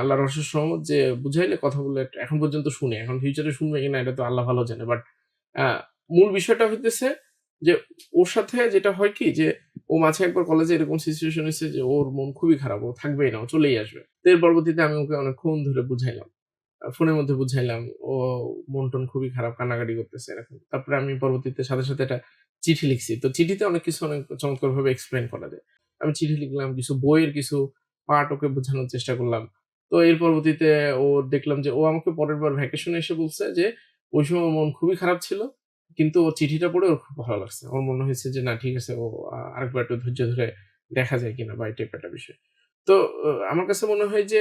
A: আল্লাহর অশেষ রহমত যে বুঝাইলে কথা বললে এখন পর্যন্ত শুনে। এখন ফিউচারে শুনবে কিনা এটা তো আল্লাহ ভালো জানে। বাট আ মূল বিষয়টা হইতেছে যে ওর সাথে যেটা হয় কি যে ও মাঝে একবার কলেজে এরকম সিচুয়েশন হইছে যে ওর মন খুবই খারাপ। ও থাকবেই না। ও চলেই আসবে। তো এর পরবর্তীতে আমি ওকে অনেকক্ষণ ধরে বুঝাইলাম। ফোনের মধ্যে বুঝাইলাম। ও মন-টন খুবই খারাপ, কান্নাকাটি করতেছে এরকম। তারপরে আমি পরবর্তীতে সাথে একটা চিঠি লিখছি। তো চিঠিতে অনেক কিছু অনেক চমৎকারভাবে এক্সপ্লেইন করা যায়। আমি চিঠি লিখলাম, কিছু বইয়ের কিছু পার্ট ওকে বোঝানোর চেষ্টা করলাম। তো এর পরবর্তীতে দেখলাম যে ও আমাকে পরের বার ভ্যাকেশনে এসে বলছে যে, ওই সময় ওর মন খুবই খারাপ ছিল। কিন্তু ওর চিঠিটা পড়ে ওর খুব ভালো লাগছে। ওর মনে হয়েছে যে না ঠিক আছে ও আরেকবার একটু ধৈর্য ধরে দেখা যায় কিনা বা এই টাইপের একটা বিষয়। তো আমার কাছে মনে হয় যে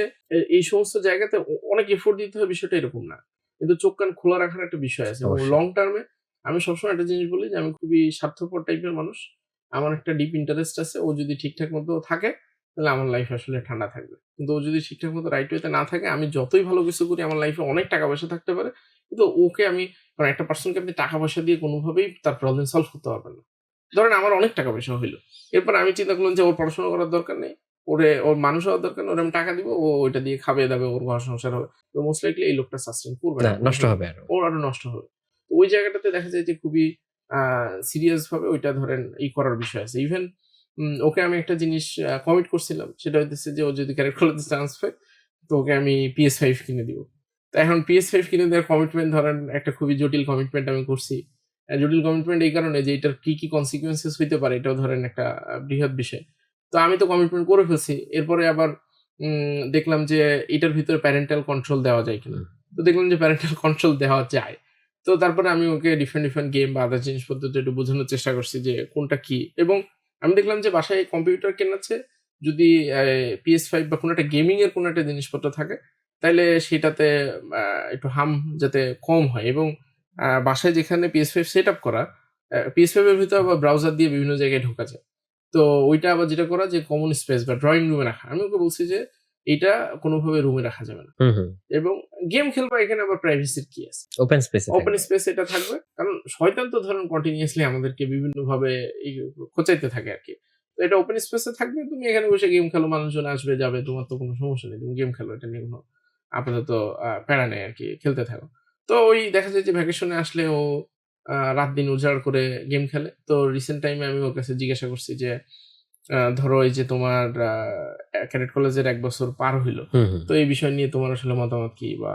A: এই সমস্ত জায়গাতে অনেক এফোর্ট দিতে হয় বিষয়টা এরকম না। কিন্তু চোখ কান খোলা রাখার একটা বিষয় আছে এবং
B: অবশ্যই।
A: লং টার্ম এ আমি সবসময় একটা জিনিস বলি যে আমি খুবই স্বার্থপর টাইপের মানুষ। আমার একটা ডিপ ইন্টারেস্ট আছে। ও যদি ঠিকঠাক মতো থাকে তাহলে আমার লাইফ আসলে ঠান্ডা থাকবে। কিন্তু ও যদি ঠিকঠাক মতো রাইট ওয়ে তে না থাকে আমি যতই ভালো কিছু করি আমার লাইফে অনেক টাকা পয়সা থাকতে পারে। কিন্তু ওকে আমি কারণ একটা পারসনকে আপনি টাকা পয়সা দিয়ে কোনভাবেই তার প্রবলেম সলভ করতে পারবেন না। ধরেন আমার অনেক টাকা পয়সা হইল। এরপর আমি চিন্তা করলাম যে ওর পড়াশোনা করার দরকার নেই। ওর মানুষ হওয়ার দরকার নেই। ওরে আমি টাকা দিব। ও ওইটা দিয়ে খাবে-দাবে ওর ঘর সংসার হবে। তো মোস্ট লাইকলি এই লোকটা সাস্টেইন করবে
B: না,
A: না।
B: নষ্ট হবে আরো।
A: ওর আরো নষ্ট হবে। তো ওই জায়গাটাতে দেখা যায় যে খুবই আ সিরিয়াস ভাবে ওইটা ধরেন করার বিষয় আছে। ইভেন ওকে আমি একটা জিনিস কমিট করছিলাম। সেটা হইতেছে যে ও যদি ক্যাডেট কলেজে চান্স পায় তো ওকে আমি PS5 কিনে দিব। তো এখন PS5 কিনে দেওয়ার কমিটমেন্ট ধরেন একটা খুবই জটিল কমিটমেন্ট আমি করছি। জটিল কমিটমেন্ট এই কারণে যে এটার কি consequences হইতে পারে এটাও ধরেন একটা বৃহৎ বিষয়। তো আমি তো কমিটমেন্ট করে ফেলছি। এরপরে আবার দেখলাম যে এটার ভিতরে প্যারেন্টাল কন্ট্রোল দেওয়া যায় কিনা।
B: হুম।
A: তো দেখলাম যে প্যারেন্টাল কন্ট্রোল দেওয়া যায়। তো তারপরে আমি ওকে ডিফারেন্ট গেম বা আদার জিনিসপত্র দিয়ে একটু বোঝানোর চেষ্টা করছি যে কোনটা কি এবং আমি দেখলাম যে বাসায় কম্পিউটার কেনার চেয়ে যদি PS5 বা কোনো একটা গেমিং এর কোনো একটা জিনিসপত্র থাকে তাইলে সেটাতে আ একটু যাতে কম হয় এবং বাসায় যেখানে PS5 সেটআপ করা, PS5 এর ভিতরে আবার ব্রাউজার দিয়ে বিভিন্ন জায়গায় ঢোকা যায়। তো ওইটা আবার যেটা করা যে কমন স্পেস বা ড্রইং রুমে রাখা। আমি ওকে বলছি যে, "এইটা কোনভাবে রুমে রাখা যাবে না।"
B: হুম, হুম।
A: এবং গেম খেলবা এখানে আবার প্রাইভেসির কি আছে?
B: ওপেন স্পেস এ
A: ওপেন
B: থাকবে।
A: স্পেস এটা থাকবে। কারণ শয়তান তো ধরেন কন্টিনিউয়াসলি আমাদেরকে বিভিন্নভাবে ই খোঁচাইতে থাকে আরকি। তো এটা ওপেন স্পেস এ থাকবে। তুমি এখানে বসে গেম খেলো, মানুষজন আসবে যাবে। তোমার তো কোনো সমস্যা নেই। তুমি গেম খেলো। এটা নিয়ে কোনো আপাতত প্যারা নেই আরকি। খেলতে থাকো। তো ওই দেখা যায় যে ভ্যাকেশনে আসলে ও রাত-দিন উজাড় করে গেম খেলে। তো রিসেন্ট টাইমে আমি ওর কাছে জিজ্ঞাসা করছি যে, ধরো এই যে তোমার ক্যাডেট কলেজের ১ বছর পার হইল।
B: হুম, হুম।
A: তো এই বিষয় নিয়ে তোমার আসলে মতামত কি? বা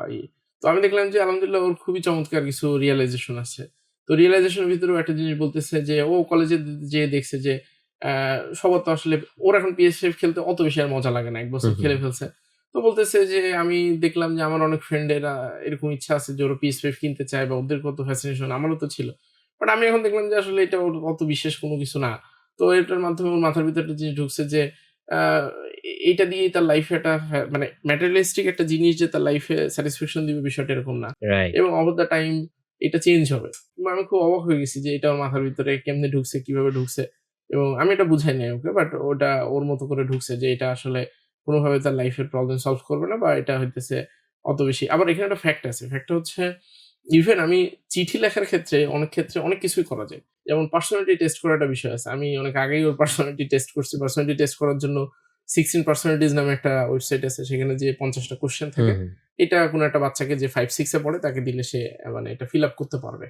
A: তো আমি দেখলাম যে আলহামদুলিল্লাহ ওর খুবই চমৎকার কিছু রিয়ালাইজেশন আছে। তো রিয়ালাইজেশন এর ভিতরেও একটা জিনিস বলতেছে যে ও কলেজে যেয়ে দেখছে যে আ সবার তো আসলে ওর এখন PS5 খেলতে অত বেশি আর মজা লাগে না। ১ বছর
B: হুম, হুম।
A: খেলে ফেলছে। তো বলতেছে যে আমি দেখলাম যে আমার অনেক ফ্রেন্ডের এরকম ইচ্ছা আছে যে ওরা PS5 কিনতে চায় বা ওদের কত ফ্যাসিনেশন আমারও তো ছিল। বাট আমি এখন দেখলাম যে আসলে এটা ওর অত বিশেষ কোনো কিছু না। তো এটার মাধ্যমে ওর মাথার ভিতরে একটা জিনিস ঢুকছে যে আ এইটা দিয়েই তার লাইফে একটা মানে ম্যাটেরিয়ালিস্টিক একটা জিনিস যে তার লাইফে স্যাটিসফ্যাকশন দিবে বিষয়টা এরকম না।
B: রাইট।
A: এবং ওভার দ্যা টাইম এটা চেঞ্জ হবে। আমি খুব অবাক হয়ে গেছি যে এটা ওর মাথার ভিতরে কেমনে ঢুকছে, কিভাবে ঢুকছে। এবং আমি এটা বুঝাই নাই ওকে। বাট ওটা ওর মতো করে ঢুকছে যে এটা আসলে কোনভাবে তার লাইফের প্রবলেম সলভ করবে না বা এটা হইতেছে অত বেশি আবার এখানে একটা ফ্যাক্ট আছে। ফ্যাক্টটা হচ্ছে ইভেন আমি চিঠি লেখার ক্ষেত্রে অনেক কিছুই করা যায়। যেমন পার্সোনালিটি টেস্ট করার একটা বিষয় আছে। আমি অনেক আগেই ওর পার্সোনালিটি টেস্ট করছি। পার্সোনালিটি টেস্ট করার জন্য 16 পার্সোনালিটিস নামে একটা ওয়েবসাইট আছে। সেখানে যে ৫০ টা কোয়েশ্চেন
B: হুম,
A: থাকে।
B: হুম।
A: এটা কোন একটা বাচ্চাকে যে 5-6 এ পড়ে তাকে দিলে সে মানে এটা ফিল আপ করতে পারবে।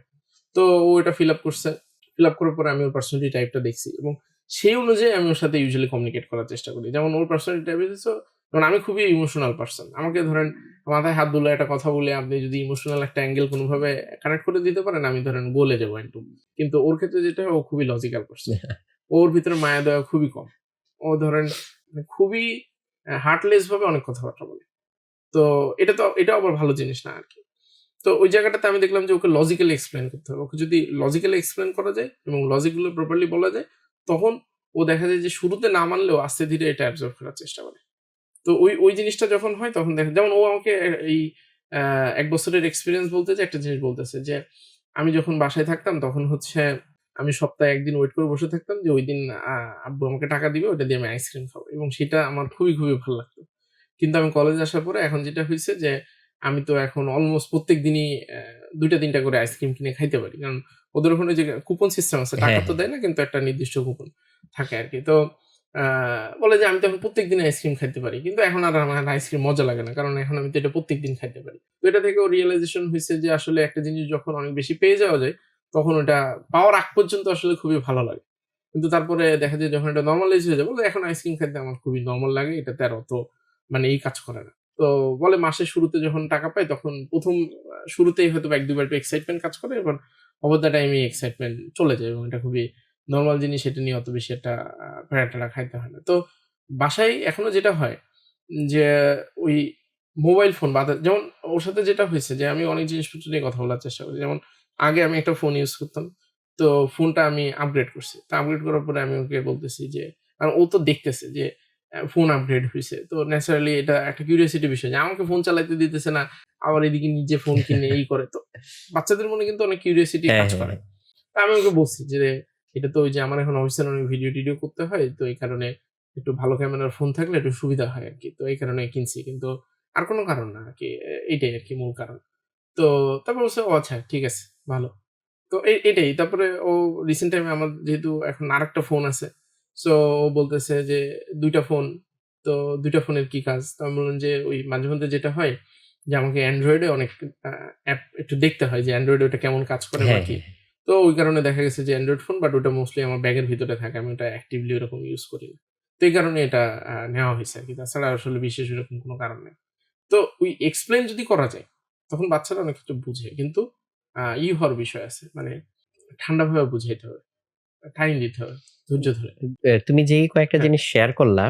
A: তো ও এটা ফিল আপ করছে। ফিল আপ করার পরে আমি ওর পার্সোনালিটি টাইপটা দেখছি এবং সেই অনুযায়ী আমি ওর সাথে ইউজুয়ালি কমিউনিকেট করার চেষ্টা করি। যেমন ওর পার্সোনালিটি টাইপ হইতেছে যেমন আমি খুবই ইমোশনাল পারসন। আমাকে ধরেন মাথায় হাত বুলায়ে একটা কথা বলে আপনি যদি ইমোশনাল একটা অ্যাঙ্গেল কোনভাবে কানেক্ট করে দিতে পারেন আমি ধরেন গলে যাবো একদম। কিন্তু ওর ক্ষেত্রে যেটা হয় ও খুবই লজিক্যাল পারসন। ওর ভিতরে মায়া দয়া খুবই কম। ও ধরেন খুবই হার্টলেস ভাবে অনেক কথাবার্তা বলে। তো এটাও আবার ভালো জিনিস না আরকি। তো ওই জায়গাটাতে আমি দেখলাম যে ওকে লজিক্যালি এক্সপ্লেইন করতে হবে। ওকে যদি লজিক্যালি এক্সপ্লেইন করা যায় এবং লজিক গুলো প্রপারলি বলা যায়, তখন ও দেখা যায় যে শুরুতে না মানলেও আস্তে ধীরে এটা অ্যাবজর্ব করার চেষ্টা করে। তো ওই জিনিসটা যখন হয় তখন যেমন ও আমাকে এই 1 বছরের এক্সপেরিয়েন্স বলতে যে একটা জিনিস বলতেছে যে, আমি যখন বাসায় থাকতাম তখন হচ্ছে আমি সপ্তাহে ১ দিন ওয়েট করে বসে থাকতাম যে ওইদিন আব্বু আমাকে টাকা দিবে, ওইটা দিয়ে আমি আইসক্রিম খাবো এবং সেটা আমার খুবই, খুবই ভাল লাগতো। কিন্তু আমি কলেজে আসার পরে এখন যেটা হইছে যে, আমি তো এখন অলমোস্ট প্রত্যেক দিনই ২ টা ৩ টা করে আইসক্রিম কিনে খাইতে পারি। কারণ ওদের ওখানে যে কুপন সিস্টেম আছে, টাকা
B: হ্যাঁ,
A: তো
B: হ্যাঁ।
A: দেয় না কিন্তু একটা নির্দিষ্ট কুপন থাকে আরকি। তো আ বলে যে আমি তো এখন প্রত্যেক দিন আইসক্রিম খাইতে পারি। কিন্তু এখন আর আমার আইসক্রিম মজা লাগে না। কারণ এখন আমি তো এটা প্রত্যেকদিন খাইতে পারি। তো এটা থেকেও রিয়ালাইজেশন হইছে যে আসলে একটা জিনিস যখন অনেক বেশি পেয়ে যাওয়া যায়, তখন ওটা পাওয়ার আগ পর্যন্ত আসলে খুবই ভালো লাগে। কিন্তু তারপরে দেখা যায় যখন এটা নরমালাইজ হয়ে যায়, বলে এখন আইসক্রিম খাইতে আমার খুবই নরমাল লাগে। এটাতে আর অত মানে এই কাজ করে না। তো বলে মাসের শুরুতে যখন টাকা পাই তখন ১ম শুরুতেই হয়তোবা ১-২ বার একটু এক্সাইটমেন্ট কাজ করে। এবার ওভার দ্যা টাইম এই এক্সাইটমেন্ট চলে যায় এবং এটা খুবই নরমাল জিনিস। এটা নিয়ে অত বেশি একটা প্যারা-ট্যারা খাইতে হয় না। তো বাসায় এখনো যেটা হয় যে ওই মোবাইল ফোন বাদে যেমন ওর সাথে যেটা হয়েছে যে আমি অনেক জিনিসপত্র নিয়ে কথা বলার চেষ্টা করি। যেমন আগে আমি একটা ফোন ইউজ করতাম। তো ফোনটা আমি আপগ্রেড করছি। তো আপগ্রেড করার পরে আমি ওকে বলতেছি যে কারণ ও তো দেখতেছে যে ফোন আপগ্রেড হইছে। তো ন্যাচারালি এটা একটা কিউরিওসিটি বিষয় যে আমাকে ফোন চালাইতে দিতেছে না। আবার এদিকে নিজে ফোন কিনে এই করে। তো বাচ্চাদের মনে কিন্তু অনেক কিউরিওসিটি
B: হ্যাঁ,
A: কাজ
B: হ্যাঁ,
A: করে।
B: হ্যাঁ।
A: তো আমি ওকে বলছি যে, "এটা তো ওই যে আমার এখন অফিসিয়াল অনেক ভিডিও-টিডিও করতে হয়। তো এই কারণে একটু ভালো ক্যামেরার ফোন থাকলে একটু সুবিধা হয় আরকি। তো এই কারণে কিনছি। কিন্তু আর কোন কারণ না আরকি। এইটাই আরকি মূল কারণ।" তো তারপর বলছে, "ও আচ্ছা ঠিক আছে, ভালো।" তো এটাই। তারপরে ও রিসেন্ট টাইমে আমার যেহেতু এখন আরেকটা ফোন আছে। সো ও বলতেছে যে ২ টা ফোন। তো ২ টা ফোনের কি কাজ? তো আমি বললাম যে, "ওই মাঝে মধ্যে যেটা হয় যে আমাকে Android এ অনেক আ অ্যাপ একটু দেখতে হয় যে Android এ ওটা কেমন কাজ করে বা
B: হ্যাঁ,
A: কি।"
B: হ্যাঁ।
A: তো ওই কারণে দেখা গেছে যে Android ফোন বাট ওটা মোস্টলি আমার ব্যাগের ভিতরে থাকে। আমি ওটা অ্যাক্টিভলি ওরকম ইউজ করি না। তো এই কারণে এটা নেওয়া হইছে আরকি। তাছাড়া আসলে বিশেষ এরকম কোন কারণ নেই। তো ওই এক্সপ্লেইন যদি করা যায়, তখন বাচ্চারা অনেক ক্ষেত্রে বুঝে। কিন্তু হওয়ার বিষয় আছে। মানে ঠান্ডাভাবে বুঝাইতে হবে। টাইম দিতে হবে। ধৈর্য ধরে।
B: তুমি যেই কয়েকটা
A: হ্যাঁ।
B: জিনিস শেয়ার করলা,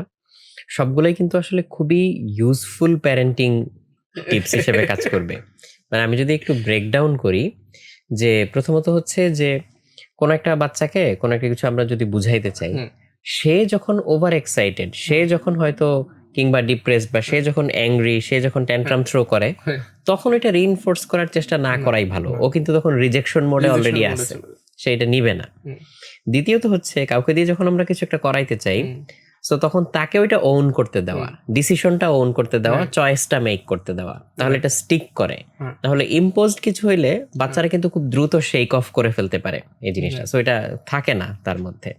B: সবগুলোই কিন্তু আসলে খুবই ইউজফুল প্যারেন্টিং টিপস হিসেবে কাজ করবে। মানে আমি যদি একটু ব্রেকডাউন করি, যে প্রথমত হচ্ছে যে কোনো একটা বাচ্চাকে কোনো একটা কিছু আমরা যদি বুঝাইতে চাই,
A: হুম,
B: সে যখন ওভার এক্সাইটেড, সে
A: হুম,
B: যখন হয়তো কিংবা ডিপ্রেসড বা সে
A: হুম,
B: যখন অ্যাংরি, সে যখন
A: হ্যাঁ,
B: ট্যান্ট্রাম থ্রো করে,
A: হ্যাঁ,
B: তখন এটা রিইনফোর্স করার চেষ্টা না
A: না,
B: করাই ভালো।
A: না।
B: ও কিন্তু তখন রিজেকশন মোডে
A: রিজেকশন
B: অলরেডি
A: মোড এ
B: আছে।
A: চলে যায়।
B: সে এটা নিবে না।
A: হুম,
B: দ্বিতীয়ত হচ্ছে কাউকে দিয়ে যখন আমরা কিছু একটা করাইতে চাই,
A: হুম,
B: সো তখন তাকে ওইটা ওন করতে দেওয়া,
A: হুম,
B: ডিসিশনটা ওন করতে দেওয়া,
A: রাইট,
B: চয়েসটা মেক করতে দেওয়া। তাহলে
A: রাইট।
B: এটা স্টিক করে।
A: হ্যাঁ,
B: তাহলে ইম্পোজড কিছু হইলে
A: হ্যাঁ,
B: বাচ্চারা কিন্তু খুব দ্রুত শেক অফ করে ফেলতে পারে এই জিনিসটা।
A: রাইট।
B: সো এটা থাকে না তার মধ্যে।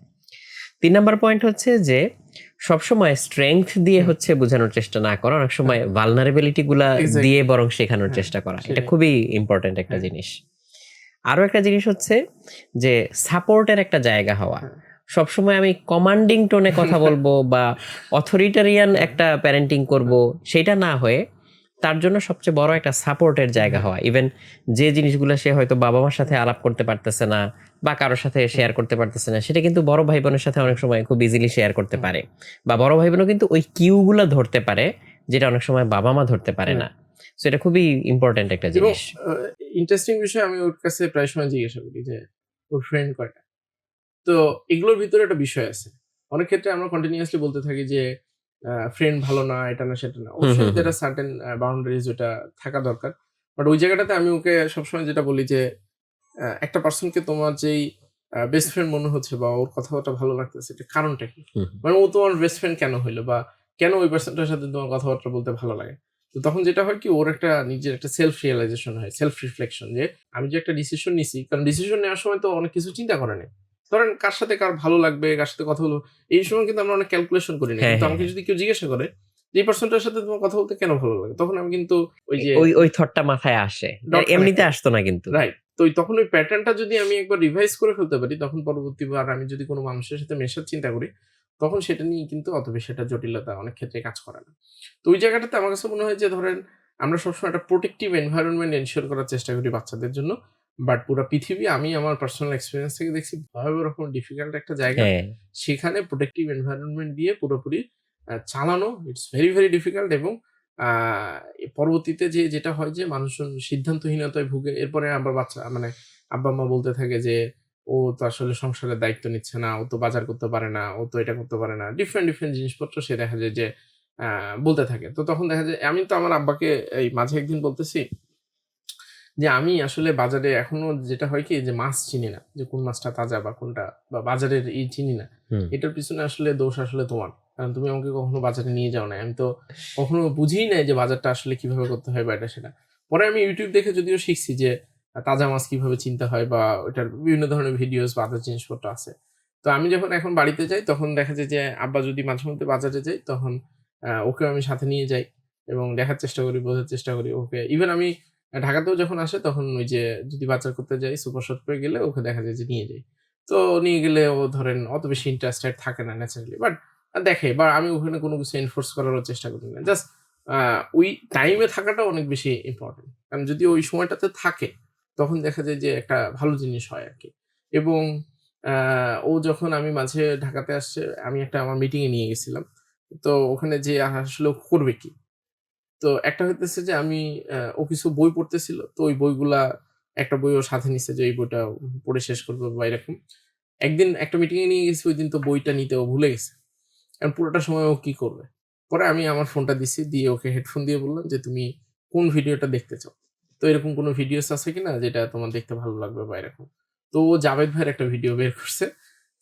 B: ৩ নাম্বার পয়েন্ট হচ্ছে যে সবসময় স্ট্রেংথ দিয়ে
A: হুম,
B: হচ্ছে বোঝানোর চেষ্টা না করা। অনেক
A: হ্যাঁ,
B: সময় ভালনারেবিলিটি গুলা দিয়ে
A: এক্সাক্টলি।
B: বরং শেখানোর
A: হ্যাঁ,
B: চেষ্টা করা। এটা
A: সেটাই।
B: খুবই ইম্পোর্টেন্ট একটা
A: হ্যাঁ,
B: জিনিস। আরো একটা জিনিস হচ্ছে যে সাপোর্টের একটা জায়গা হওয়া।
A: হ্যাঁ।
B: সবসময় আমি কমান্ডিং টোনে কথা বলবো বা অথরিটারিয়ান
A: হ্যাঁ,
B: একটা প্যারেন্টিং করব,
A: হ্যাঁ,
B: সেটা না হয়ে তার জন্য সবচেয়ে বড় একটা সাপোর্টের জায়গা
A: হ্যাঁ,
B: হওয়া। ইভেন যে জিনিসগুলো সে হয়তো বাবা-মার সাথে আলাপ করতে পারতেছে না বা কারো সাথে
A: হুম,
B: শেয়ার করতে পারতেছে না, সেটা কিন্তু বড় ভাই-বোনের সাথে
A: হুম,
B: অনেক সময় খুব ইজিলি শেয়ার করতে
A: হুম,
B: পারে। বা বড় ভাই-বোনও কিন্তু ওই কিউ গুলা ধরতে পারে, যেটা অনেক সময় বাবা-মা ধরতে পারে না।
A: রাইট।
B: সো এটা খুবই ইম্পোর্টেন্ট একটা
A: এবং
B: জিনিস।
A: আ ইন্টারেস্টিং বিষয় আমি ওর কাছে প্রায় সময় জিজ্ঞাসা করি যে, "ওর ফ্রেন্ড কয়টা?" তো এগুলোর ভিতরে একটা বিষয় আছে। অনেক ক্ষেত্রে আমরা কন্টিনিউয়াসলি বলতে থাকি যে, ফ্রেন্ড ভালো না, এটা না, সেটা না।
B: হুম,
A: অবশ্যই
B: হুম, হুম।
A: there are certain বাউন্ডারিজ ওটা থাকা দরকার। বাট ওই জায়গাটাতে আমি ওকে সবসময় যেটা বলি যে, একটা পারসনকে তোমার যেই বেস্ট ফ্রেন্ড মনে হচ্ছে বা ওর কথাবার্তা ভালো লাগতেছে, এটার কারণটা কি?
B: হুম, হুম।
A: মানে ও তোমার বেস্ট ফ্রেন্ড কেন হইলো? বা কেন ওই পারসনটার সাথে তোমার কথাবার্তা বলতে ভালো লাগে? তো তখন যেটা হয় কি ওর একটা নিজের একটা সেলফ রিয়ালাইজেশন হয়, সেলফ রিফ্লেকশন যে আমি যে একটা ডিসিশন নিছি, কারণ ডিসিশন নেওয়ার সময় তো অনেক কিছু চিন্তা করে নেই। ধরেন কার সাথে কার ভালো লাগবে, কার সাথে কথা বলব, এই সময় কিন্তু আমরা অনেক ক্যালকুলেশন করি না।
B: হ্যাঁ,
A: কিন্তু
B: হ্যাঁ,
A: আমাকে
B: হ্যাঁ।
A: যদি কেউ জিজ্ঞাসা করে যে, "এই পারসনটার সাথে তোমার কথা বলতে কেন ভালো লাগে?" তখন আমি কিন্তু ওই যে
B: ওই থটটা মাথায় আসে।
A: ডট কানেক্ট
B: এমনিতে
A: করি।
B: আসতো না কিন্তু।
A: রাইট। তো তখন ওই প্যাটার্নটা যদি আমি একবার রিভাইজ করে ফেলতে পারি, তখন পরবর্তীবার আমি যদি কোন মানুষের সাথে মেশার চিন্তা করি, তখন সেটা নিয়ে কিন্তু অত বেশি একটা জটিলতা অনেক ক্ষেত্রে কাজ করে না। তো ওই জায়গাটাতে আমার কাছে মনে হয় যে ধরেন আমরা সবসময় একটা প্রোটেক্টিভ এনভায়রনমেন্ট এনশিওর করার চেষ্টা করি বাচ্চাদের জন্য। বাট পুরা পৃথিবী আমি আমার পার্সোনাল এক্সপেরিয়েন্স থেকে দেখছি ভয়াবহ রকম ডিফিকাল্ট একটা জায়গা।
B: হ্যাঁ,
A: সেখানে প্রোটেক্টিভ এনভায়রনমেন্ট দিয়ে পুরোপুরি চালানো ইটস ভেরি, ভেরি ডিফিকাল্ট এবং আ পরবর্তীতে যেটা হয় যে মানুষজন সিদ্ধান্তহীনতায় ভুগে। এরপরে আবার বাচ্চা মানে আব্বা-আম্মা বলতে থাকে যে, "ও তো আসলে সংসারের দায়িত্ব নিচ্ছে না। ও তো বাজার করতে পারে না। ও তো এটা করতে পারে না।" ডিফারেন্ট, ডিফারেন্ট জিনিসপত্র সে দেখা যায় যে বলতে থাকে। তো তখন দেখা যায় আমি তো আমার আব্বাকে এই মাঝে একদিন বলতেছি যে, আমি আসলে বাজারে এখনো যেটা হয় কি যে মাছ চিনি না। যে কোন মাছটা তাজা বা কোনটা বা বাজারের চিনি না।
B: হুম।
A: এটার পিছনে আসলে দোষ আসলে তোমার। কারণ তুমি আমাকে কখনো বাজারে নিয়ে যাও নাই। আমি তো কখনো বুঝিই নাই যে বাজারটা আসলে কিভাবে করতে হয় বা এটা সেটা। পরে আমি YouTube দেখে যদিও শিখছি যে তাজা মাছ কিভাবে চিনতে হয় বা ওটার বিভিন্ন ধরনের ভিডিওস বা আদার জিনিসপত্র আছে। তো আমি যখন এখন বাড়িতে যাই তখন দেখা যায় যে আব্বা যদি মাঝে মধ্যে বাজারে যাই তখন ওকেও আমি সাথে নিয়ে যাই এবং দেখার চেষ্টা করি, বোঝার চেষ্টা করি ওকে। ইভেন আমি ঢাকাতেও যখন আসে তখন ওই যে যদি বাজার করতে যাই সুপার শপে গেলে ওকে দেখা যায় যে নিয়ে যাই। তো নিয়ে গেলে ও ধরেন অত বেশি ইন্টারেস্টেড থাকে না ন্যাচারালি। বাট দেখে বা আমি ওখানে কোনো কিছু এনফোর্স করারও চেষ্টা করি না। জাস্ট আ ওই টাইমে থাকাটা অনেক বেশি ইম্পোর্টেন্ট। কারণ যদি ওই সময়টাতে থাকে তখন দেখা যায় যে একটা ভালো জিনিস হয় আরকি। এবং আ ও যখন আমি মাঝে ঢাকাতে আসছে আমি একটা আমার মিটিং এ নিয়ে গেছিলাম। তো ওখানে যেয়ে আসলে ও করবে কি? তো একটা হইতেছে যে আমি ও কিছু বই পড়তেছিল। তো ওই বইগুলা একটা বই ও সাথে নিছে যে এই বইটা পড়ে শেষ করবে বা এরকম। একদিন একটা মিটিং এ নিয়ে গেছি ঐদিন তো বইটা নিতে ও ভুলে গেছে। এখন পুরোটা সময় ও কি করবে? পরে আমি আমার ফোনটা দিছি, দিয়ে ওকে হেডফোন দিয়ে বললাম যে, "তুমি কোন ভিডিওটা দেখতে চাও? তো এরকম কোন ভিডিওস আছে কিনা যেটা তোমার দেখতে ভালো লাগবে বা এরকম।" তো ও জাভেদ ভাইয়ের একটা ভিডিও বের করছে।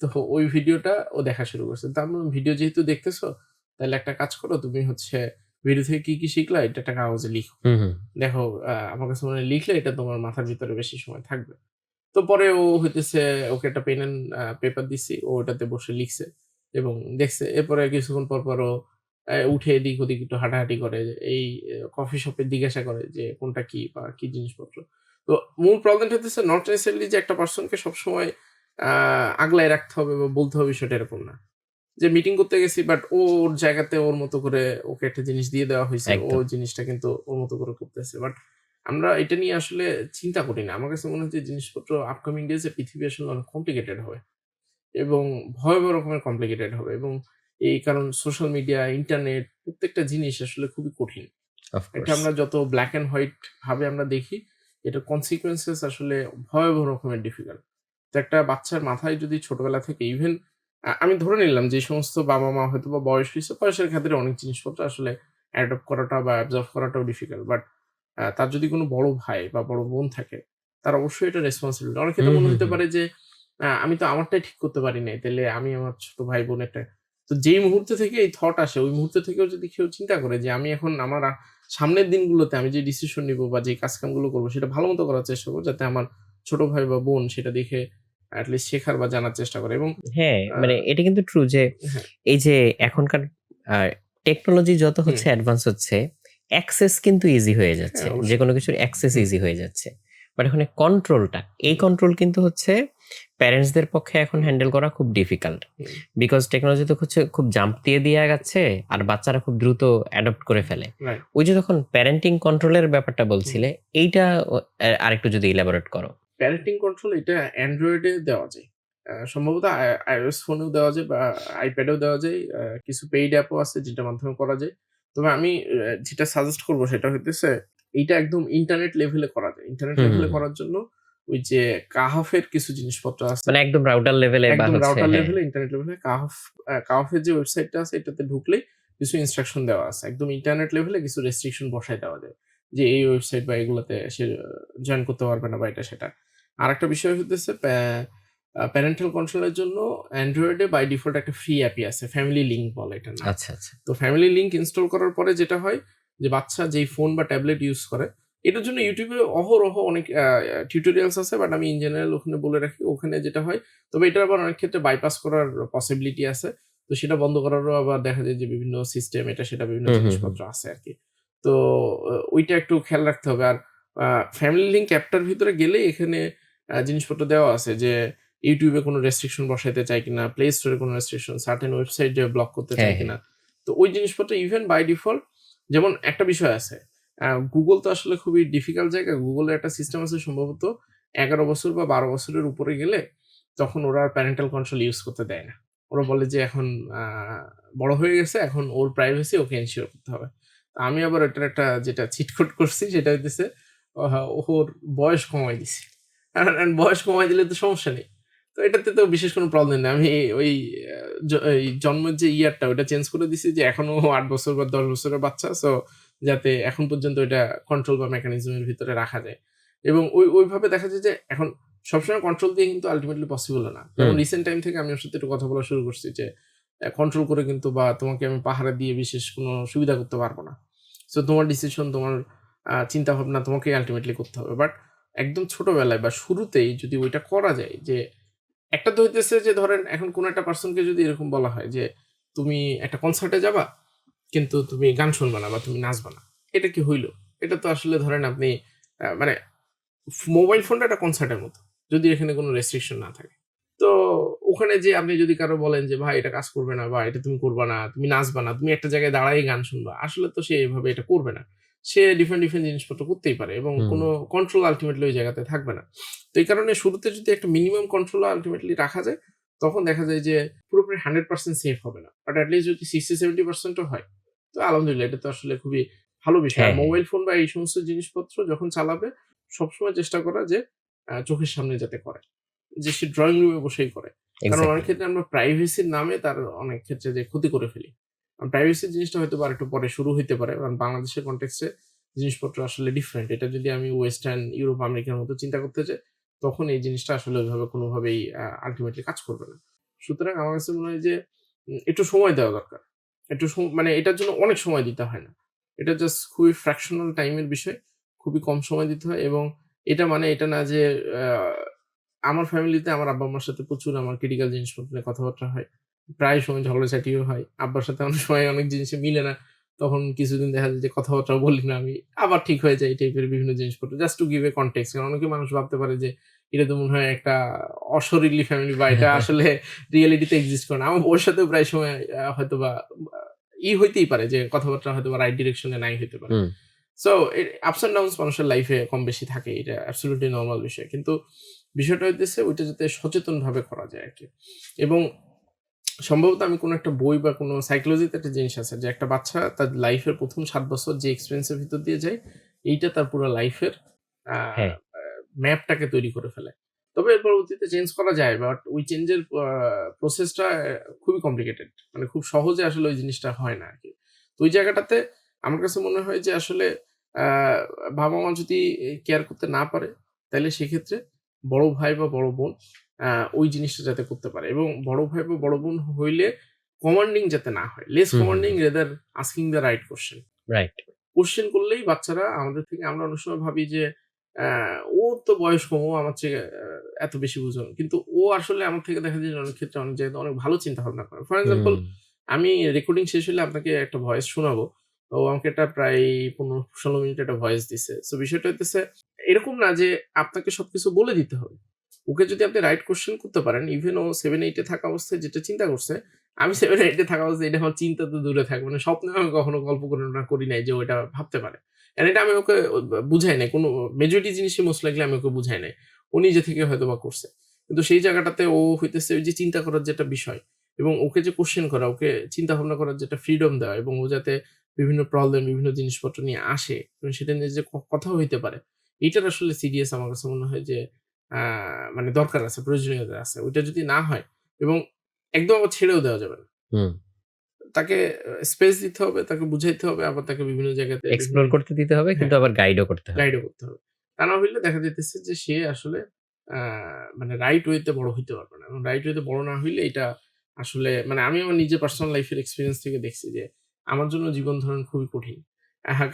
A: তো ওই ভিডিওটা ও দেখা শুরু করছে। তো আমি বললাম, "ভিডিও যেহেতু দেখতেছো, তাইলে একটা কাজ করো তুমি হচ্ছে ভিডিও থেকে কি শিখলা এটা একটা কাগজে লিখো।
B: হুম, হুম।
A: দেখো আমার কাছে মনে হয় লিখলে এটা তোমার মাথার ভিতরে বেশি সময় থাকবে।" তো পরে ও হইতেছে ওকে একটা পেন অ্যান্ড পেপার দিছি। ও ওটাতে বসে লিখছে এবং দেখছে। এরপরে কিছুক্ষণ পর ও উঠে এদিক ওদিক একটু হাঁটাহাঁটি করে। এই কফি শপে জিজ্ঞাসা করে যে কোনটা কি বা কি জিনিসপত্র। তো মূল প্রবলেমটা হইতেছে নট নেসেসারিলি যে একটা পারসনকে সবসময় আ আগলায় রাখতে হবে বা বলতে হবে বিষয়টা এরকম না। যে মিটিং করতে গেছি বাট ওর জায়গাতে ওর মতো করে ওকে একটা জিনিস দিয়ে দেওয়া হইছে। ও
B: একদম।
A: জিনিসটা কিন্তু ওর মতো করে করতেছে। বাট আমরা এটা নিয়ে আসলে চিন্তা করি না। আমার কাছে মনে হয় যে জিনিসপত্র আপকামিং ডেজ এ পৃথিবী আসলে অনেক কমপ্লিকেটেড হবে এবং ভয়াবহ রকমের কমপ্লিকেটেড হবে এবং এই কারণ সোশ্যাল মিডিয়া, ইন্টারনেট প্রত্যেকটা জিনিস আসলে খুবই কঠিন।
B: অফ
A: এটা
B: কোর্স।
A: আমরা যত ব্লাক অ্যান্ড হোয়াইট ভাবে আমরা দেখি, এটার consequences আসলে ভয়াবহ রকমের ডিফিকাল্ট। তো একটা বাচ্চার মাথায় যদি ছোটবেলা থেকে ইভেন আমি ধরে নিলাম যে সমস্ত বাবা-মা হয়তোবা বয়স হইছে, বয়সের ক্ষেত্রে অনেক জিনিসপত্র আসলে অ্যাডপ্ট করাটা বা অ্যাবজর্ব করাটাও ডিফিকাল্ট। বাট তার যদি কোনো বড় ভাই বা বড় বোন থাকে, তার অবশ্যই এটা রেসপনসিবিলিটি। অনেক ক্ষেত্রে
B: হুম,
A: মনে
B: হুম,
A: হইতে
B: হুম।
A: পারে যে আমি তো আমারটাই ঠিক করতে পারি নাই। তাইলে আমি আমার ছোট ভাই বোনেরটা তো যেই মুহূর্ত থেকে এই থট আসে, ওই মুহূর্ত থেকেও যদি কেউ চিন্তা করে যে আমি এখন আমার সামনের দিনগুলোতে আমি যে ডিসিশন নিবো বা যে কাজকামগুলো করবো সেটা ভালোমতো করার চেষ্টা করব। যাতে আমার ছোট ভাই বা বোন সেটা দেখে এট লিস্ট শেখার বা জানার চেষ্টা করে এবং
B: হ্যাঁ,
A: আ
B: মানে এটা কিন্তু ট্রু যে
A: হ্যাঁ,
B: এই যে এখনকার আ টেকনোলজি যত
A: হুম,
B: হচ্ছে অ্যাডভান্স হচ্ছে, অ্যাক্সেস কিন্তু ইজি হয়ে
A: হ্যাঁ,
B: যাচ্ছে।
A: অবশ্যই।
B: যেকোনো কিছুর অ্যাক্সেস
A: হুম,
B: ইজি হয়ে যাচ্ছে। বাট এখানে কন্ট্রোলটা, এই
A: হুম,
B: কন্ট্রোল কিন্তু হচ্ছে প্যারেন্টস দের পক্ষে এখন
A: হুম,
B: হ্যান্ডেল করা খুব ডিফিকাল্ট।
A: হুম,
B: বিকজ টেকনোলজি তো হচ্ছে খুব জাম্প দিয়ে দিয়ে আগাচ্ছে আর বাচ্চারা খুব দ্রুত অ্যাডপ্ট করে ফেলে।
A: রাইট।
B: ওই যে তখন প্যারেন্টিং কন্ট্রোল এর ব্যাপারটা
A: হুম।
B: বলছিলে, এইটা আরেকটু যদি ইলাবোরেট করো।
A: প্যারেন্টিং কন্ট্রোল এটা Android এ দেওয়া যায়। সম্ভবত iOS ফোনেও দেওয়া যায় বা iPad এও দেওয়া যায়। কিছু পেইড অ্যাপও আছে যেটার মাধ্যমে করা যায়। তবে আমি যেটা সাজেস্ট করব সেটা হইতেছে এইটা একদম ইন্টারনেট লেভেলে করা যায়। ইন্টারনেট
B: হুম, হুম,
A: লেভেলে
B: হুম।
A: করার জন্য ওই যে কাহাফের কিছু জিনিসপত্র আছে।
B: মানে একদম রাউটার লেভেলে বা
A: একদম
B: হচ্ছে
A: রাউটার
B: হ্যাঁ।
A: লেভেলে, ইন্টারনেট লেভেলে কাহাফের যে ওয়েবসাইটটা আছে এটাতে ঢুকলেই কিছু ইনস্ট্রাকশন দেওয়া আছে। একদম ইন্টারনেট লেভেলে কিছু রেস্ট্রিকশন বসায় দেওয়া যায়। যে এই ওয়েবসাইট বা এগুলাতে সে জয়েন করতে পারবে না বা এটা সেটা। আরেকটা বিষয় হইতেছে প্যারেন্টাল কন্ট্রোল এর জন্য Android এ বাই ডিফল্ট একটা ফ্রি অ্যাপই আছে। ফ্যামিলি লিংক বলে এটার নাম।
B: আচ্ছা, আচ্ছা।
A: তো ফ্যামিলি লিংক ইনস্টল করার পরে যেটা হয় যে বাচ্চা যেই ফোন বা ট্যাবলেট ইউজ করে, এটার জন্য YouTube এ অহরহ অনেক টিউটোরিয়ালস আছে বাট আমি ইন জেনারেল ওখানে বলে রাখি। ওখানে যেটা হয় তবে এটার আবার অনেক ক্ষেত্রে বাইপাস করার পসিবিলিটি আছে। তো সেটা বন্ধ করারও আবার দেখা যায় যে বিভিন্ন সিস্টেম এটা সেটা বিভিন্ন
B: হুম, হুম, হুম।
A: জিনিসপত্র আছে আরকি। তো ওইটা একটু খেয়াল রাখতে হবে। আর ফ্যামিলি লিংক অ্যাপটার ভিতরে গেলেই এখানে জিনিসপত্র দেওয়া আছে যে YouTube এ কোনো রেস্ট্রিকশন বসাইতে চায় কিনা, Play Store এ কোনো রেস্ট্রিকশন, সার্টেন ওয়েবসাইট ব্লক করতে
B: হ্যাঁ,
A: চায়
B: হ্যাঁ।
A: কিনা। তো ওই জিনিসপত্র ইভেন বাই ডিফল্ট যেমন একটা বিষয় আছে। Google তো আসলে খুবই ডিফিকাল্ট জায়গা। Google এর একটা সিস্টেম আছে সম্ভবত ১১ বছর বা ১২ বছরের উপরে গেলে তখন ওরা আর প্যারেন্টাল কন্ট্রোল ইউজ করতে দেয় না। ওরা বলে যে এখন আ বড় হয়ে গেছে এখন ওর প্রাইভেসি ওকে এনশিওর করতে হবে। আমি আবার এটার একটা যেটা চিট কোড করছি সেটা হইতেছে ওর বয়স কমায় দিছি। কারণ বয়স কমায় দিলে তো সমস্যা নেই। তো এটাতে তো বিশেষ কোনো প্রবলেম নেই। আমি ওই এই জন্মের যে ইয়ারটা ওটা চেঞ্জ করে দিছি যে এখনো 8 বছর বা 10 বছরের বাচ্চা। সো যাতে এখন পর্যন্ত এটা কন্ট্রোল বা মেকানিজম এর ভিতরে রাখা যায়। এবং ওইভাবে দেখা যায় যে এখন সবসময় কন্ট্রোল দিয়ে কিন্তু আল্টিমেটলি পসিবল না। যেমন রিসেন্ট টাইম থেকে আমি ওর সাথে একটু কথা বলা শুরু করছি যে কন্ট্রোল করে কিন্তু বা তোমাকে আমি পাহারা দিয়ে বিশেষ কোনো সুবিধা করতে পারবো না। সো তোমার ডিসিশন, তোমার চিন্তাভাবনা তোমাকেই আল্টিমেটলি করতে হবে। বাট একদম ছোটবেলায় বা শুরুতেই যদি ওইটা করা যায় যে একটা তো হইতেছে যে ধরেন এখন কোনো একটা পার্সনকে যদি এরকম বলা হয় যে তুমি একটা কনসার্টে যাবা কিন্তু তুমি গান শুনবা না বা তুমি নাচবা না। এটা কি হইল? এটা তো আসলে ধরেন আপনি মানে মোবাইল ফোনটা একটা কনসার্টের মতো। যদি এখানে কোনো রেস্ট্রিকশন না থাকে। তো ওখানে যেয়ে আপনি যদি কারো বলেন যে ভাই এটা কাজ করবে না বা এটা তুমি করবা না, তুমি নাচবা না, তুমি একটা জায়গায় দাঁড়ায় গান শুনবা। আসলে তো সে এভাবে এটা করবে না। সে ডিফারেন্ট জিনিসপত্র করতেই পারে এবং কোনো কন্ট্রোল আল্টিমেটলি ওই জায়গাতে থাকবে না। তো এই কারণে শুরুতে যদি একটা মিনিমাম কন্ট্রোল আল্টিমেটলি রাখা যায়, তখন দেখা যায় যে পুরোপুরি 100% সেফ হবে না। বাট এটলিস্ট যদি 60-70% ও হয়, তো আলহামদুলিল্লাহ এটা তো আসলে খুবই ভালো বিষয়। আর
B: হ্যাঁ, হ্যাঁ।
A: মোবাইল ফোন বা এই সমস্ত জিনিসপত্র যখন চালাবে সবসময় চেষ্টা করা যে চোখের সামনে যাতে করে। যে সে ড্রইং রুমে বসেই করে। কারণ অনেক
B: এক্সাক্টলি।
A: ক্ষেত্রে আমরা প্রাইভেসির নামে তার অনেক ক্ষেত্রে যে ক্ষতি করে ফেলি। প্রাইভেসির জিনিসটা হয়তোবা আরেকটু পরে শুরু হইতে পারে। কারণ বাংলাদেশের কনটেক্সট এ জিনিসপত্র আসলে ডিফারেন্ট। এটা যদি আমি ওয়েস্টার্ন, ইউরোপ, আমেরিকার মতো চিন্তা করতে যাই, তখন এই জিনিসটা আসলে ওইভাবে কোনোভাবেই আল্টিমেটলি কাজ করবে না। সুতরাং আমার কাছে মনে হয় যে একটু সময় দেওয়া দরকার। একটু মানে এটার জন্য অনেক সময় দিতে হয় না। এটা জাস্ট খুবই ফ্র্যাকশনাল টাইম এর বিষয়। খুবই কম সময় দিতে হয় এবং এটা মানে এটা না যে আ আমার ফ্যামিলিতে আমার আব্বা-আম্মার সাথে প্রচুর আমার ক্রিটিক্যাল জিনিসপত্র নিয়ে কথাবার্তা হয়। প্রায় সময় ঝগড়াঝাটিও হয়। আব্বার সাথে অনেক সময় অনেক জিনিসে মিলে না। তখন কিছুদিন দেখা যায় যে কথাবার্তাও বলি না আমি। আবার ঠিক হয়ে যায় এই টাইপের বিভিন্ন জিনিসপত্র। Just to give a context. কারণ অনেকে মানুষ ভাবতে পারে যে এটা তো মনে হয় একটা অশরীরী ফ্যামিলি বা এটা আসলে রিয়েলিটিতে এক্সিস্ট করে না। আমার বউয়ের সাথেও প্রায় সময় হয়তোবা আ হইতেই পারে যে কথাবার্তা হয়তোবা রাইট ডিরেকশন এ নাই হইতে পারে।
B: হুম।
A: সো আপস অ্যান্ড ডাউনস মানুষের লাইফে কম বেশি থাকে। এটা অ্যাবসোলিউটলি নরমাল বিষয়। কিন্তু বিষয়টা হইতেছে ওইটা যাতে সচেতনভাবে করা যায় আরকি। এবং সম্ভবত আমি কোনো একটা বই বা কোনো সাইকোলজিতে একটা জিনিস আছে যে একটা বাচ্চা তার লাইফের ১ম ৭ বছর যে এক্সপেরিয়েন্স এর ভিতর দিয়ে যায়, এইটা তার পুরা লাইফের আ
B: হ্যাঁ।
A: আ ম্যাপটাকে তৈরি করে ফেলে। তবে এর পরবর্তীতে চেঞ্জ করা যায় বাট ওই চেঞ্জের প্রসেসটা খুবই কমপ্লিকেটেড। মানে খুব সহজে আসলে ওই জিনিসটা হয় না আরকি। তো ওই জায়গাটাতে আমার কাছে মনে হয় যে আসলে আ বাবা-মা যদি কেয়ার করতে না পারে, তাইলে সেক্ষেত্রে বড় ভাই বা বড় বোন আ ওই জিনিসটা যাতে করতে পারে এবং বড় ভাই বা বড় বোন হইলে কমান্ডিং যাতে না হয়। Less
B: hmm, hmm,
A: commanding
B: hmm.
A: Rather asking the right question.
B: Right.
A: Question করলেই বাচ্চারা আমাদের থেকে আমরা অনেক সময় ভাবি যে আ ওর তো বয়স কম, ও আমার চেয়ে এত বেশি বুঝবে না। কিন্তু ও আসলে আমার থেকে দেখা যায় যে অনেক ক্ষেত্রে অনেক জায়গাতে অনেক ভালো চিন্তা ভাবনা করে। ফর এক্সাম্পল
B: হুম।
A: আমি রেকর্ডিং শেষ হইলে আপনাকে একটা ভয়েস শোনাবো। ও আমাকে এটা প্রায় ১৫-১৬ মিনিট একটা ভয়েস দিছে। সো বিষয়টা হইতেছে এরকম না যে আপনাকে সবকিছু বলে দিতে হবে। ওকে যদি আপনি রাইট কোয়েশ্চেন করতে পারেন, ইভেন ও 7-8 এ থাকা অবস্থায় যেটা চিন্তা করছে, আমি 7-8 এ থাকা অবস্থায় এটা আমার চিন্তা তো দূরে থাক। মানে স্বপ্নেও আমি কখনো কল্পনা করি নাই যে ও এটা ভাবতে পারে। এন্ড এটা আমি ওকে বুঝাই নাই। কোন মেজরিটি জিনিসই মোস্ট লাইকলি আমি ওকে বুঝাই নাই। ও নিজে থেকে হয়তোবা করছে। কিন্তু সেই জায়গাটাতে ও হইতেছে ওই যে চিন্তা করার যেটা বিষয় এবং ওকে যে কোয়েশ্চেন করা, ওকে চিন্তা ভাবনা করার যেটা ফ্রিডম দেওয়া এবং ও যাতে বিভিন্ন প্রবলেম, বিভিন্ন জিনিসপত্র নিয়ে আসে এবং সেটা নিয়ে যে কথা হইতে পারে। এইটার আসলে সিরিয়াস আমার কাছে মনে হয় যে আ মানে দরকার আছে, প্রয়োজনীয়তা আছে। ওইটা যদি না হয় এবং একদম আবার ছেড়েও দেওয়া যাবে না।
B: হুম।
A: তাকে স্পেস দিতে হবে, তাকে বুঝাইতে হবে, আবার তাকে বিভিন্ন জায়গাতে বিভিন্ন
B: এক্সপ্লোর করতে দিতে হবে কিন্তু
A: হ্যাঁ,
B: আবার গাইডও করতে হবে।
A: গাইডও করতে হবে। তা না হইলে দেখা যাইতেছে যে সে আসলে আ মানে রাইট ওয়ে তে বড় হইতে পারবে না। এবং রাইট ওয়ে তে বড় না হইলে এটা আসলে মানে আমি আমার নিজের পার্সোনাল লাইফ এর এক্সপেরিয়েন্স থেকে দেখছি যে আমার জন্য জীবন ধারণ খুবই কঠিন।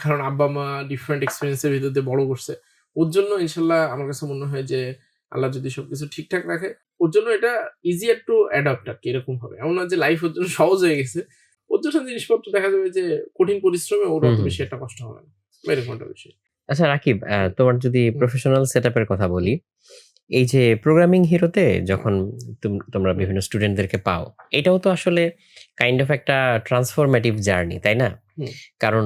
A: কারণ আব্বা-মা ডিফারেন্ট এক্সপেরিয়েন্স এর ভিতর দিয়ে বড় করছে। ওর জন্য ইনশাআল্লাহ আমার কাছে মনে হয় যে আল্লাহ যদি সবকিছু ঠিকঠাক রাখে, ওর জন্য এটা ইজিয়ার টু অ্যাডপ্ট আরকি এরকম হবে। এমন না যে লাইফ ওর জন্য সহজ হয়ে গেছে। ওর জন্য জিনিসপত্র দেখা যাবে যে কঠিন পরিশ্রমে ওর
B: হুম,
A: অত
B: হুম,
A: বেশি
B: হুম।
A: একটা কষ্ট হবে না। এরকম একটা বিষয়।
B: আচ্ছা রাকিব,
A: হুম,
B: তোমার যদি
A: হুম,
B: প্রফেশনাল সেটআপ এর কথা
A: হুম,
B: বলি, এই যে প্রোগ্রামিং হিরোতে
A: হুম,
B: যখন তোমরা
A: হুম,
B: বিভিন্ন স্টুডেন্টদেরকে পাও, এটাও তো আসলে কাইন্ড অফ একটা ট্রান্সফরমেটিভ জার্নি, তাই না?
A: হুম,
B: কারণ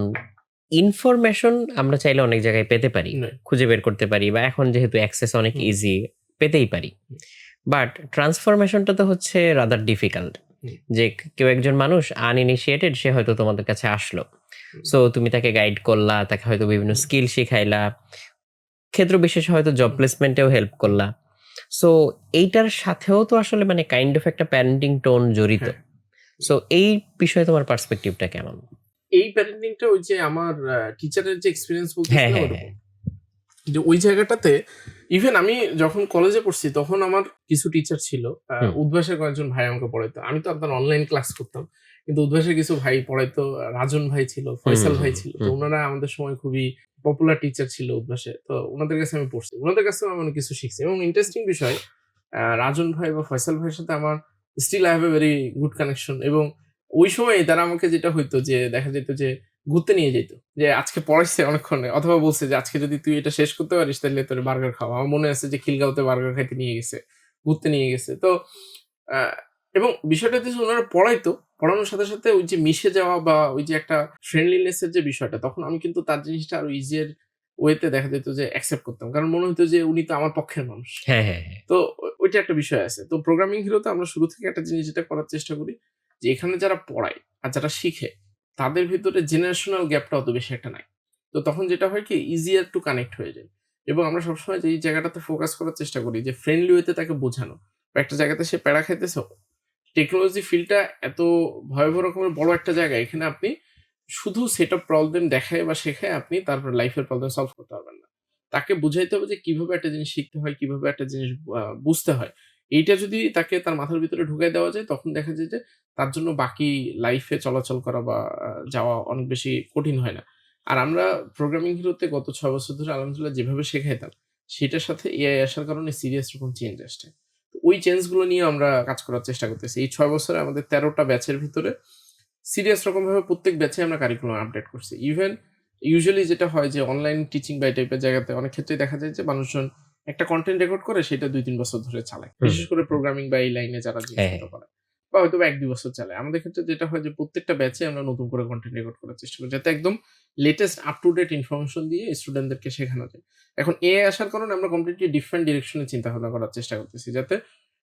B: ইনফরমেশন আমরা চাইলে অনেক জায়গায় পেতে পারি,
A: রাইট।
B: খুঁজে বের করতে পারি বা এখন যেহেতু অ্যাক্সেস অনেক
A: হুম,
B: ইজি, পেতেই পারি।
A: হুম,
B: বাট ট্রান্সফরমেশনটা তো হচ্ছে রাদার ডিফিকাল্ট।
A: হুম,
B: যে কেউ একজন মানুষ আনইনিশিয়েটেড, সে হয়তো তোমাদের কাছে আসলো।
A: হুম,
B: সো তুমি তাকে গাইড করলা, তাকে হয়তো বিভিন্ন
A: হুম,
B: স্কিল শিখাইলা, ক্ষেত্র বিশেষে হয়তো জব
A: হুম,
B: প্লেসমেন্টেও হেল্প করলা। সো এইটার সাথেও তো আসলে মানে কাইন্ড অফ একটা প্যারেন্টিং টোন জড়িত।
A: হ্যাঁ,
B: সো এই বিষয়ে তোমার পার্সপেক্টিভটা কেমন?
A: এই প্যারেন্টিংটা ওই যে আমার টিচারের যে এক্সপেরিয়েন্স
B: হ্যাঁ,
A: বলতেছিলাম
B: হ্যাঁ, হ্যাঁ।
A: ওরকম। যে ওই জায়গাটাতে ইভেন আমি যখন কলেজে পড়ছি তখন আমার কিছু টিচার ছিল,
B: হুম,
A: উদ্ভাসের কয়েকজন ভাই আমাকে পড়াইতো। আমি তো আপনার অনলাইন ক্লাস করতাম। কিন্তু উদ্ভাসের কিছু ভাই পড়াইতো। রাজন ভাই ছিল,
B: হুম,
A: ফয়সাল
B: হুম,
A: ভাই
B: হুম,
A: ছিল। তো
B: হুম,
A: উনারা আমাদের সময় খুবই পপুলার টিচার ছিল উদ্ভাসে। তো উনাদের কাছে আমি পড়ছি। উনাদের কাছেও আমি অনেক কিছু শিখছি। এবং ইন্টারেস্টিং বিষয়, রাজন ভাই বা ফয়সাল ভাইয়ের সাথে আমার still I have a very good connection. এবং ওই সময়ে তারা আমাকে যেটা হইতো যে দেখা যেত যে ঘুরতে নিয়ে যেত। যে আজকে পড়াইছে অনেকক্ষণে, অথবা বলছে যে আজকে যদি তুই এটা শেষ করতে পারিস তাহলে তোরে বার্গার খাওয়াবো। আমার মনে আছে যে খিলগাঁওতে বার্গার খাইতে নিয়ে গেছে, ঘুরতে নিয়ে গেছে। তো আ এবং বিষয়টা হচ্ছে উনারা পড়াইতো। পড়ানোর সাথে, সাথে ওই যে মিশে যাওয়া বা ওই যে একটা ফ্রেন্ডলিনেস এর যে বিষয়টা, তখন আমি কিন্তু তার জিনিসটা আরো ইজিয়ার ওয়েতে দেখা যেত যে অ্যাকসেপ্ট করতাম। কারণ মনে হইতো যে উনি তো আমার পক্ষের মানুষ।
B: হ্যাঁ, হ্যাঁ, হ্যাঁ।
A: তো ওইটা একটা বিষয় আছে। তো প্রোগ্রামিং হিরোতে আমরা শুরু থেকে একটা জিনিস যেটা করার চেষ্টা করি যে এখানে যারা পড়ায় আর যারা শিখে তাদের ভিতরে জেনারেশনাল গ্যাপটা অত বেশি একটা নাই। তো তখন যেটা হয় কি ইজিয়ার টু কানেক্ট হয়ে যায়। এবং আমরা সবসময় যে এই জায়গাটাতে ফোকাস করার চেষ্টা করি যে ফ্রেন্ডলি ওয়েতে তাকে বোঝানো। বা একটা জায়গাতে সে প্যারা খাইতেছে, টেকনোলজি ফিল্ডটা এত ভয়াবহ রকমের বড় একটা জায়গা, এখানে আপনি শুধু সেট অফ প্রবলেম দেখায় বা শেখায় আপনি তারপর লাইফের প্রবলেম সলভ করতে পারবেন না। তাকে বুঝাইতে হবে যে কিভাবে একটা জিনিস শিখতে হয়, কিভাবে একটা জিনিস বুঝতে হয়। এইটা যদি তাকে তার মাথার ভিতরে ঢুকাই দেওয়া যায় তখন দেখা যায় যে তার জন্য বাকি লাইফে চলাচল করা বা যাওয়া অনেক বেশি কঠিন হয় না। আর আমরা প্রোগ্রামিং হিরোতে গত ৬ বছর ধরে আলহামদুলিল্লাহ যেভাবে শেখাইতাম, সেটার সাথে এআই আসার কারণে সিরিয়াস রকম চেঞ্জ আসছে। ওই চেঞ্জ গুলো নিয়ে আমরা কাজ করার চেষ্টা করতেছি। এই ৬ বছরে আমাদের ১৩ টা ব্যাচের ভিতরে সিরিয়াস রকমভাবে প্রত্যেক ব্যাচে আমরা কারিকুলাম আপডেট করছি। ইভেন ইউজুয়ালি যেটা হয় যে অনলাইন টিচিং বা এই টাইপের জায়গাতে অনেক ক্ষেত্রেই দেখা যায় যে মানুষজন একটা কনটেন্ট রেকর্ড করে সেটা ২-৩ বছর ধরে চালায়।
B: হুম,
A: বিশেষ করে প্রোগ্রামিং বা এই লাইনে যারা
B: হ্যাঁ, হ্যাঁ।
A: জিনিসপত্র করে। বা হয়তোবা ১-২ বছর চালায়। আমাদের ক্ষেত্রে যেটা হয় যে প্রত্যেকটা ব্যাচে আমরা নতুন করে কনটেন্ট রেকর্ড করার চেষ্টা করি। যাতে একদম latest up to date information দিয়ে স্টুডেন্টদেরকে শেখানো যায়। এখন এআই আসার কারণে আমরা কমপ্লিটলি ডিফারেন্ট ডিরেকশন এ চিন্তাভাবনা করার চেষ্টা করতেছি। যাতে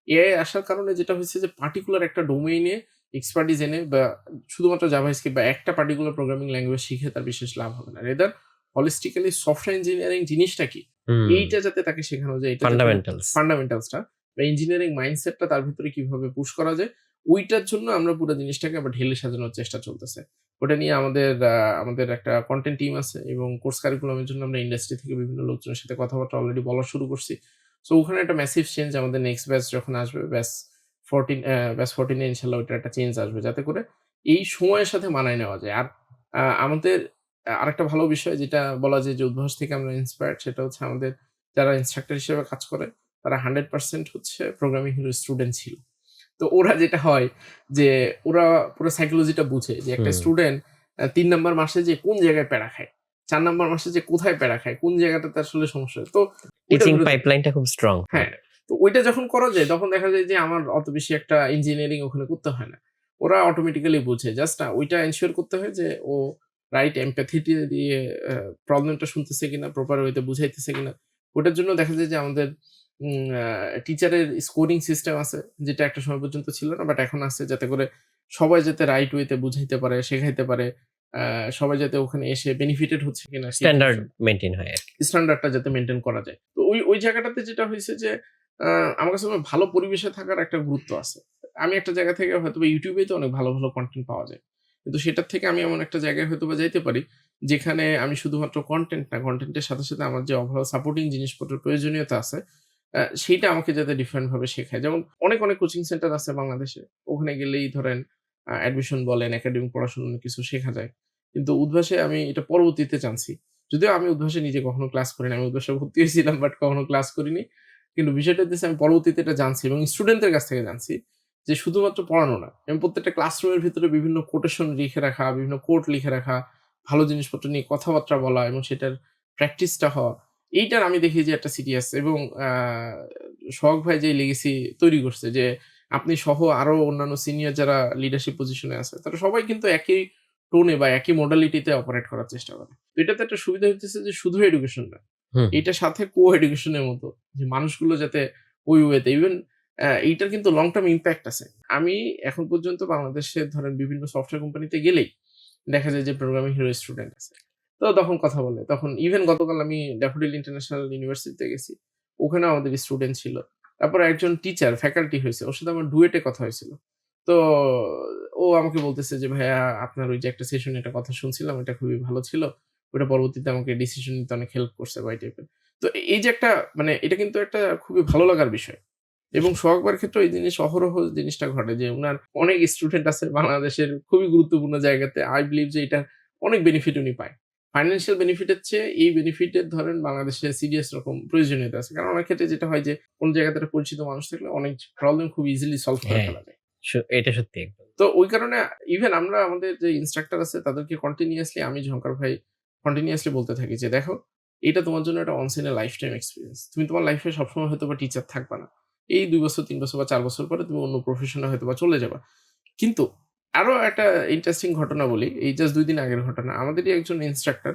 A: এআই আসার কারণে যেটা হইছে যে পার্টিকুলার একটা ডোমেইন এ এক্সপার্টিস এনে বা শুধুমাত্র জাভাস্ক্রিপ্ট বা একটা পার্টিকুলার প্রোগ্রামিং ল্যাঙ্গুয়েজ শিখে তার বিশেষ লাভ হবে না। রেদার holistically সফটওয়্যার ইঞ্জিনিয়ারিং জিনিসটা কি?
B: হুম,
A: এইটা যাতে তাকে শেখানো যায়, এটা যাতে
B: ফান্ডামেন্টালস।
A: ফান্ডামেন্টালস টা বা ইঞ্জিনিয়ারিং মাইন্ডসেটটা তার ভিতরে কিভাবে পুশ করা যায়, ওইটার জন্য আমরা পুরো জিনিসটাকে আবার ঢেলে সাজানোর চেষ্টা চলতেছে। ওটা নিয়ে আমাদের একটা কনটেন্ট টিম আছে এবং কোর্স কারিকুলাম এর জন্য আমরা ইন্ডাস্ট্রি থেকে বিভিন্ন লোকজনের সাথে কথাবার্তা অলরেডি বলা শুরু করছি। সো ওখানে একটা ম্যাসিভ চেঞ্জ আমাদের নেক্সট ব্যাচ যখন আসবে ব্যাচ 14 এ ইনশাআল্লাহ ওইটার একটা চেঞ্জ আসবে। যাতে করে এই সময়ের সাথে মানায় নেওয়া যায়। আর আমাদের আরেকটা ভালো বিষয় যেটা বলা যায় যে উদ্ভাস থেকে আমরা ইন্সপায়ার্ড, সেটা হচ্ছে আমাদের যারা ইন্সট্রাক্টর হিসেবে কাজ করে তারা 100% হচ্ছে প্রোগ্রামিং হিরো স্টুডেন্ট ছিল। তো ওরা যেটা হয় যে ওরা পুরো সাইকোলজিটা বুঝে যে একটা
B: হুম।
A: স্টুডেন্ট ৩ নাম্বার মাসে যে কোন জায়গায় প্যারা খায়, ৪ নাম্বার মাসে যে কোথায় প্যারা খায়, কোন জায়গাটাতে আসলে সমস্যা হয়। তো ওইটা
B: টিচিং
A: ধরে
B: পাইপলাইনটা খুব স্ট্রং হয়।
A: হ্যাঁ, তো ওইটা যখন করা যায় তখন দেখা যায় যে আমার অত বেশি একটা ইঞ্জিনিয়ারিং ওখানে করতে হয় না। ওরা অটোমেটিক্যালি বুঝে। জাস্ট ওইটা এনশিওর করতে হয় যে ও রাইট এমপ্যাথি দিয়ে প্রবলেমটা শুনতেছে কিনা, প্রপার ওয়েতে বুঝাইতেছে কিনা। ওটার জন্য দেখা যায় যে আমাদের উম আ টিচারের স্কোরিং সিস্টেম আছে, যেটা একটা সময় পর্যন্ত ছিল না। বাট এখন আছে, যাতে করে সবাই যাতে রাইট ওয়েতে বুঝাইতে পারে, শেখাইতে পারে। আ সবাই যাতে ওখানে এসে বেনিফিটেড হচ্ছে কিনা সেই
B: স্ট্যান্ডার্ড
A: জিনিসটা,
B: মেইনটেইন হয় আরকি।
A: স্ট্যান্ডার্ডটা যাতে মেইনটেইন করা যায়। তো ওই জায়গাটাতে যেটা হইছে যে আ আমার কাছে মনে হয় ভালো পরিবেশে থাকার একটা গুরুত্ব আছে। আমি একটা জায়গা থেকে হয়তোবা YouTube এ তো অনেক ভালো, ভালো কনটেন্ট পাওয়া যায়। কিন্তু সেটার থেকে আমি এমন একটা জায়গায় হয়তোবা যাইতে পারি, যেখানে আমি শুধুমাত্র কনটেন্ট না, কনটেন্টের সাথে, সাথে আমার যে ওভারঅল সাপোর্টিং জিনিসপত্রের প্রয়োজনীয়তা আছে, সেইটা আমাকে যাতে ডিফারেন্ট ভাবে শেখায়। যেমন অনেক কোচিং সেন্টার আছে বাংলাদেশে। ওখানে গেলেই ধরেন অ্যাডমিশন বলেন, একাডেমিক পড়াশোনা অনেক কিছু শেখা যায়। কিন্তু উদ্ভাসে আমি এটা পরবর্তীতে জানছি। যদিও আমি উদ্ভাসে নিজে কখনো ক্লাস করিনি। আমি উদ্ভাসে ভর্তি হয়েছিলাম বাট কখনো ক্লাস করিনি। কিন্তু বিষয়টা হইতেছে আমি পরবর্তীতে এটা জানছি এবং স্টুডেন্টদের কাছ থেকে জানছি যে শুধুমাত্র পড়ানো না, এবং প্রত্যেকটা ক্লাসরুমের ভিতরে বিভিন্ন কোটেশন লিখে রাখা, বিভিন্ন কোট লিখে রাখা, ভালো জিনিসপত্র নিয়ে কথাবার্তা বলা এবং সেটার প্র্যাকটিসটা হওয়া। এইটার আমি দেখি যে একটা সিরিয়াস এবং সোহাগ ভাই যে লেগেসি তৈরি করছে যে আপনি সহ আরো অন্যান্য সিনিয়র যারা লিডারশিপ পজিশনে আছে, তারা সবাই কিন্তু একই টোনে বা একই মডালিটিতে অপারেট করার চেষ্টা করে। তো এটাতে একটা সুবিধা হইতেছে যে শুধু এডুকেশন না,
B: হুম,
A: এটার সাথে কো-এডুকেশন এর মতো যে মানুষগুলো যাতে ওই ওয়েতে ইভেন এইটার কিন্তু লং টার্ম ইমপ্যাক্ট আছে। আমি এখন পর্যন্ত বাংলাদেশে ধরেন বিভিন্ন সফটওয়্যার কোম্পানিতে গেলেই দেখা যায় যে প্রোগ্রামিং হিরো স্টুডেন্ট আছে। তো তখন কথা বলে। তখন ইভেন গতকাল আমি ড্যাফোডিল ইন্টারন্যাশনাল ইউনিভার্সিটিতে গেছি। ওখানেও আমাদের স্টুডেন্ট ছিল। তারপরে একজন টিচার ফ্যাকাল্টি হয়েছে, ওর সাথে আমার ডুয়েটে কথা হয়েছিল। তো ও আমাকে বলতেছে যে ভাইয়া আপনার ওই যে একটা সেশনে একটা কথা শুনছিলাম, এটা খুবই ভালো ছিল। ওটা পরবর্তীতে আমাকে ডিসিশন নিতে অনেক হেল্প করছে বা এই টাইপের। তো এই যে একটা মানে এটা কিন্তু একটা খুবই ভালো লাগার বিষয়। এবং সোহাগ ভাইয়ের ক্ষেত্রেও এই জিনিস অহরহ জিনিসটা ঘটে যে উনার অনেক স্টুডেন্ট আছে বাংলাদেশের খুবই গুরুত্বপূর্ণ জায়গাতে। I believe যে এটার অনেক বেনিফিট উনি পায়। ফাইন্যান্সিয়াল বেনিফিট এর চেয়ে এই বেনিফিট এর ধরেন বাংলাদেশে সিরিয়াস রকম প্রয়োজনীয়তা আছে। কারণ অনেক ক্ষেত্রে যেটা হয় যে কোন জায়গাতে একটা পরিচিত মানুষ থাকলে অনেক প্রবলেম খুব ইজিলি সলভ করে
B: হ্যাঁ,
A: ফেলা যায়।
B: এটা সত্যি একদম।
A: তো ওই কারণে ইভেন আমরা আমাদের যে ইন্সট্রাক্টর আছে তাদেরকে কন্টিনিউয়াসলি আমি ঝংকার ভাই কন্টিনিউয়াসলি বলতে থাকি যে, "দেখো, এটা তোমার জন্য একটা once in a lifetime experience. তুমি তোমার লাইফে সবসময় হয়তোবা টিচার থাকবা না। এই ২ বছর, 3 বছর বা ৪ বছর পরে তুমি অন্য প্রফেশন এ হয়তোবা চলে যাবা। কিন্তু আরো একটা ইন্টারেস্টিং ঘটনা বলি। এই জাস্ট ২ দিন আগের ঘটনা। আমাদেরই একজন ইন্সট্রাক্টর,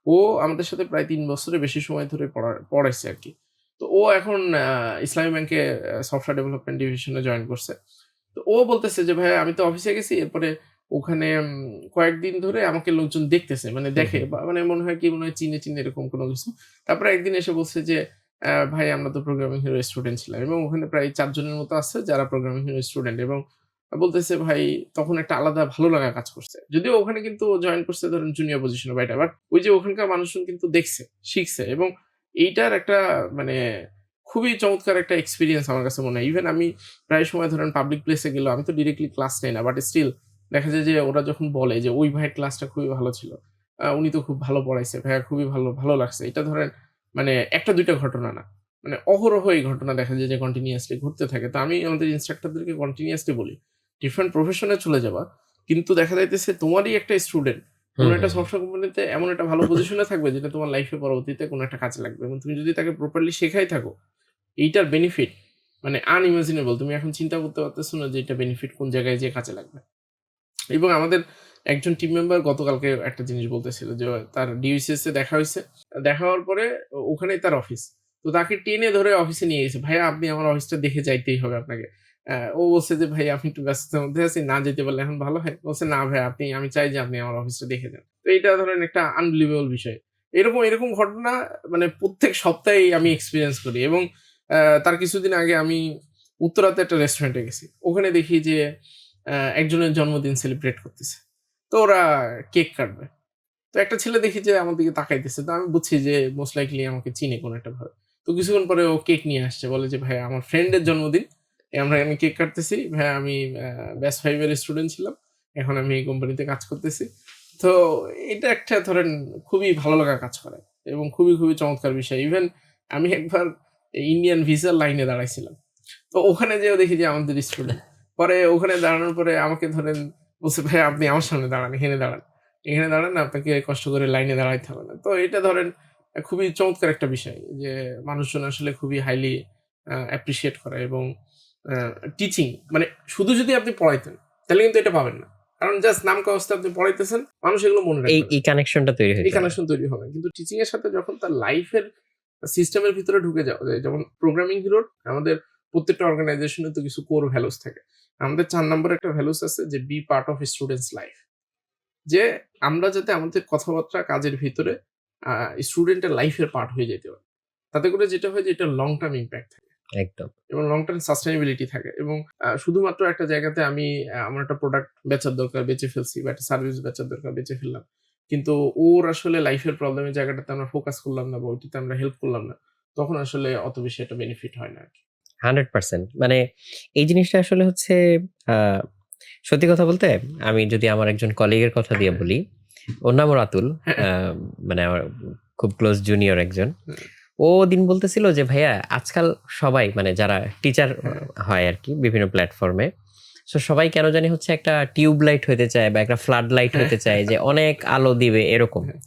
A: ও আমাদের সাথে প্রায় ৩ বছরের বেশি সময় ধরে পড়াইছে আরকি। তো ও এখন ইসলামী ব্যাংকে সফটওয়্যার ডেভেলপমেন্ট ডিভিশনে জয়েন করছে। তো ও বলতেছে যে, "ভাইয়া আমি তো অফিসে গেছি। এরপরে ওখানে কয়েকদিন ধরে আমাকে লোকজন দেখতেছে। মানে
B: হুম,
A: দেখে
B: হুম।
A: বা মানে মনে হয় কি মনে হয় চিনে এরকম কোনো কিছু।" তারপরে একদিন এসে বলছে যে, ভাই আমরা তো প্রোগ্রামিং হিরো স্টুডেন্ট ছিলাম" এবং ওখানে প্রায় ৪ জনের মতো আছে যারা প্রোগ্রামিং হিরো স্টুডেন্ট এবং বলতেছে ভাই তখন একটা আলাদা ভালো লাগা কাজ করছে। যদিও ওখানে কিন্তু জয়েন করছে ধরেন জুনিয়র পজিশনে বা এটা। বাট ওই যে ওখানকার মানুষজন কিন্তু দেখছে, শিখছে এবং এইটার একটা মানে খুবই চমৎকার একটা এক্সপেরিয়েন্স আমার কাছে মনে হয়। ইভেন আমি প্রায় সময় ধরেন পাবলিক প্লেসে গেলেও আমি তো ডিরেক্টলি ক্লাস নেই না। বাট স্টিল দেখা যায় যে ওরা যখন বলে যে, "ওই ভাইয়ের ক্লাসটা খুবই ভালো ছিল। উনি তো খুব ভালো পড়াইছে। ভাইয়া খুবই ভালো লাগছে।" এটা ধরেন মানে ১ টা ২ টা ঘটনা না। মানে অহরহ এই ঘটনা দেখা যায় যে কন্টিনিউয়াসলি ঘটতে থাকে। তো আমি আমাদের ইন্সট্রাক্টরদেরকে কন্টিনিউয়াসলি বলি, "ডিফারেন্ট প্রফেশন এ চলে যাবা। কিন্তু দেখা যাইতেছে তোমারই একটা স্টুডেন্ট কোন
B: হুম,
A: একটা
B: হুম, হুম।
A: সফটওয়্যার কোম্পানিতে এমন একটা ভালো পজিশনে থাকবে যেটা তোমার লাইফে পরবর্তীতে কোন একটা কাজে লাগবে। এবং তুমি যদি তাকে প্রপারলি শেখাই থাকো, এইটার বেনিফিট মানে আনইমাজিনেবল। তুমি এখন চিন্তা করতে পারতেছো না যে এটা বেনিফিট কোন জায়গায় যেয়ে কাজে লাগবে।" এবং আমাদের একজন টিম মেম্বার গতকালকে একটা জিনিস বলতেছিল যে তার ডিউসিএস এ দেখা হইছে। দেখা হওয়ার পরে ওখানেই তার অফিস। তো তাকে টেনে ধরে অফিসে নিয়ে গেছে। "ভাইয়া আপনি আমার অফিসটা দেখে যাইতেই হবে আপনাকে।" ও বলছে যে, "ভাই আমি একটু ব্যস্ততার মধ্যে আছি। না যেতে পারলে এখন ভালো হয়?" বলছে, "না ভাই আমি চাই যে আপনি আমার অফিসটা দেখে যান।" তো এইটা ধরেন একটা আনবিলিভেবল বিষয়। এরকম ঘটনা মানে প্রত্যেক সপ্তাহেই আমি এক্সপেরিয়েন্স করি এবং তার কিছুদিন আগে আমি উত্তরাতে একটা রেস্টুরেন্টে গেছি। ওখানে দেখি যে একজনের জন্মদিন সেলিব্রেট করতেছে। তো ওরা কেক কাটবে। তো একটা ছেলে দেখি যে আমার দিকে তাকাইতেছে। তো আমি বুঝছি যে মোস্ট লাইকলি আমাকে চিনে কোনো একটা ভাবে। তো কিছুক্ষণ পরে ও কেক নিয়ে আসছে। বলে যে, "ভাইয়া আমার ফ্রেন্ডের জন্মদিন। আমরা এখানে কেক কাটতেছি। ভাইয়া আমি ব্যাচ 5 এর স্টুডেন্ট ছিলাম। এখন আমি এই কোম্পানিতে কাজ করতেছি।" তো এটা একটা ধরেন খুবই ভালো লাগা কাজ করে এবং খুবই চমৎকার বিষয়। ইভেন আমি একবার ইন্ডিয়ান ভিসার লাইনে দাঁড়াইছিলাম। তো ওখানে যেয়েও দেখি যে আমাদের স্টুডেন্ট। পরে ওখানে দাঁড়ানোর পরে আমাকে ধরেন বলছে, "ভাইয়া আপনি আমার সামনে দাঁড়ান, এখানে দাঁড়ান। এখানে দাঁড়ান আপনাকে কষ্ট করে লাইনে দাঁড়াইতে হবে না।" তো এটা ধরেন খুবই চমৎকার একটা বিষয় যে মানুষজন আসলে খুবই হাইলি অ্যাপ্রিশিয়েট করে এবং আ টিচিং মানে শুধু যদি আপনি পড়াইতেন তাহলে কিন্তু এটা পাবেন না। কারণ জাস্ট নাম কাগজে আপনি পড়াইতেছেন, মানুষ এগুলো মনে
B: এই
A: রাখবে না।
B: এই কানেকশনটা তৈরি
A: এই
B: হইতো না।
A: কানেকশন তৈরি হবে। কিন্তু টিচিং এর সাথে যখন তার লাইফের সিস্টেমের ভিতরে ঢুকে যাওয়া যায়, যেমন প্রোগ্রামিং হিরোর আমাদের প্রত্যেকটা অর্গানাইজেশনে তো কিছু কোর ভ্যালুস থাকে। আমাদের ৪ নম্বরে একটা ভ্যালুস আছে যে be part of students life. যে আমরা যাতে আমাদের কথাবার্তা কাজের ভিতরে আ স্টুডেন্টের লাইফের পার্ট হয়ে যেতে পারি। তাতে করে যেটা হয় যে এটা লং টার্ম ইমপ্যাক্ট থাকে
B: একদম।
A: এবং লং টার্ম সাস্টেইনেবিলিটি থাকে এবং শুধুমাত্র একটা জায়গাতে আমি আমার একটা প্রোডাক্ট বেচার দরকার বেচে ফেলছি বা একটা সার্ভিস বেচার দরকার বেচে ফেললাম। কিন্তু ওর আসলে লাইফের প্রবলেম এর জায়গাটাতে আমরা ফোকাস করলাম না বা ওইটাতে আমরা হেল্প করলাম না। তখন আসলে অত বেশি একটা বেনিফিট হয় না আরকি।
B: 100% মানে এই জিনিসটা আসলে হচ্ছে আ সত্যি কথা বলতে আমি যদি আমার একজন কলিগের কথা দিয়ে
A: হ্যাঁ,
B: বলি, ওর নামও রাতুল।
A: হ্যাঁ,
B: আ মানে আমার খুব ক্লোজ জুনিয়র একজন।
A: হ্যাঁ,
B: ও দিন বলতেছিল যে, "ভাইয়া আজকাল সবাই মানে যারা টিচার
A: হ্যাঁ,
B: হয় আরকি বিভিন্ন প্ল্যাটফর্মে। সো সবাই কেন জানি হচ্ছে একটা টিউব লাইট হইতে চায় বা একটা ফ্লাড লাইট
A: হ্যাঁ,
B: হইতে চায় যে অনেক আলো দিবে এরকম।
A: হ্যাঁ,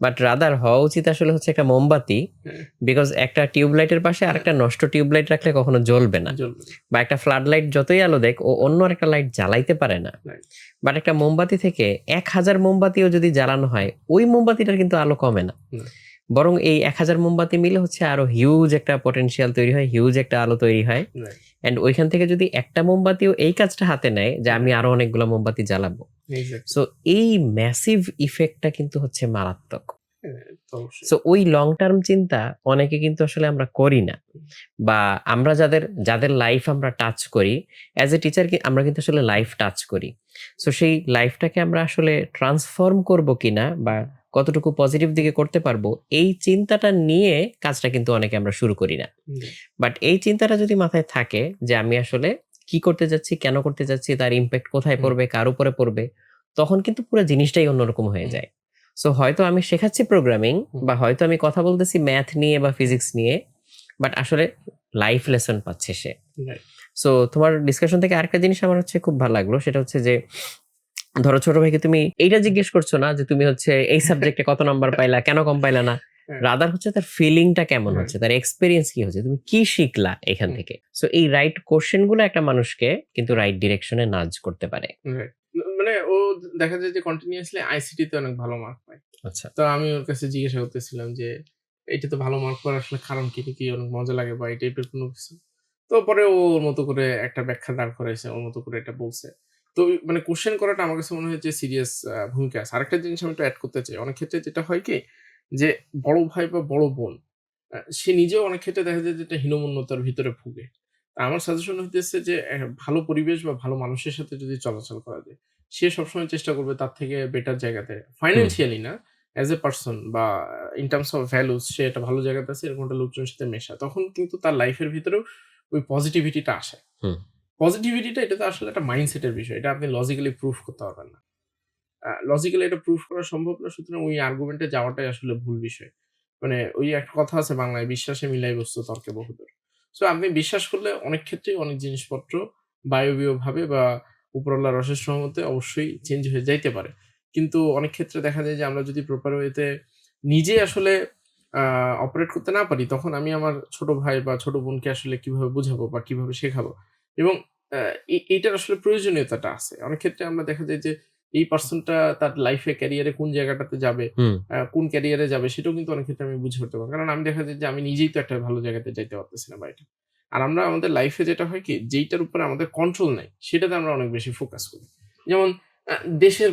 B: বাট রাদার হওয়া উচিত আসলে হচ্ছে একটা মোমবাতি।
A: হ্যাঁ,
B: বিকজ একটা টিউব লাইটের পাশে
A: হ্যাঁ,
B: আরেকটা নষ্ট টিউব লাইট রাখলে কখনো জ্বলবে না।
A: জ্বলবে না।
B: বা একটা ফ্লাড লাইট যতই আলো দেক ও অন্য আরেকটা লাইট জ্বালাইতে পারে না।
A: রাইট।
B: বাট একটা মোমবাতি থেকে ১,০০০ মোমবাতিও যদি জ্বালানো হয়, ওই মোমবাতিটার কিন্তু আলো কমে না।
A: না,
B: বরং এই ১,০০০ মোমবাতি মিলে হচ্ছে আরো হিউজ একটা পটেনশিয়াল তৈরি হয়, হিউজ একটা আলো তৈরি হয়।
A: রাইট।
B: অ্যান্ড ওইখান থেকে যদি একটা মোমবাতিও এই কাজটা হাতে নেয় যে আমি
A: হ্যাঁ,
B: আরো অনেকগুলো মোমবাতি জ্বালাবো।
A: এক্সাক্টলি।
B: সো এই ম্যাসিভ ইফেক্টটা কিন্তু হচ্ছে মারাত্মক।
A: তো অবশ্যই।
B: সো ওই লং টার্ম চিন্তা অনেকে কিন্তু আসলে আমরা করি না, বা আমরা যাদের লাইফ আমরা টাচ করি অ্যাজ এ টিচার, আমরা কিন্তু আসলে লাইফ টাচ করি। সো সেই লাইফটাকে আমরা আসলে ট্রান্সফর্ম করব কিনা বা কতটুকু পজিটিভ দিকে করতে পারবো, এই চিন্তাটা নিয়ে কাজটা কিন্তু অনেকে আমরা শুরু করি না।
A: জি,
B: বাট এই চিন্তাটা যদি মাথায় থাকে যে আমি আসলে কি করতে যাচ্ছি, কেন করতে যাচ্ছি, তার ইম্প্যাক্ট কোথায়
A: হুম,
B: পড়বে, কার উপরে পড়বে, তখন কিন্তু পুরো জিনিসটাই অন্যরকম হয়ে
A: হুম,
B: যায়। সো হয়তো আমি শেখাচ্ছি প্রোগ্রামিং,
A: হুম,
B: বা হয়তো আমি কথা বলতেছি ম্যাথ নিয়ে বা ফিজিক্স নিয়ে, বাট আসলে লাইফ লেসন পাচ্ছে সে।
A: রাইট।
B: সো তোমার ডিসকাশন থেকে আরেকটা জিনিস আমার হচ্ছে খুব ভালো লাগলো, সেটা হচ্ছে যে ধরো ছোট ভাইকে তুমি এইটা জিজ্ঞেস করছো না যে তুমি হচ্ছে এই সাবজেক্টে কত নাম্বার পাইলা, কেন কম পাইলা না,
A: হ্যাঁ,
B: রাদার হচ্ছে তার ফিলিংটা কেমন
A: হ্যাঁ,
B: হচ্ছে, তার এক্সপেরিয়েন্স কি হচ্ছে, তুমি কি শিখলা এখান
A: হুম,
B: থেকে। সো এই রাইট কোশ্চেন গুলো একটা মানুষকে কিন্তু রাইট ডিরেকশনে নাজ করতে পারে।
A: রাইট। মানে ও দেখা যায় যে কন্টিনিউয়াসলি আইসিটি তে অনেক ভালো মার্ক পায়।
B: আচ্ছা।
A: তো আমি ওর কাছে জিজ্ঞাসা করতেছিলাম যে, "এটা তো ভালো মার্ক পাওয়ার আসলে কারণ কি? এটা কি অনেক মজা লাগে বা এই টাইপের কোনো কিছু?" তো পরে ও ওর মতো করে একটা ব্যাখ্যা দাঁড় করাইছে। ওর মতো করে এটা বলছে। তো মানে কোয়েশ্চেন করাটা আমার কাছে মনে হয় যে সিরিয়াস ভূমিকা আছে। আরেকটা জিনিস আমি একটু এড করতে চাই। অনেক ক্ষেত্রে যেটা হয় কি? যে বড় ভাই বা বড় বোন সে নিজেও অনেক ক্ষেত্রে দেখা যায় যে একটা হীনমন্যতার ভিতরে ভুগে। আমার সাজেশন হইতেছে যে ভালো পরিবেশ বা ভালো মানুষের সাথে যদি চলাচল করা যায়, সে সবসময় চেষ্টা করবে তার থেকে বেটার জায়গাতে
B: হুম।
A: ফাইন্যান্সিয়ালি না, অ্যাজ এ পারসন বা ইন টার্মস অফ ভ্যালুস সে একটা ভালো জায়গাতে আছে এরকম একটা লোকজনের সাথে মেশা। তখন কিন্তু তার লাইফের ভিতরেও ওই পজিটিভিটিটা আসে।
B: হুম।
A: পজিটিভিটিটা এটা তো আসলে একটা মাইন্ডসেটের বিষয়। এটা আপনি লজিক্যালি প্রুফ করতে পারবেন না। লজিক্যালি এটা প্রুফ করা সম্ভব না। সুতরাং ওই আর্গুমেন্ট এ যাওয়াটাই আসলে ভুল বিষয়। মানে ওই একটা কথা আছে বাংলায়, "বিশ্বাসে মিলাই বস্তু তর্কে বহুদূর।" সো আপনি বিশ্বাস করলে অনেক ক্ষেত্রেই অনেক জিনিসপত্র বায়বীয়ভাবে বা উপরওয়ালার অশেষ রহমতে অবশ্যই চেঞ্জ হয়ে যাইতে পারে। কিন্তু অনেক ক্ষেত্রে দেখা যায় যে আমরা যদি প্রপার ওয়েতে নিজে আসলে আ অপারেট করতে না পারি, তখন আমি আমার ছোট ভাই বা ছোট বোনকে আসলে কিভাবে বুঝাবো বা কিভাবে শেখাবো? এবং আ এইটার আসলে প্রয়োজনীয়তাটা আছে। অনেক ক্ষেত্রে আমরা দেখা যায় যে এই পারসনটা তার লাইফে ক্যারিয়ারে কোন জায়গাটাতে যাবে,
B: হুম।
A: কোন ক্যারিয়ারে যাবে সেটাও কিন্তু অনেক ক্ষেত্রে আমি বুঝে উঠতে পারব। কারণ আমি দেখা যায় যে আমি নিজেই তো একটা ভালো জায়গাতে যাইতে পারতেছি না বা এটা। আর আমরা আমাদের লাইফে যেটা হয় কি যেইটার উপরে আমাদের কন্ট্রোল নাই সেটাতে আমরা অনেক বেশি ফোকাস করি। যেমন আ দেশের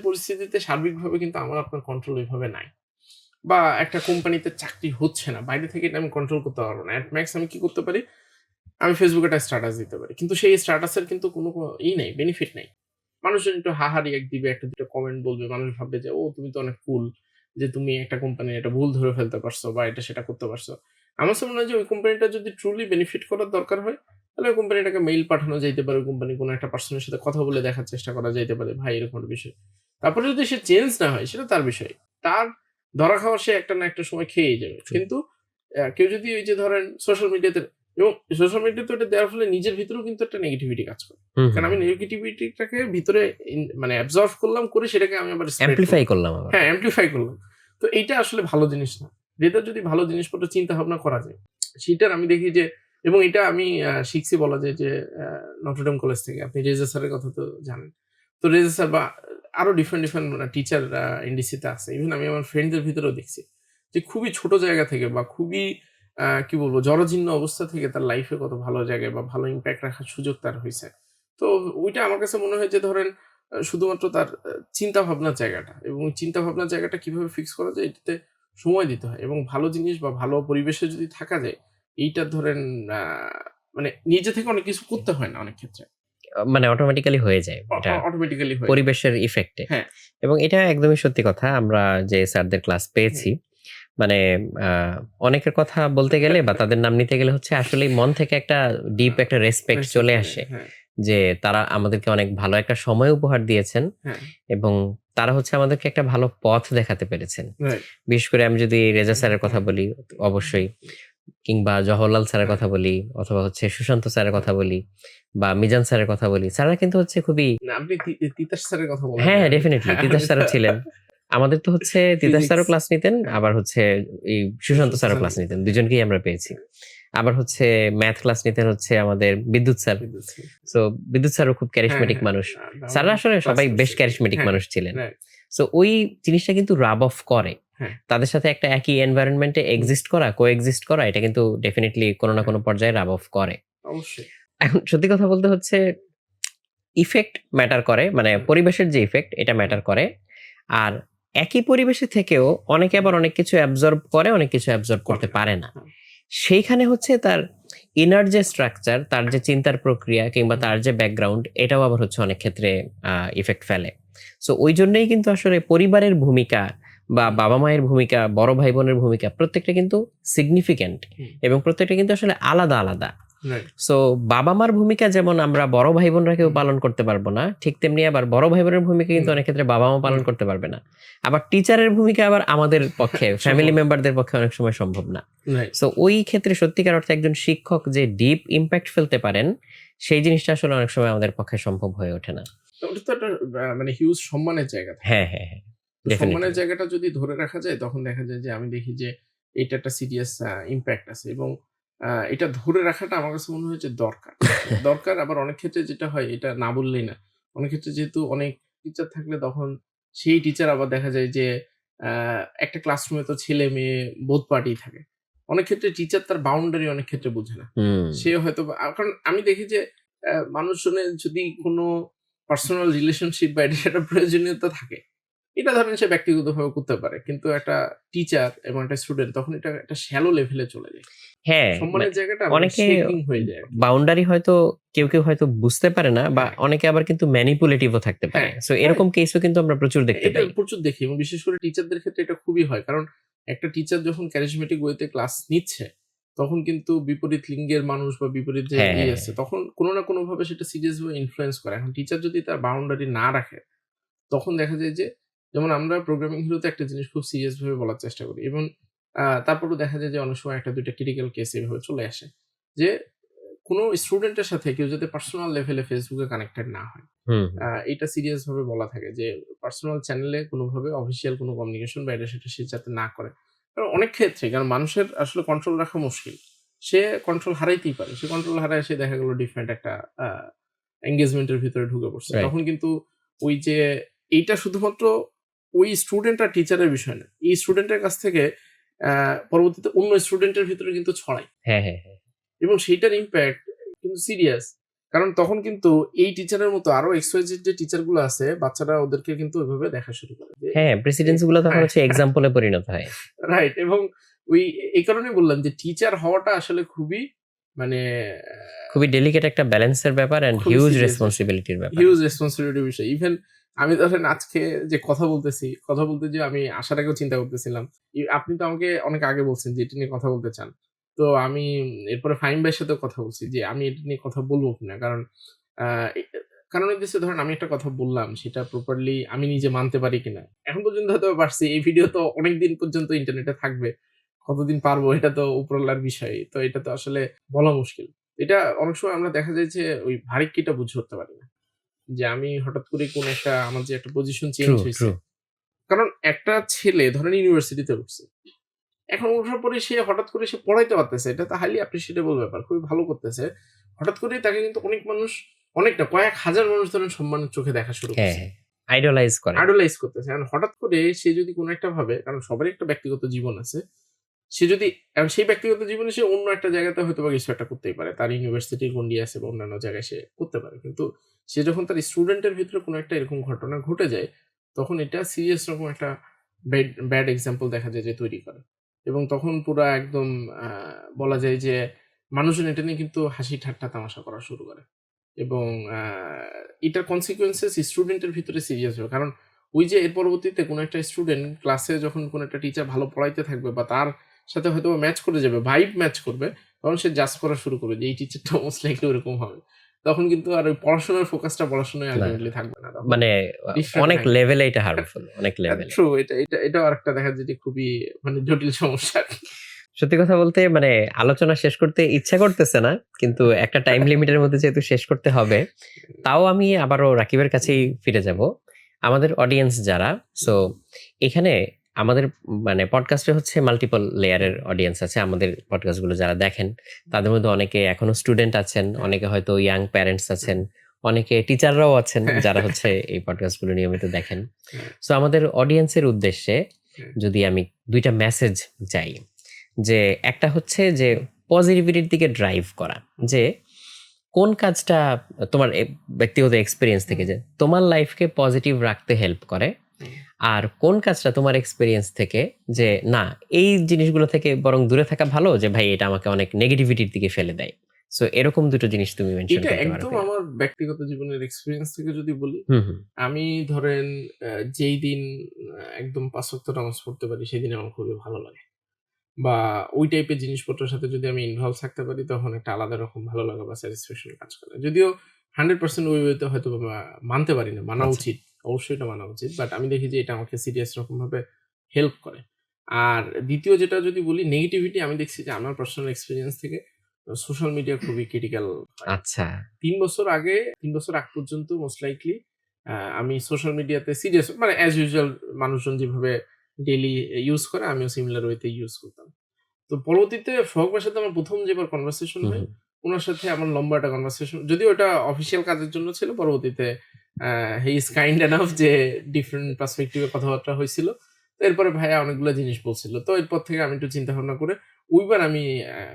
A: পরিস্থিতিতে সার্বিকভাবে কিন্তু আমার আপনার কন্ট্রোল ওইভাবে নাই। বা একটা কোম্পানিতে চাকরি হচ্ছে না। বাইরে থেকে এটা আমি কন্ট্রোল করতে পারব না। এট ম্যাক্স আমি কি করতে পারি? আমি Facebook এ একটা স্ট্যাটাস দিতে পারি। কিন্তু সেই স্ট্যাটাসের কিন্তু কোনো নেই, বেনিফিট নাই। মানুষজন একটু হা, হা রিঅ্যাক্ট দিবে, ১ টা ২ টা কমেন্ট বলবে। মানুষ ভাববে যে, "ও তুমি তো অনেক কুল যে তুমি একটা কোম্পানির একটা ভুল ধরে ফেলতে পারছো বা এটা সেটা করতে পারছো।" আমার কাছে মনে হয় যে ওই কোম্পানিটা যদি ট্রুলি বেনিফিট করার দরকার হয়, তাহলে ওই কোম্পানিটাকে মেইল পাঠানো যাইতে পারে। ওই কোম্পানির কোনো একটা পার্সনের সাথে কথা বলে দেখার চেষ্টা করা যাইতে পারে। ভাই এরকম একটা বিষয়। তারপরে যদি সে চেঞ্জ না হয় সেটা তার বিষয়। তার ধরা খাওয়া সে একটা না একটা সময় খেয়েই যাবে। কিন্তু কেউ যদি ওই যে ধরেন সোশ্যাল মিডিয়াতে এবং সোশ্যাল মিডিয়াতে ওটা দেওয়ার ফলে নিজের ভিতরেও কিন্তু একটা নেগেটিভিটি কাজ করে।
B: হুম।
A: কারণ
B: হুম।
A: আমি নেগেটিভিটিটাকে ভিতরে মানে অ্যাবজর্ব করলাম, করে সেটাকে আমি আবার স্প্রেড
B: অ্যাম্প্লিফাই
A: করলাম।
B: করলাম আবার।
A: হ্যাঁ, এমপ্লিফাই করলাম। তো এইটা আসলে ভালো জিনিস না। যেটা যদি ভালো জিনিসপত্র চিন্তা ভাবনা করা যায়, সেটার আমি দেখি যে এবং এটা আমি শিখছি বলা যায় যে নটরডেম কলেজ থেকে। আপনি রেজা স্যারের কথা তো জানেন। তো রেজা স্যার বা আরো ডিফারেন্ট টিচার এনডিসিতে আছে। ইভেন আমি আমার ফ্রেন্ডদের ভিতরেও দেখছি। যে খুবই ছোট জায়গা থেকে বা খুবই কি বলবো জরাজীর্ণ অবস্থা থেকে তার লাইফে কত ভালো জায়গায় বা ভালো ইমপ্যাক্ট রাখার সুযোগ তার হইছে। তো ওইটা আমার কাছে মনে হয় যে ধরেন শুধুমাত্র তার চিন্তা ভাবনার জায়গাটা এবং চিন্তা ভাবনার জায়গাটা কিভাবে ফিক্স করা যায় এটাতে সময় দিতে হয় এবং ভালো জিনিস বা ভালো পরিবেশে যদি থাকা যায় এইটা ধরেন আ মানে নিজে থেকে অনেক কিছু করতে হয় না অনেক ক্ষেত্রে।
B: মানে অটোমেটিক্যালি হয়ে যায় এটা
A: অটোমেটিক্যালি হয়ে যায়।
B: পরিবেশের ইফেক্টে।
A: হ্যাঁ,
B: এবং এটা একদমই সত্যি কথা। আমরা যে স্যারদের ক্লাস
A: হুম।
B: পেয়েছি, মানে আ অনেকের কথা বলতে গেলে বা তাদের নাম নিতে গেলে হচ্ছে আসলেই মন থেকে একটা
A: আ
B: ডিপ একটা রেসপেক্ট
A: রেসপেক্ট
B: চলে
A: চলে
B: আসে।
A: হ্যাঁ,
B: যে তারা আমাদেরকে অনেক ভালো একটা সময় উপহার দিয়েছেন
A: হ্যাঁ,
B: এবং তারা হচ্ছে আমাদেরকে একটা ভালো পথ দেখাতে পেরেছেন।
A: রাইট।
B: বিশেষ করে আমি যদি রেজা
A: হুম,
B: স্যারের কথা
A: হুম,
B: বলি,
A: হুম,
B: অবশ্যই, কিংবা জওহরলাল স্যারের
A: হ্যাঁ,
B: কথা বলি, অথবা হচ্ছে সুশান্ত স্যারের
A: হ্যাঁ।
B: কথা বলি, বা মিজান স্যারের কথা বলি। স্যাররা কিন্তু হচ্ছে খুবই,
A: না আপনি তিতাস স্যারের কথা বলেন
B: হ্যাঁ,
A: নাই।
B: হ্যাঁ, ডেফিনিটলি তিতাস
A: আমি তো
B: স্যারও ছিলেন। আমাদের তো হচ্ছে তিতাস
A: ফিজিক্স
B: স্যারও ক্লাস নিতেন,
A: হ্যাঁ,
B: আবার হচ্ছে এই সুশান্ত
A: সুশান্ত
B: স্যারও
A: স্যার
B: ক্লাস
A: নিতেন।
B: নিতেন।
A: হ্যাঁ,
B: দুজনকেই আমরা পেয়েছি।
A: হ্যাঁ,
B: আবার হচ্ছে ম্যাথ ক্লাস নিতেন হচ্ছে আমাদের বিদ্যুৎ স্যার।
A: বিদ্যুৎ স্যার।
B: সো বিদ্যুৎ স্যারও খুব
A: হ্যাঁ,
B: ক্যারিশমেটিক
A: হ্যাঁ।
B: মানুষ।
A: আমার
B: স্যাররা আসলে
A: ক্লাস
B: সবাই বেশ
A: করছে।
B: ক্যারিশমেটিক
A: হ্যাঁ,
B: মানুষ ছিলেন।
A: রাইট।
B: সো ওই জিনিসটা কিন্তু রাব অফ করে।
A: হ্যাঁ,
B: তাদের সাথে একটা একই এনভায়রনমেন্ট এ
A: হুম,
B: এক্সিস্ট করা, কো-এক্সিস্ট করা, এটা কিন্তু ডেফিনিটলি কোন না
A: হ্যাঁ,
B: কোন পর্যায়ে রাব অফ করে।
A: অবশ্যই।
B: এখন সত্যি কথা বলতে হচ্ছে ইফেক্ট ম্যাটার করে। মানে
A: হুম,
B: পরিবেশের যে ইফেক্ট এটা
A: হুম,
B: ম্যাটার করে। আর একই পরিবেশে থেকেও অনেকে আবার অনেক কিছু অ্যাবজর্ব করে, অনেক কিছু অ্যাবজর্ব করতে পারে না। সেইখানে হচ্ছে তার ইনার যে স্ট্রাকচার, তার যে চিন্তার প্রক্রিয়া কিংবা তার যে ব্যাকগ্রাউন্ড, এটাও আবার হচ্ছে অনেক ক্ষেত্রে ইফেক্ট ফেলে। সো ওই জন্যই কিন্তু আসলে পরিবারের ভূমিকা বা বাবা মায়ের ভূমিকা, বড় ভাই বোনের ভূমিকা প্রত্যেকটা কিন্তু সিগনিফিক্যান্ট এবং প্রত্যেকটা কিন্তু আসলে আলাদা আলাদা। সো বাবা মার ভূমিকা যেমন আমরা বড় ভাই বোনরা কেউ পালন করতে পারবো না, ঠিক তেমনি আবার বড় ভাই বোনের ভূমিকা কিন্তু অনেক ক্ষেত্রে বাবা মা পালন করতে পারবে না। আবার টিচারের ভূমিকা আবার আমাদের পক্ষে, ফ্যামিলি মেম্বারদের পক্ষে অনেক সময় সম্ভব না। সো ওই ক্ষেত্রে সত্যিকার অর্থে একজন শিক্ষক যে ডিপ ইম্প্যাক্ট ফেলতে পারেন, সেই জিনিসটা আসলে অনেক সময় আমাদের পক্ষে সম্ভব হয়ে ওঠে না।
A: ওটা তো একটা মানে হিউজ সম্মানের জায়গা।
B: হ্যাঁ হ্যাঁ হ্যাঁ,
A: সম্মানের জায়গাটা যদি ধরে রাখা যায়, তখন দেখা যায় যে আমি দেখি যে এটা একটা সিরিয়াস ইম্প্যাক্ট আছে, এবং এটা ধরে রাখাটা আমার কাছে মনে হয় যে দরকার। আবার অনেক ক্ষেত্রে যেটা হয়, এটা না বললেই না, অনেক ক্ষেত্রে যেহেতু অনেক টিচার থাকলে তখন সেই টিচার আবার দেখা যায় যে একটা ক্লাসরুমে তো ছেলে মেয়ে বোথ পার্টি থাকে। অনেক ক্ষেত্রে টিচার তার বাউন্ডারি অনেক ক্ষেত্রে বুঝে না। সে হয়তো কারণ আমি দেখি যে মানুষজনের যদি কোনো পার্সোনাল রিলেশনশিপ বা এটা একটা প্রয়োজনীয়তা থাকে, এটা ধরেন সে ব্যক্তিগতভাবে করতে পারে, কিন্তু একটা টিচার এবং একটা স্টুডেন্ট তখন এটা একটা শ্যালো লেভেলে চলে যায়।
B: হ্যাঁ,
A: সম্মানের জায়গাটা
B: অনেকে
A: শেকিং হয়ে যায়।
B: বাউন্ডারি হয়তো কেউ হয়তো বুঝতে পারে না, বা অনেকে আবার কিন্তু ম্যানিপুলেটিভও থাকতে পারে। সো এরকম কেসও কিন্তু আমরা প্রচুর দেখতে পাই।
A: প্রচুর দেখি, এবং বিশেষ করে টিচারদের ক্ষেত্রে এটা খুবই হয়। কারণ একটা টিচার যখন ক্যারিজমেটিক ওয়েতে ক্লাস নিচ্ছে, তখন কিন্তু বিপরীত লিঙ্গের মানুষ বা বিপরীত যে আছে, তখন কোনো না কোনো ভাবে সেটা সিরিয়াস ভাবে ইনফ্লুয়েন্স করে। এখন টিচার যদি তার বাউন্ডারি না রাখে, তখন দেখা যায় যে, যেমন আমরা প্রোগ্রামিং হিরোতে একটা জিনিস খুব সিরিয়াস ভাবে বলার চেষ্টা করি, এবং তারপরেও দেখা যায় যে অনেক সময় একটা দুইটা ক্রিটিক্যাল কেস এভাবে চলে আসে যে কোনো স্টুডেন্টের সাথে কেউ যাতে পার্সোনাল লেভেলে ফেসবুকে কানেক্টেড না হয়। এটা সিরিয়াস ভাবে বলা থাকে যে পার্সোনাল চ্যানেলে কোনোভাবে অফিসিয়াল কোনো কমিউনিকেশন বা এটা সেটা সে যাতে না করে। কারণ অনেক ক্ষেত্রে, কারণ মানুষের আসলে কন্ট্রোল রাখা মুশকিল। সে কন্ট্রোল হারাইতেই পারে। সে কন্ট্রোল হারায়, সে দেখা গেল ডিফারেন্ট একটা এনগেজমেন্টের ভিতরে ঢুকে পড়ছে। তখন কিন্তু ওই যে এইটা শুধুমাত্র ওই স্টুডেন্ট আর টিচারের বিষয় না। এই স্টুডেন্টের কাছ থেকে পরবর্তীতে অন্য স্টুডেন্টের ভিতরে কিন্তু ছড়ায়। এবং সেইটার ইম্প্যাক্ট কিন্তু সিরিয়াস। কারণ তখন কিন্তু এই টিচারের মতো আরো XYZ যে টিচার গুলো আছে, বাচ্চারা ওদেরকে কিন্তু ওইভাবে দেখা শুরু করে।
B: হ্যাঁ, প্রেসিডেন্সি গুলো তখন হচ্ছে এক্সাম্পলে পরিণত হয়।
A: রাইট। এবং এই কারণেই বললাম যে টিচার হওয়াটা আসলে খুবই মানে
B: খুবই ডেলিকেট একটা ব্যালেন্সের ব্যাপার এন্ড হিউজ রেসপন্সিবিলিটির ব্যাপার।
A: হিউজ রেসপন্সিবিলিটির বিষয়। ইভেন আমি ধরেন আজকে যে কথা বলতে যে আমি আসার আগেও চিন্তা করতেছিলাম। আপনি তো আমাকে অনেক আগে বলছেন যে এটা নিয়ে কথা বলতে চান। তো আমি এরপরে ফাহিম ভাইয়ের সাথেও কথা বলছি যে আমি এটা নিয়ে কথা বলবো কিনা। কারণ আ এ কারণ হইতেছে, ধরেন আমি একটা কথা বললাম, সেটা প্রপারলি আমি নিজে মানতে পারি কিনা। এখন পর্যন্ত হয়তো পারছি। এই ভিডিও তো অনেকদিন পর্যন্ত ইন্টারনেটে থাকবে। কতদিন পারবো এটা তো উপরওয়ালার বিষয়। তো এটা তো আসলে বলা মুশকিল। এটা অনেক সময় আমরা দেখা যায় যে ওই বারিকিটা বুঝে উঠতে পারি না। যে আমি হঠাৎ করে কোন একটা আমার যে একটা পজিশন চেঞ্জ হইছে। কারণ একটা ছেলে ধরেন ইউনিভার্সিটিতে উঠছে। এখন ওঠার পরে সে হঠাৎ করে সে পড়াইতে পারতেছে। এটা তো হাইলি অ্যাপ্রিশিয়েটেবল ব্যাপার। খুবই ভালো করতেছে। হঠাৎ করেই তাকে কিন্তু অনেক মানুষ, অনেক না কয়েক হাজার মানুষ ধরেন সম্মানের চোখে দেখা শুরু করছে। আইডলাইজ করতেছে। এখন হঠাৎ করে সে যদি কোনো একটা ভাবে, কারণ সবারই একটা ব্যক্তিগত জীবন আছে। সে যদি সেই ব্যক্তিগত জীবনে সে অন্য একটা জায়গাতে হয়তোবা কিছু একটা করতেই পারে। তার ইউনিভার্সিটির গণ্ডি আছে বা অন্যান্য জায়গায় সে করতে পারে। কিন্তু সে যখন তার স্টুডেন্টের ভিতরে কোনো একটা এরকম ঘটনা ঘটে যায়, তখন এটা সিরিয়াস রকম একটা ব্যাড এক্সাম্পল দেখা যায় যে তৈরি করে। এবং তখন পুরা একদম বলা যায় যে মানুষজন এটা নিয়ে কিন্তু হাসি ঠাট্টা তামাশা করা শুরু করে। এবং এটার কনসিকুয়েন্সেস স্টুডেন্টের ভিতরে সিরিয়াস হবে। কারণ ওই যে এর পরবর্তীতে কোনো একটা স্টুডেন্ট ক্লাসে যখন কোনো একটা টিচার ভালো পড়াইতে থাকবে বা তার সাথে হয়তো ম্যাচ করে যাবে, ভাইব ম্যাচ করবে, তখন সে জাজ করা শুরু করবে যে এই টিচারটা মোস্ট লাইকলি ওরকম হবে। তখন কিন্তু আর ওই পড়াশোনার ফোকাসটা পড়াশোনায় আলটিমেটলি থাকবে না।
B: মানে অনেক লেভেলে এটা হার্মফুল, অনেক লেভেলে।
A: ট্রু। এটাও আরেকটা দেখা যায় যে খুবই মানে জটিল সমস্যা।
B: সত্যি কথা বলতে মানে আলোচনা শেষ করতে ইচ্ছা করতেছে না, কিন্তু একটা টাইম লিমিটের মধ্যে যেহেতু শেষ করতে হবে, তাও আমি আবারও রাকিবের কাছেই ফিরে যাব। আমাদের অডিয়েন্স যারা, সো এখানে আমাদের মানে পডকাস্টে হচ্ছে মাল্টিপল লেয়ারের অডিয়েন্স আছে। আমাদের পডকাস্টগুলো যারা দেখেন, তাদের মধ্যে অনেকে এখনো স্টুডেন্ট আছেন, অনেকে হয়তো ইয়াং প্যারেন্টস আছেন, অনেকে টিচাররাও আছেন যারা হচ্ছে এই পডকাস্টগুলো নিয়মিত দেখেন। সো আমাদের অডিয়েন্সের উদ্দেশ্যে যদি আমি দুইটা মেসেজ চাই, যে একটা হচ্ছে যে পজিটিভিটির দিকে ড্রাইভ করা, যে কোন কাজটা তোমার ব্যক্তিগত এক্সপিরিয়েন্স থেকে যে তোমার লাইফকে পজিটিভ রাখতে হেল্প করে, আর কোন কাজটা তোমার এক্সপেরিয়েন্স থেকে যে না এই জিনিসগুলো থেকে বরং দূরে থাকা ভালো, যে ভাই এটা আমাকে অনেক নেগেটিভিটির দিকে ফেলে দেয়? সো এরকম দুটো জিনিস তুমি মেনশন
A: এটা
B: করতে পারো
A: একদম
B: কিনা?
A: আমার ব্যক্তিগত জীবনের এক্সপেরিয়েন্স থেকে যদি বলি,
B: হুম, হুম।
A: আমি ধরেন যেই দিন একদম ৫ ওয়াক্ত নামাজ পড়তে পারি সেদিন আমার খুবই ভালো লাগে। বা ওই টাইপের জিনিসপত্রের সাথে যদি আমি ইনভলভ থাকতে পারি তখন একটা আলাদা রকম ভালো লাগা বা স্যাটিসফ্যাকশন কাজ করে। যদিও 100% ওই ওয়েতে হয়তো মানতে পারি না। মানা
B: আচ্ছা।
A: উচিত। অবশ্যই এটা মানা উচিত। বাট আমি দেখি যে এটা আমাকে সিরিয়াস রকমভাবে হেল্প করে। আর ২য় যেটা যদি বলি নেগেটিভিটি, আমি দেখছি যে আমার পার্সোনাল এক্সপেরিয়েন্স থেকে সোশ্যাল মিডিয়া খুবই ক্রিটিক্যাল হয়।
B: আচ্ছা।
A: ৩ বছর আগে ৩ বছর আগ পর্যন্ত মোস্ট লাইকলি আমি সোশ্যাল মিডিয়াতে সিরিয়াস মানে অ্যাজ ইউজুয়াল মানুষজন যেভাবে ডেইলি ইউজ করে আমিও সিমিলার ওয়েতে ইউজ করতাম। তো পরবর্তীতে সোহাগ ভাইয়ের সাথে আমার ১ম যেবার কনভারসেশন
B: হুম,
A: হয়,
B: হুম।
A: উনার সাথে আমার লম্বা একটা কনভারসেশন, যদিও ওটা অফিসিয়াল কাজের জন্য ছিল। পরবর্তীতে হি ইজ কাইন্ড এনাফ যে ডিফারেন্ট পার্সপেক্টিভ এ কথাবার্তা হইছিল। তো এরপরে ভাইয়া অনেকগুলা জিনিস বলছিল। তো এরপর থেকে আমি একটু চিন্তা ভাবনা করে ওইবার আমি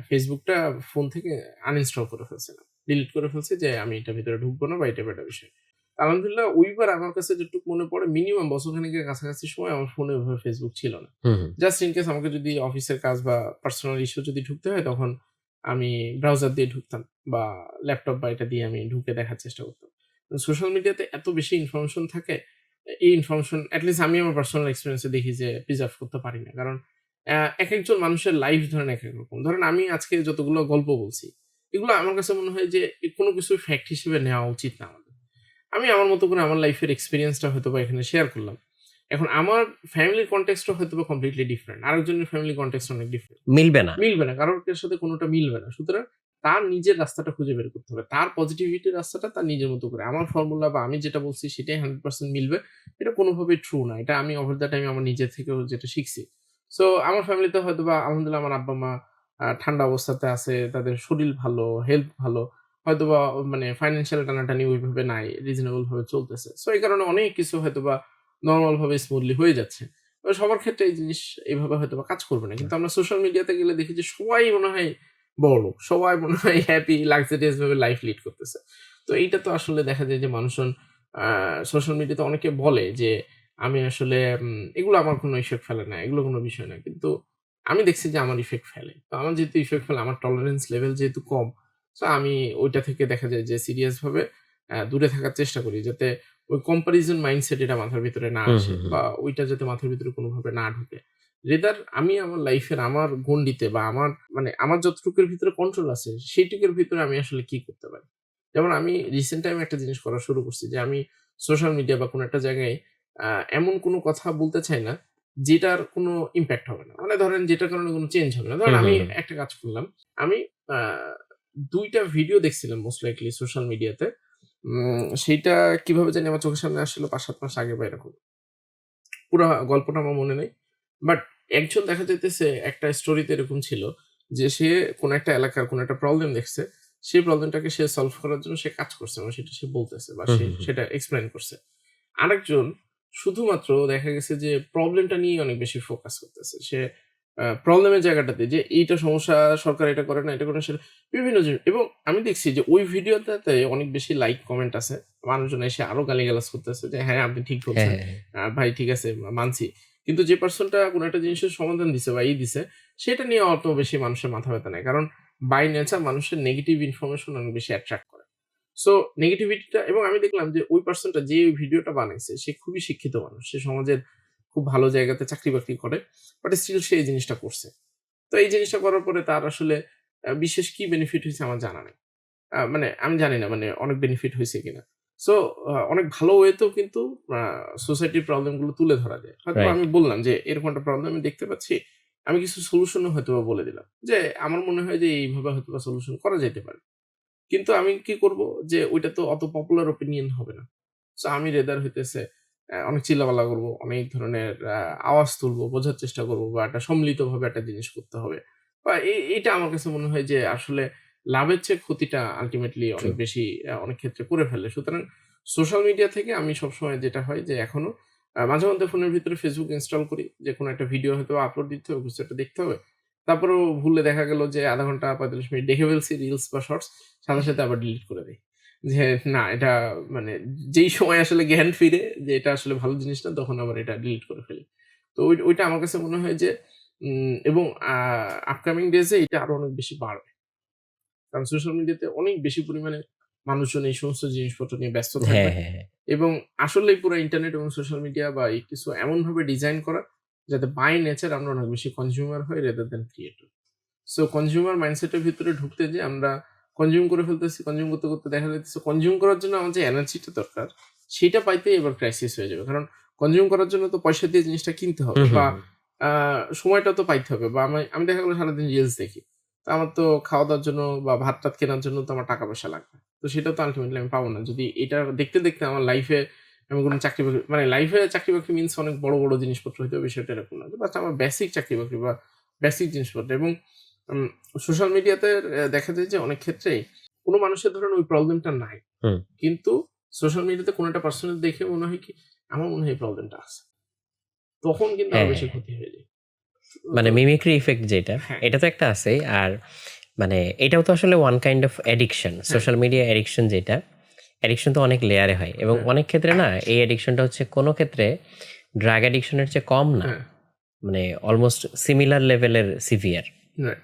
A: ফেসবুকটা ফোন থেকে আনইনস্টল করে ফেলছিলাম। ডিলিট করে ফেলছি যে আমি এটার ভিতরে ঢুকবো না বা এই টাইপের একটা বিষয়। আলহামদুলিল্লাহ ওইবার আমার কাছে যেটুকু মনে পড়ে মিনিমাম বছরখানেকের কাছাকাছি সময় আমার ফোনে ওইভাবে ফেসবুক ছিল না।
B: হুম, হুম।
A: জাস্ট ইন কেস আমাকে যদি অফিসের কাজ বা পার্সোনাল ইস্যু যদি ঢুকতে হয় তখন আমি ব্রাউজার দিয়ে ঢুকতাম বা ল্যাপটপ বা এটা দিয়ে আমি ঢুকে দেখার চেষ্টা করতাম। সোশ্যাল মিডিয়াতে এত বেশি ইনফরমেশন থাকে, এই ইনফরমেশন এটলিস্ট আমি আমার পার্সোনাল এক্সপেরিয়েন্স এ দেখি যে প্রিজার্ভ করতে পারি না। কারণ একেকজন মানুষের লাইফ ধরেন একেক রকম। ধরেন আমি আজকে যতগুলো গল্প বলছি, এগুলো আমার কাছে মনে হয় যে কোনো কিছু ফ্যাক্ট হিসেবে নেওয়া উচিত না আমাদের। আমি আমার মতো করে আমার লাইফের এক্সপেরিয়েন্সটা হয়তোবা এখানে শেয়ার করলাম। এখন আমার ফ্যামিলির কনটেক্সট টা হয়তোবা কমপ্লিটলি ডিফারেন্ট। আরেকজনের ফ্যামিলি কনটেক্সট অনেক ডিফারেন্ট।
B: মিলবে না।
A: মিলবে না। কারোর সাথে কোনটা মিলবে না। সুতরাং তার নিজের রাস্তাটা খুঁজে বের করতে হবে। তার পজিটিভিটির রাস্তাটা তার নিজের মতো করে। আমার ফর্মুলা বা আমি যেটা বলছি সেটাই 100% মিলবে। এটা কোনভাবেই ট্রু না। এটা আমি ওভার দ্যা টাইম আমার নিজে থেকেও যেটা শিখছি। সো আমার ফ্যামিলিতে হয়তোবা আলহামদুলিল্লাহ আমার আব্বা-মা ঠান্ডা অবস্থাতে আছে। তাদের শরীর ভালো, হেলথ ভালো। হয়তোবা মানে ফাইন্যান্সিয়াল টানাটানি ওইভাবে নাই। রিজনেবল ভাবে চলতেছে। সো এই কারণে অনেক কিছু হয়তোবা নরমাল ভাবে স্মুথলি হয়ে যাচ্ছে। তবে সবার ক্ষেত্রে এই জিনিস এভাবে হয়তোবা কাজ করবে না। কিন্তু আমরা সোশ্যাল মিডিয়াতে গেলে দেখি যে সবাই মনে হয় বড়লোক। সবাই মনে হয় হ্যাপি লাক্সারিয়াস ভাবে লাইফ লিড করতেছে। তো এইটা তো আসলে দেখা যায় যে মানুষজন আ সোশ্যাল মিডিয়াতে অনেকে বলে যে আমি আসলে এগুলো আমার কোনো ইফেক্ট ফেলে না। এগুলো কোনো বিষয় না। কিন্তু আমি দেখছি যে আমার ইফেক্ট ফেলে। তো আমার যেহেতু ইফেক্ট ফেলে আমার টলারেন্স লেভেল যেহেতু কম, সো আমি ওইটা থেকে দেখা যায় যে সিরিয়াস ভাবে দূরে থাকার চেষ্টা করি। যাতে ওই কম্পারিজন মাইন্ডসেট এটা মাথার ভিতরে না
B: হুম,
A: আসে
B: হুম, হুম।
A: বা ওইটা যাতে মাথার ভিতরে কোনোভাবে না ঢুকে। রেদার আমি আমার লাইফের আমার গণ্ডিতে বা আমার মানে আমার যতটুকুর ভিতরে কন্ট্রোল আছে সেইটুকুর ভিতরে আমি আসলে কি করতে পারি। যেমন আমি রিসেন্ট টাইমে একটা জিনিস করা শুরু করছি যে আমি সোশ্যাল মিডিয়া বা কোনো একটা জায়গায় আ এমন কোনো কথা বলতে চাই না যেটার কোনো ইমপ্যাক্ট হবে না। মানে ধরেন যেটার কারণে কোনো চেঞ্জ হবে না। ধরেন
B: হুম, হুম,
A: আমি
B: হুম।
A: একটা কাজ করলাম। আমি আ ২ টা ভিডিও দেখছিলাম মোস্ট লাইকলি সোশ্যাল মিডিয়াতে। সেইটা কিভাবে জানি আমার চোখের সামনে আসছিল ৫-৭ মাস আগে বা এরকম। পুরা গল্পটা আমার মনে নেই। বাট একজন দেখা যাইতেছে একটা স্টোরিতে এরকম ছিল যে সে কোন একটা এলাকার কোন একটা প্রবলেম দেখছে। সেই প্রবলেমটাকে সে সলভ করার জন্য সে কাজ করছে এবং সেটা সে বলতেছে বা
B: হুম,
A: সে
B: হুম, হুম।
A: সেটা এক্সপ্লেইন করছে। আরেকজন শুধুমাত্র দেখা গেছে যে প্রবলেমটা নিয়ে অনেক বেশি ফোকাস করতেছে। সে প্রবলেমের জায়গাটাতে যে এইটা সমস্যা, সরকার এটা করে না, এটা করে না, সেটা বিভিন্ন এবং আমি দেখছি যে ওই ভিডিওটাতে অনেক বেশি লাইক কমেন্ট আছে। মানুষজন এসে আরো গালিগালাজ করতেছে যে, "হ্যাঁ, আপনি ঠিক
B: হ্যাঁ,
A: বলছেন।
B: হ্যাঁ, হ্যাঁ।
A: ভাই ঠিক আছে মানছি।" কিন্তু যে পারসনটা কোন একটা জিনিসের সমাধান দিছে বা দিছে, সেটা নিয়ে অত বেশি মানুষের মাথা ব্যাথা নাই। কারণ বাই নেচার মানুষের নেগেটিভ ইনফরমেশন অনেক বেশি অ্যাট্রাক্ট করে। সো নেগেটিভিটিটা এবং আমি দেখলাম যে ওই পারসনটা যে ভিডিওটা বানাইছে সে খুবই শিক্ষিত মানুষ। সে সমাজের খুব ভালো জায়গাতে চাকরি-বাকরি করে। বাট স্টিল সে এই জিনিসটা করছে। তো এই জিনিসটা করার পরে তার আসলে বিশেষ কি বেনিফিট হইছে আমার জানা নাই। মানে আমি জানি না মানে অনেক বেনিফিট হইছে কিনা। সো অনেক ভালো ওয়েতেও কিন্তু আ সোসাইটির প্রবলেম গুলো তুলে ধরা যায়। হয়তোবা
B: রাইট।
A: আমি বললাম যে এরকম একটা প্রবলেম আমি দেখতে পাচ্ছি। আমি কিছু সলিউশন ও হয়তোবা বলে দিলাম। যে আমার মনে হয় যে এইভাবে হয়তোবা সলিউশন করা যাইতে পারে। কিন্তু আমি কি করব যে ওইটা তো অত পপুলার ওপিনিয়ন হবে না। সো আমি রেদার হইতেছে অনেক চিল্লাপাল্লা করব, অনেক ধরনের আওয়াজ তুলব, বোঝার চেষ্টা করব বা একটা সম্মিলিতভাবে একটা জিনিস করতে হবে। বা এইটা আমার কাছে মনে হয় যে আসলে লাভের চেয়ে ক্ষতিটা আল্টিমেটলি
B: ট্রু।
A: অনেক বেশি অনেক ক্ষেত্রে করে ফেলে। সুতরাং সোশ্যাল মিডিয়া থেকে আমি সবসময় যেটা হয় যে এখনো মাঝে মধ্যে ফোনের ভিতরে Facebook ইনস্টল করি। যে কোনো একটা ভিডিও হয়তো আপলোড দিতে হবে, কিছু একটা দেখতে হবে। তারপরেও ভুলে দেখা গেল যে ০.৫ ঘন্টা ৪৫ মিনিট দেখে ফেলছি রিলস বা শর্টস, সাথে আবার ডিলিট করে দেই। যে না এটা মানে যেই সময় আসলে জ্ঞান ফিরে যে এটা আসলে ভালো জিনিস না, তখন আবার এটা ডিলিট করে ফেলি। তো ওইটা আমার কাছে মনে হয় যে এবং আপকামিং ডেজে এটা আরো অনেক বেশি বাড়বে। কারণ সোশ্যাল মিডিয়াতে অনেক বেশি পরিমাণে মানুষজন এই সমস্ত জিনিসপত্র নিয়ে ব্যস্ত থাকবে।
B: হ্যাঁ, হ্যাঁ, হ্যাঁ।
A: এবং আসলেই পুরো ইন্টারনেট এবং সোশ্যাল মিডিয়া বা এই কিছু এমনভাবে ডিজাইন করা যাতে বাই নেচার আমরা অনেক বেশি কনজিউমার হই rather than creator. So consumer মাইন্ডসেটের ভিতরে ঢুকতে যেয়ে আমরা কনজিউম করে ফেলতেছি। কনজিউম করতে, করতে দেখা যাচ্ছে কনজিউম করার জন্য আমার যে এনার্জিটা দরকার সেটা পাইতেই এবার ক্রাইসিস হয়ে যাবে। কারণ কনজিউম করার জন্য তো পয়সা দিয়ে জিনিসটা কিনতে হবে
B: হুম, হুম,
A: বা
B: হুম।
A: আ সময়টা তো পাইতে হবে বা আমি দেখা গেলো সারাদিন রিলস দেখি। তো আমার তো খাওয়া-দাওয়ার জন্য বা ভাত-টাত কেনার জন্য তো আমার টাকা-পয়সা লাগবে। তো সেটা তো আল্টিমেটলি আমি পাবো না। যদি এটা দেখতে, দেখতে আমার লাইফে আমি কোনো চাকরি-বাকরি মানে লাইফে চাকরি-বাকরি মিনস অনেক বড়, বড় জিনিসপত্র হইতে হবে বিষয়টা এরকম না। বাট আমার বেসিক চাকরি-বাকরি বা বেসিক জিনিসপত্র এবং উম সোশ্যাল মিডিয়াতে দেখা যায় যে অনেক ক্ষেত্রেই কোনো মানুষের ধরেন ওই প্রবলেমটা নাই।
B: হুম।
A: কিন্তু সোশ্যাল মিডিয়াতে কোনো একটা পার্সনের দেখে মনে হয় কি আমার মনে হয় এই প্রবলেমটা আছে। তখন কিন্তু আরো
B: হ্যাঁ,
A: বেশি
B: হ্যাঁ, হ্যাঁ।
A: ক্ষতি হয়ে যায়।
B: মানে
A: তো
B: মিমিক্রি ইফেক্ট যেটা,
A: হ্যাঁ,
B: এটা তো একটা আছেই। আর মানে এটাও তো আসলে ওয়ান কাইন্ড অফ অ্যাডিকশন।
A: হ্যাঁ,
B: সোশ্যাল মিডিয়া অ্যাডিকশন যেটা, অ্যাডিকশন তো অনেক লেয়ারে হয় এবং
A: হ্যাঁ,
B: অনেক ক্ষেত্রে না এই অ্যাডিকশনটা হচ্ছে কোনো ক্ষেত্রে ড্রাগ অ্যাডিকশনের চেয়ে কম না।
A: হ্যাঁ,
B: মানে অলমোস্ট সিমিলার লেভেলের সিভিয়ার।
A: রাইট।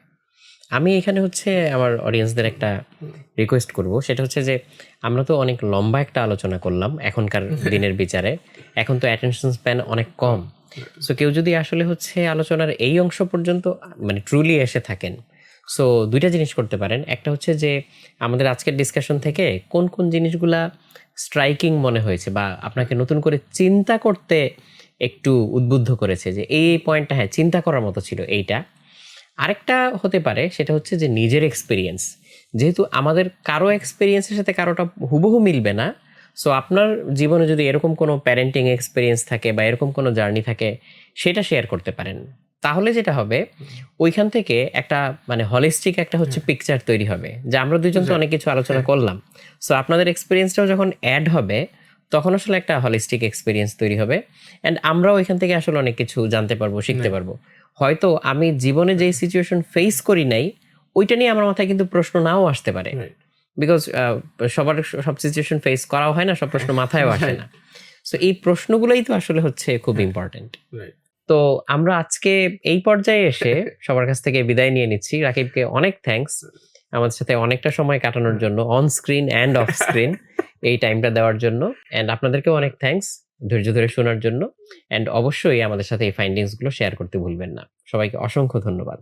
B: আমি এখানে হচ্ছে আমার অডিয়েন্সদের
A: হুম,
B: একটা
A: হুম,
B: রিকোয়েস্ট করব, সেটা হচ্ছে যে আমরা তো অনেক লম্বা একটা আলোচনা করলাম এখনকার দিনের বিচারে। এখন তো অ্যাটেনশন স্প্যান অনেক
A: কম।
B: কম। সো কেউ যদি আসলে হচ্ছে আলোচনার এই অংশ পর্যন্ত মানে ট্রুলি এসে থাকেন, সো ২ টা জিনিস করতে পারেন। একটা হচ্ছে যে আমাদের আজকের ডিসকাশন থেকে কোন, কোন জিনিসগুলা স্ট্রাইকিং মনে হয়েছে বা আপনাকে নতুন করে চিন্তা করতে একটু উদ্বুদ্ধ করেছে যে এই পয়েন্টটা হ্যাঁ, চিন্তা করার মতো ছিল এইটা। আরেকটা হতে পারে সেটা হচ্ছে যে নিজের এক্সপেরিয়েন্স। যেহেতু আমাদের কারো এক্সপেরিয়েন্সের সাথে কারোটা হুবহু মিলবে না। সো আপনার জীবনে যদি এরকম কোনো প্যারেন্টিং এক্সপেরিয়েন্স থাকে বা এরকম কোনো জার্নি থাকে, সেটা শেয়ার করতে পারেন। তাহলে যেটা হবে ওইখান থেকে একটা মানে হলিস্টিক একটা হচ্ছে
A: হ্যাঁ,
B: পিকচার তৈরি হবে যে আমরা দুইজন তো
A: রাইট।
B: অনেক কিছু আলোচনা
A: হ্যাঁ,
B: করলাম। সো আপনাদের এক্সপেরিয়েন্সটাও যখন অ্যাড হবে তখন আসলে একটা হলিস্টিক এক্সপেরিয়েন্স তৈরি হবে অ্যান্ড আমরাও এখান থেকে আসলে অনেক কিছু জানতে পারবো, শিখতে
A: রাইট,
B: পারবো। হয়তো আমি জীবনে যেই সিচুয়েশন ফেস করি নাই ওইটা নিয়ে আমার মাথায় কিন্তু প্রশ্ন নাও আসতে পারে,
A: রাইট।
B: বিকজ সবার সব সিচুয়েশন ফেস করাও হয় না, সব প্রশ্ন মাথায়ও আসে
A: রাইট,
B: না। সো এই প্রশ্নগুলোই তো আসলে হচ্ছে খুব
A: হ্যাঁ,
B: ইম্পর্টেন্ট।
A: রাইট।
B: তো আমরা আজকে এই পর্যায়ে এসে সবার কাছ থেকে বিদায় নিয়ে নিচ্ছি। রাকিবকে অনেক থ্যাঙ্কস আমাদের সাথে অনেকটা সময় কাটানোর জন্য, on screen and off screen এই টাইমটা দেওয়ার জন্য। অ্যান্ড আপনাদেরকেও অনেক থ্যাঙ্কস ধৈর্য ধরে শোনার জন্য। অ্যান্ড অবশ্যই আমাদের সাথে এই ফাইন্ডিংস গুলো শেয়ার করতে ভুলবেন না। সবাইকে অসংখ্য ধন্যবাদ।